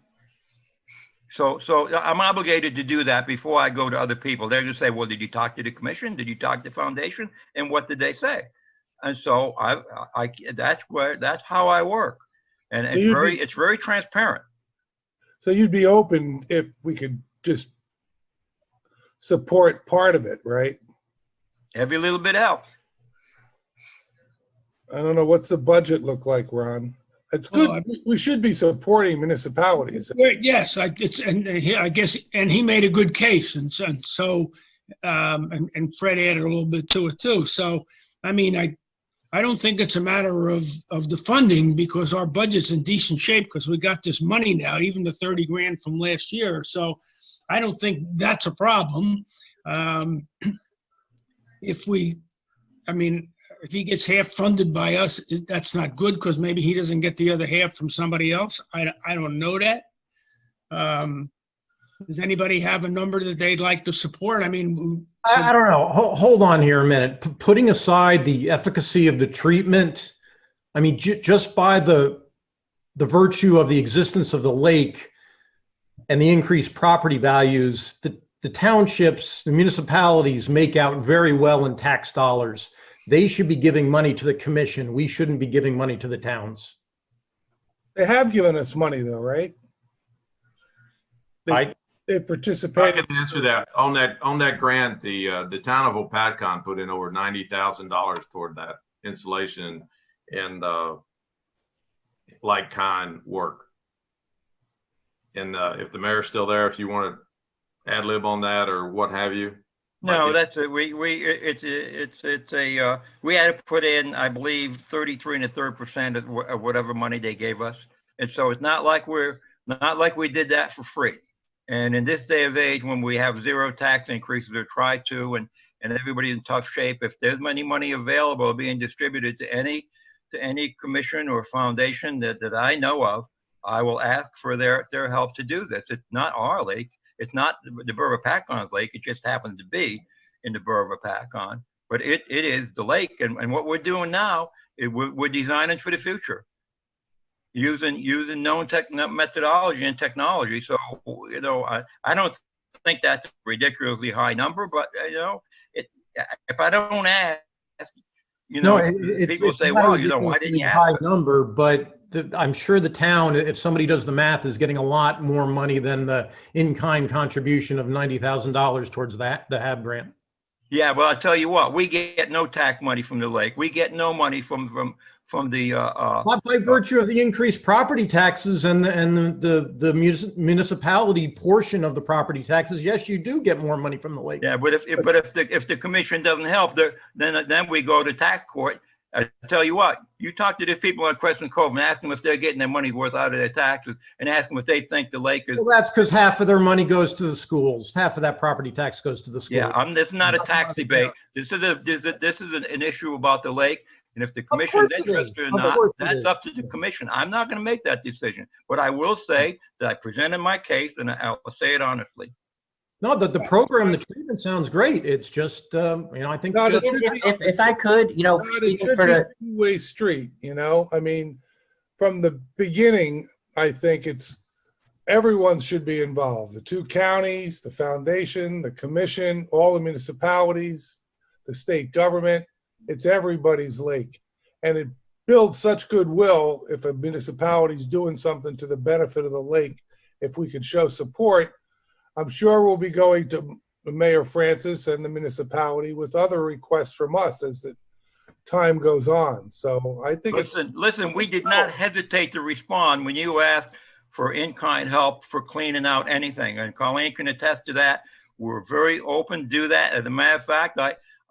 So I'm obligated to do that before I go to other people. They're just say, well, did you talk to the commission? Did you talk to the foundation? And what did they say? And so that's how I work. And So it's very transparent. So you'd be open if we could just support part of it, right? Every little bit helps. I don't know, what's the budget look like, Ron? It's good. We should be supporting municipalities. Yes, I guess, and he made a good case, and Fred added a little bit to it too. So, I mean, I don't think it's a matter of the funding, because our budget's in decent shape because we got this money now, even the 30 grand from last year. So, I don't think that's a problem. If he gets half funded by us, that's not good, because maybe he doesn't get the other half from somebody else. I don't know that. Does anybody have a number that they'd like to support? I mean, I don't know. Hold on here a minute. Putting aside the efficacy of the treatment, I mean, just by the virtue of the existence of the lake and the increased property values, the townships, the municipalities make out very well in tax dollars. They should be giving money to the commission. We shouldn't be giving money to the towns. They have given us money though, right? They participated. I can answer that. On that grant, the town of Hopatcong put in over $90,000 toward that installation and like-kind work. And if the mayor's still there, if you want to ad lib on that or what have you. No, that's it. We had to put in, I believe, 33 1/3% of whatever money they gave us, and so it's not like we did that for free. And in this day of age, when we have zero tax increases or try to, and everybody's in tough shape, if there's any money available being distributed to any commission or foundation that I know of, I will ask for their help to do this. It's not our lake. It's not the Borough of Hopatcong's lake. It just happens to be in the Borough of Hopatcong. But it is the lake. And what we're doing now, we're designing for the future. using known methodology and technology. So, you know, I don't think that's a ridiculously high number, but you know, if I don't ask, you know, people say, well, you know, why didn't you high ask? number, but I'm sure the town, if somebody does the math, is getting a lot more money than the in-kind contribution of $90,000 towards the HAB grant. Yeah, well, I'll tell you what, we get no tax money from the lake. We get no money from the Not by virtue of the increased property taxes and the municipality portion of the property taxes. Yes, you do get more money from the lake. Yeah, but if the commission doesn't help, then we go to tax court. I tell you what, you talk to the people on Crescent Cove and ask them if they're getting their money worth out of their taxes, and ask them if they think the lake is. Well, that's because half of their money goes to the schools. Half of that property tax goes to the schools. Yeah, this is not a tax debate. This is an issue about the lake. And if the commission is interested or not, that's up to the commission. I'm not going to make that decision. But I will say that I presented my case, and I'll say it honestly. No, the program, the treatment sounds great. It's just, you know, I think if I could, you know, it should be a two-way street. You know, I mean, from the beginning, I think everyone should be involved. The two counties, the foundation, the commission, all the municipalities, the state government. It's everybody's lake, and it builds such goodwill if a municipality is doing something to the benefit of the lake. If we could show support, I'm sure we'll be going to Mayor Francis and the municipality with other requests from us as the time goes on. So I think listen, we did not hesitate to respond when you asked for in-kind help for cleaning out anything, and Colleen can attest to that. We're very open to do that. As a matter of fact,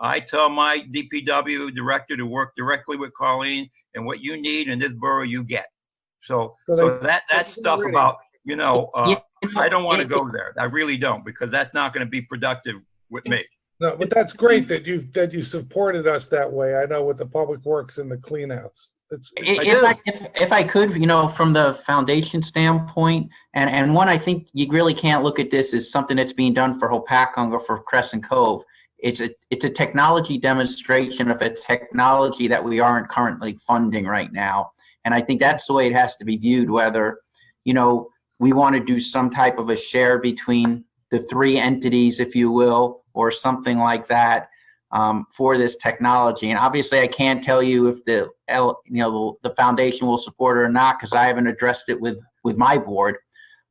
I tell my DPW director to work directly with Colleen, and what you need in this borough, you get. So that stuff about, you know, I don't want to go there. I really don't, because that's not going to be productive with me. No, but that's great that you supported us that way. I know with the public works and the cleanouts. If I could, you know, from the foundation standpoint, and one, I think you really can't look at this as something that's being done for Hopatcong or for Crescent Cove. It's a technology demonstration of a technology that we aren't currently funding right now. And I think that's the way it has to be viewed, whether, you know, we want to do some type of a share between the three entities, if you will, or something like that for this technology. And obviously I can't tell you if the foundation will support it or not, because I haven't addressed it with my board.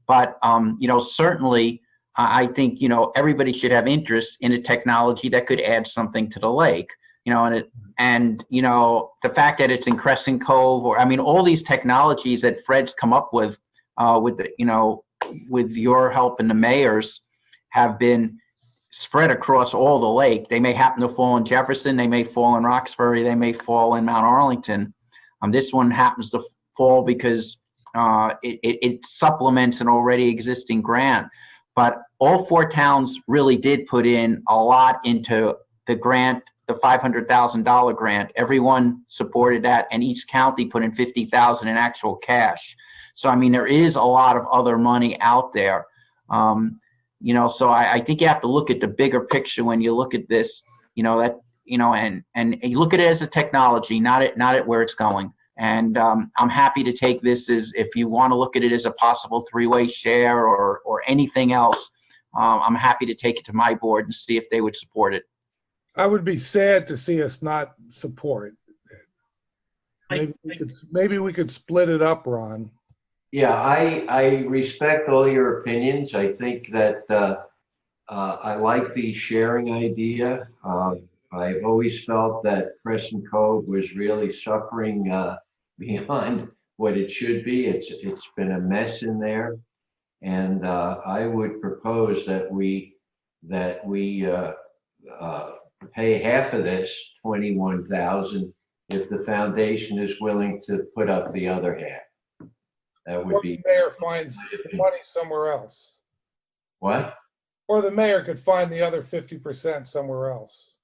But, you know, certainly, I think, you know, everybody should have interest in a technology that could add something to the lake, you know, and you know, the fact that it's in Crescent Cove, or, I mean, all these technologies that Fred's come up with you know, with your help and the mayor's, have been spread across all the lake. They may happen to fall in Jefferson, they may fall in Roxbury, they may fall in Mount Arlington. This one happens to fall because it supplements an already existing grant. But all four towns really did put in a lot into the grant, the $500,000 grant. Everyone supported that, and each county put in $50,000 in actual cash. So I mean, there is a lot of other money out there. You know, so I think you have to look at the bigger picture when you look at this. You know, that, you know, and you look at it as a technology, not at where it's going. And I'm happy to take this as, if you want to look at it as a possible three-way share or anything else, I'm happy to take it to my board and see if they would support it. I would be sad to see us not support it. Maybe we could split it up, Ron. Yeah, I respect all your opinions. I think that I like the sharing idea. I've always felt that Crescent Cove was really suffering beyond what it should be. It's been a mess in there, and I would propose that we pay half of this, $21,000, if the foundation is willing to put up the other half. That would be. Or the mayor finds the money somewhere else. What? Or the mayor could find the other 50% somewhere else.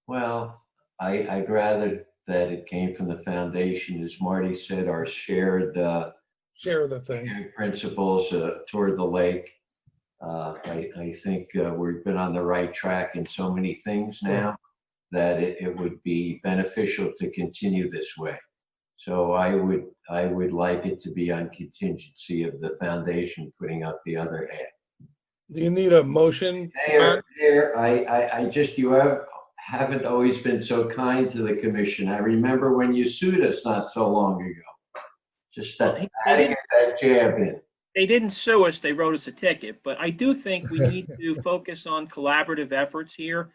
Well, I'd rather that it came from the foundation. As Marty said, our shared share the thing principles toward the lake. I think we've been on the right track in so many things now that it would be beneficial to continue this way. So I would like it to be on contingency of the foundation putting up the other half. Do you need a motion? Mayor, I just, haven't always been so kind to the commission. I remember when you sued us not so long ago. Just that, I had to get that jab in. They didn't sue us, they wrote us a ticket, but I do think we need to focus on collaborative efforts here.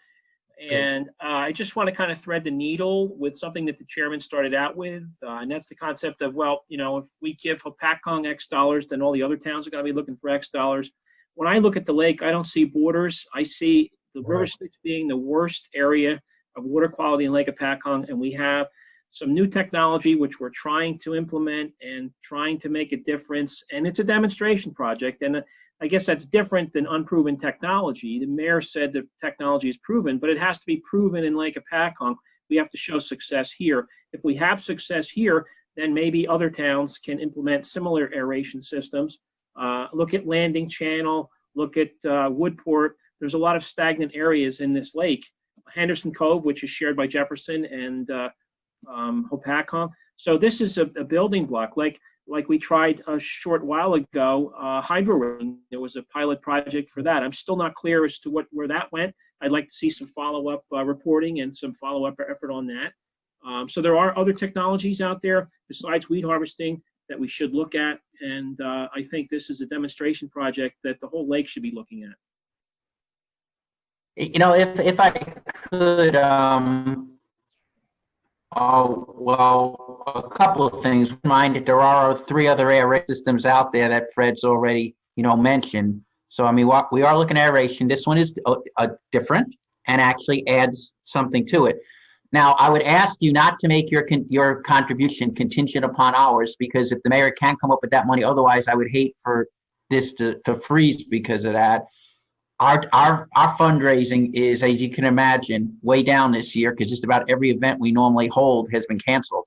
And I just want to kind of thread the needle with something that the chairman started out with, and that's the concept of, well, you know, if we give Hopatcong X dollars, then all the other towns are going to be looking for X dollars. When I look at the lake, I don't see borders. I see the River Styx being the worst area of water quality in Lake Hopatcong, and we have some new technology which we're trying to implement and trying to make a difference. And it's a demonstration project, and I guess that's different than unproven technology. The mayor said that technology is proven, but it has to be proven in Lake Hopatcong. We have to show success here. If we have success here, then maybe other towns can implement similar aeration systems. Look at Landing Channel, look at Woodport. There's a lot of stagnant areas in this lake. Henderson Cove, which is shared by Jefferson and Hopatcong. So this is a building block. Like we tried a short while ago, hydro. There was a pilot project for that. I'm still not clear as to where that went. I'd like to see some follow-up reporting and some follow-up effort on that. So there are other technologies out there besides weed harvesting that we should look at, and I think this is a demonstration project that the whole lake should be looking at. You know, if I could, well, a couple of things. Mind that there are 3 other aeration systems out there that Fred's already, you know, mentioned. So I mean, we are looking at aeration. This one is different and actually adds something to it. Now, I would ask you not to make your contribution contingent upon ours, because if the mayor can't come up with that money, otherwise I would hate for this to freeze because of that. Our fundraising is, as you can imagine, way down this year because just about every event we normally hold has been canceled.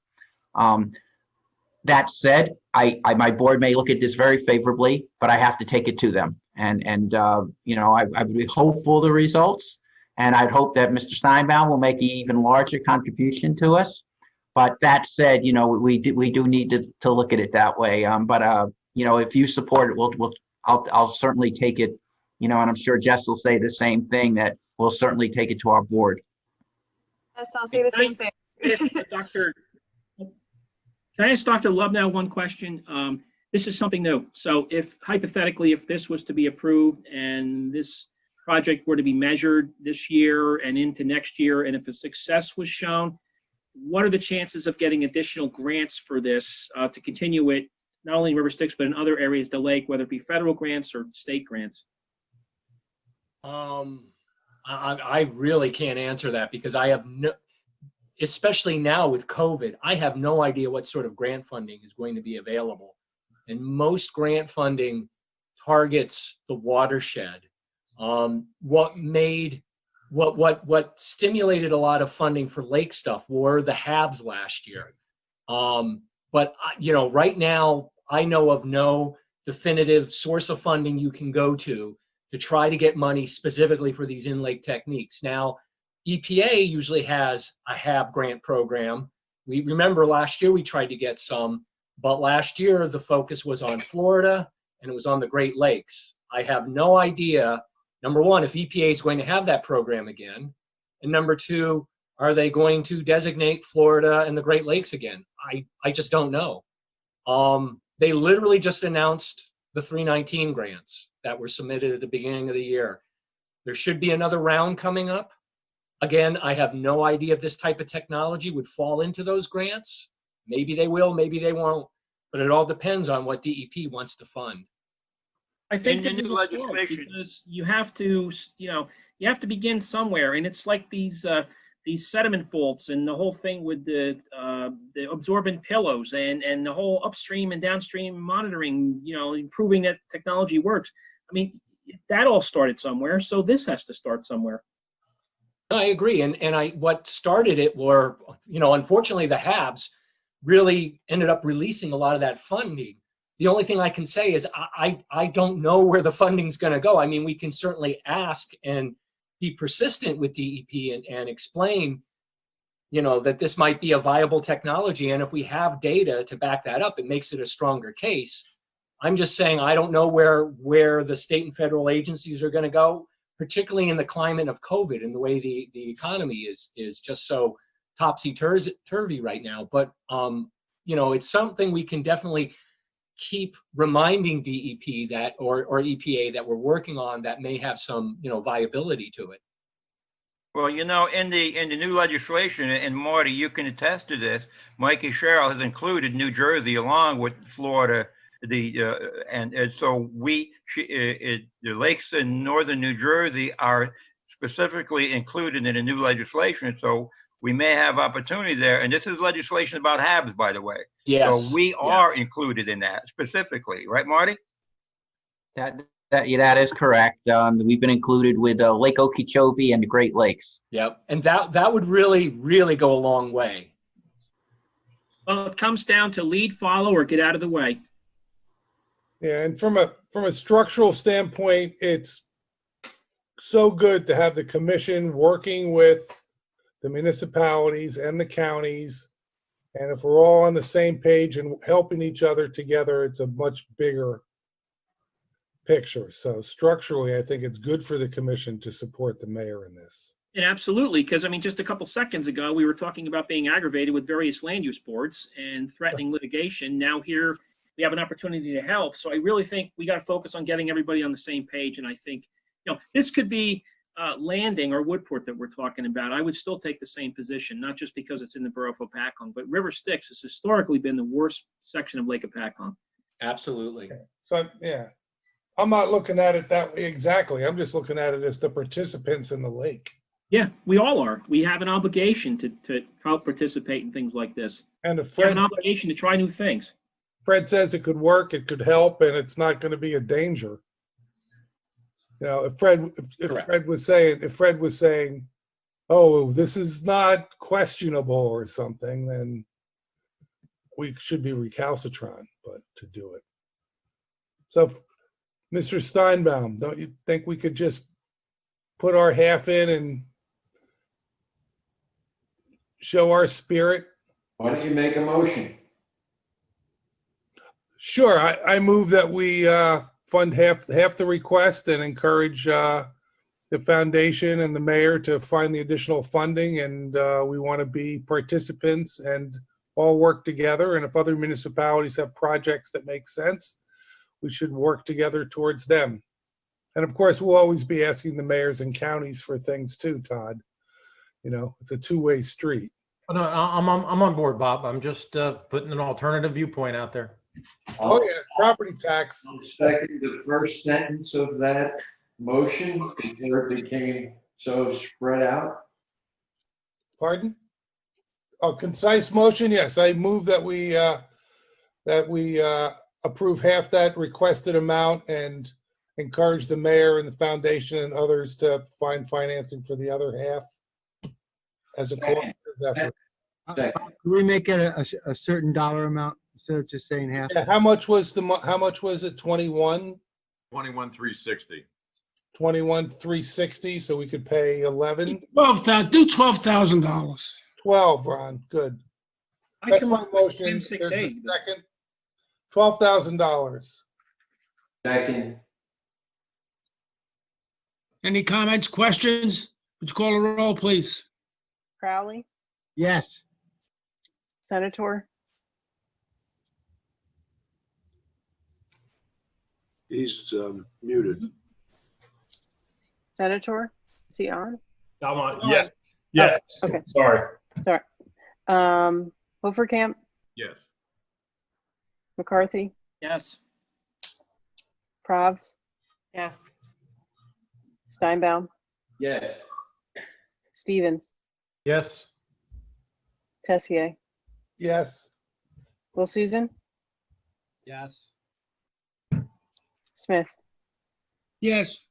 That said, my board may look at this very favorably, but I have to take it to them. And you know, I would be hopeful of the results, and I'd hope that Mr. Steinbaum will make an even larger contribution to us. But that said, you know, we do need to look at it that way. You know, if you support it, I'll certainly take it. You know, and I'm sure Jess will say the same thing, that we'll certainly take it to our board. Yes, I'll say the same thing. Can I ask Dr. Lubnow one question? This is something new. So if hypothetically, if this was to be approved and this project were to be measured this year and into next year, and if a success was shown, what are the chances of getting additional grants for this to continue it, not only in River Styx, but in other areas of the lake, whether it be federal grants or state grants? I really can't answer that because I have no, especially now with COVID, I have no idea what sort of grant funding is going to be available. And most grant funding targets the watershed. What stimulated a lot of funding for lake stuff were the HABs last year. But you know, right now I know of no definitive source of funding you can go to try to get money specifically for these in-lake techniques. Now, EPA usually has a HAB grant program. We remember last year we tried to get some, but last year the focus was on Florida and it was on the Great Lakes. I have no idea, number one, if EPA is going to have that program again, and number two, are they going to designate Florida and the Great Lakes again? I just don't know. They literally just announced the 319 grants that were submitted at the beginning of the year. There should be another round coming up. Again, I have no idea if this type of technology would fall into those grants. Maybe they will, maybe they won't, but it all depends on what DEP wants to fund. I think this is a start because you have to, you know, you have to begin somewhere, and it's like these sediment faults and the whole thing with the absorbent pillows and the whole upstream and downstream monitoring, you know, improving that technology works. I mean, that all started somewhere, so this has to start somewhere. I agree, and what started it were, you know, unfortunately the HABs really ended up releasing a lot of that funding. The only thing I can say is I don't know where the funding's going to go. I mean, we can certainly ask and be persistent with DEP and explain, that this might be a viable technology. And if we have data to back that up, it makes it a stronger case. I'm just saying, I don't know where the state and federal agencies are going to go, particularly in the climate of COVID and the way the economy is just so topsy-turvy right now. But, it's something we can definitely keep reminding DEP that, or EPA that we're working on that may have some, viability to it. Well, in the new legislation, and Marty, you can attest to this, Mikey Sherrill has included New Jersey along with Florida, and so the lakes in northern New Jersey are specifically included in the new legislation. So we may have opportunity there. And this is legislation about HABs, by the way. Yes. So we are included in that specifically, right, Marty? That is correct. We've been included with Lake Okeechobee and the Great Lakes. Yep, and that would really, really go a long way. Well, it comes down to lead, follow, or get out of the way. Yeah, and from a structural standpoint, it's so good to have the commission working with the municipalities and the counties. And if we're all on the same page and helping each other together, it's a much bigger picture. So structurally, I think it's good for the commission to support the mayor in this. And absolutely, because just a couple seconds ago, we were talking about being aggravated with various land use boards and threatening litigation. Now here we have an opportunity to help. So I really think we got to focus on getting everybody on the same page. And I think, this could be Landing or Woodport that we're talking about. I would still take the same position, not just because it's in the borough of Hopatcong, but River Styx has historically been the worst section of Lake Hopatcong. Absolutely. So, yeah, I'm not looking at it that way exactly. I'm just looking at it as the participants in the lake. Yeah, we all are. We have an obligation to help participate in things like this. And if we have Fred, an obligation to try new things. Fred says it could work, it could help, and it's not going to be a danger. If Fred was saying, oh, this is not questionable or something, then we should be recalcitrant, but to do it. So, Mr. Steinbaum, don't you think we could just put our half in and show our spirit? Why don't you make a motion? Sure, I move that we fund half the request and encourage the foundation and the mayor to find the additional funding, and we want to be participants and all work together. And if other municipalities have projects that make sense, we should work together towards them. And of course, we'll always be asking the mayors and counties for things too, Todd. It's a two-way street. No, I'm on board, Bob. I'm just putting an alternative viewpoint out there. Oh yeah, property tax. I'll second the first sentence of that motion before it became so spread out. Pardon? A concise motion? Yes, I move that we approve half that requested amount and encourage the mayor and the foundation and others to find financing for the other half as a cooperative effort. Can we make it a certain dollar amount instead of just saying half? Yeah, how much was it? 21? 21,360. 21,360, so we could pay 11. Do $12,000. 12, Ron. Good. That's my motion. There's a second. $12,000. Second. Any comments, questions? Would you call a roll, please? Crowley, Yes. Senator, He's muted. Senator, is he on? I'm on. Yes. Yes. Okay. Sorry. Sorry. Hoferka, Yes. McCarthy, Yes. Pravs, Yes. Steinbaum, Yes. Stevens, Yes. Tessier, Yes. Wilsusen, Yes. Smith. Yes.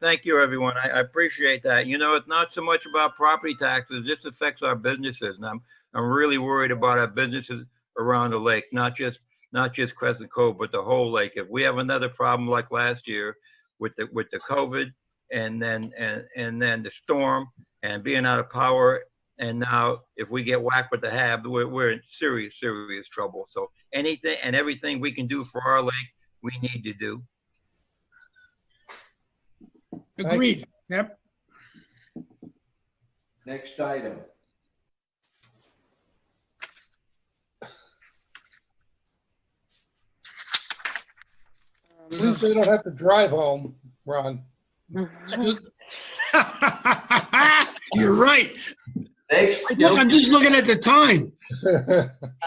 Thank you, everyone. I appreciate that. It's not so much about property taxes. This affects our businesses, and I'm really worried about our businesses around the lake, not just Crescent Cove, but the whole lake. If we have another problem like last year with the COVID, and then the storm and being out of power. And now if we get whacked with the HAB, we're in serious trouble. So anything and everything we can do for our lake, we need to do. Agreed. Yep. Next item. At least they don't have to drive home, Ron. You're right. Next Look, I'm just looking at the time.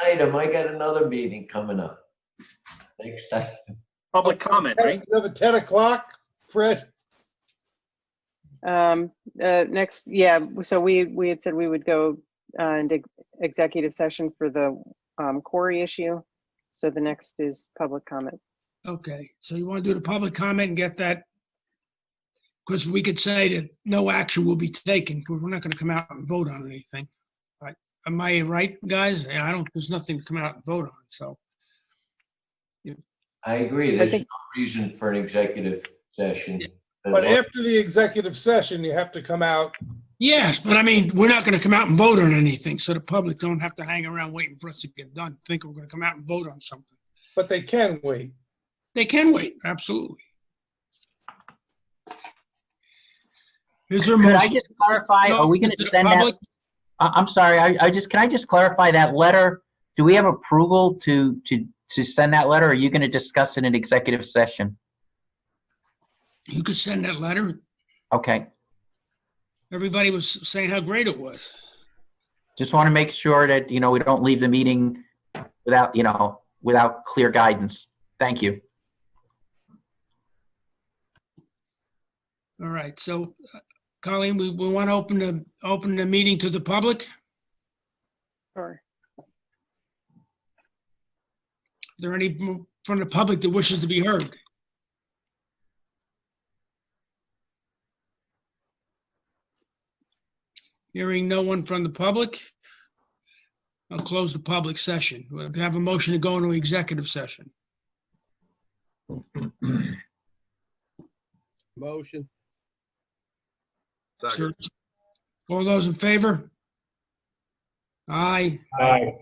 item, I got another meeting coming up. Next item. Public comment, right? You have a 10 o'clock, Fred? Next, yeah, so we had said we would go into executive session for the quarry issue. So the next is public comment. Okay, so you want to do the public comment and get that? Because we could say that no action will be taken, because we're not going to come out and vote on anything. Right? Am I right, guys? There's nothing to come out and vote on, so. I agree. There's no reason for an executive session. But after the executive session, you have to come out. Yes, but I mean, we're not going to come out and vote on anything, so the public don't have to hang around waiting for us to get done, think we're going to come out and vote on something. But they can wait. They can wait, absolutely. Is there a Could I motion? just clarify, are we going to send that? Public? I'm sorry, can I just clarify that letter? Do we have approval to send that letter? Or are you going to discuss it in executive session? You could send that letter. Okay. Everybody was saying how great it was. Just want to make sure that, we don't leave the meeting without clear guidance. Thank you. All right, so Colleen, we want to open the meeting to the public. Sure. Are there any from the public that wishes to be heard? Hearing no one from the public, I'll close the public session. We'll have a motion to go into executive session. Motion. Sir, all those in favor? Aye. Aye.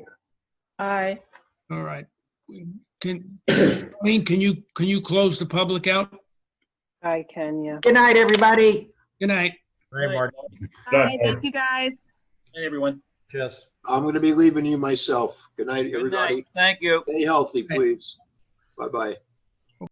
Aye. All right. Colleen, can you close the public out? I can, yeah. Good night, everybody. Good night. All right, Mark. Bye, thank you guys. Hey, everyone. Yes. I'm going to be leaving you myself. Good night, Good everybody. night. Thank you. Stay healthy, please. Bye-bye.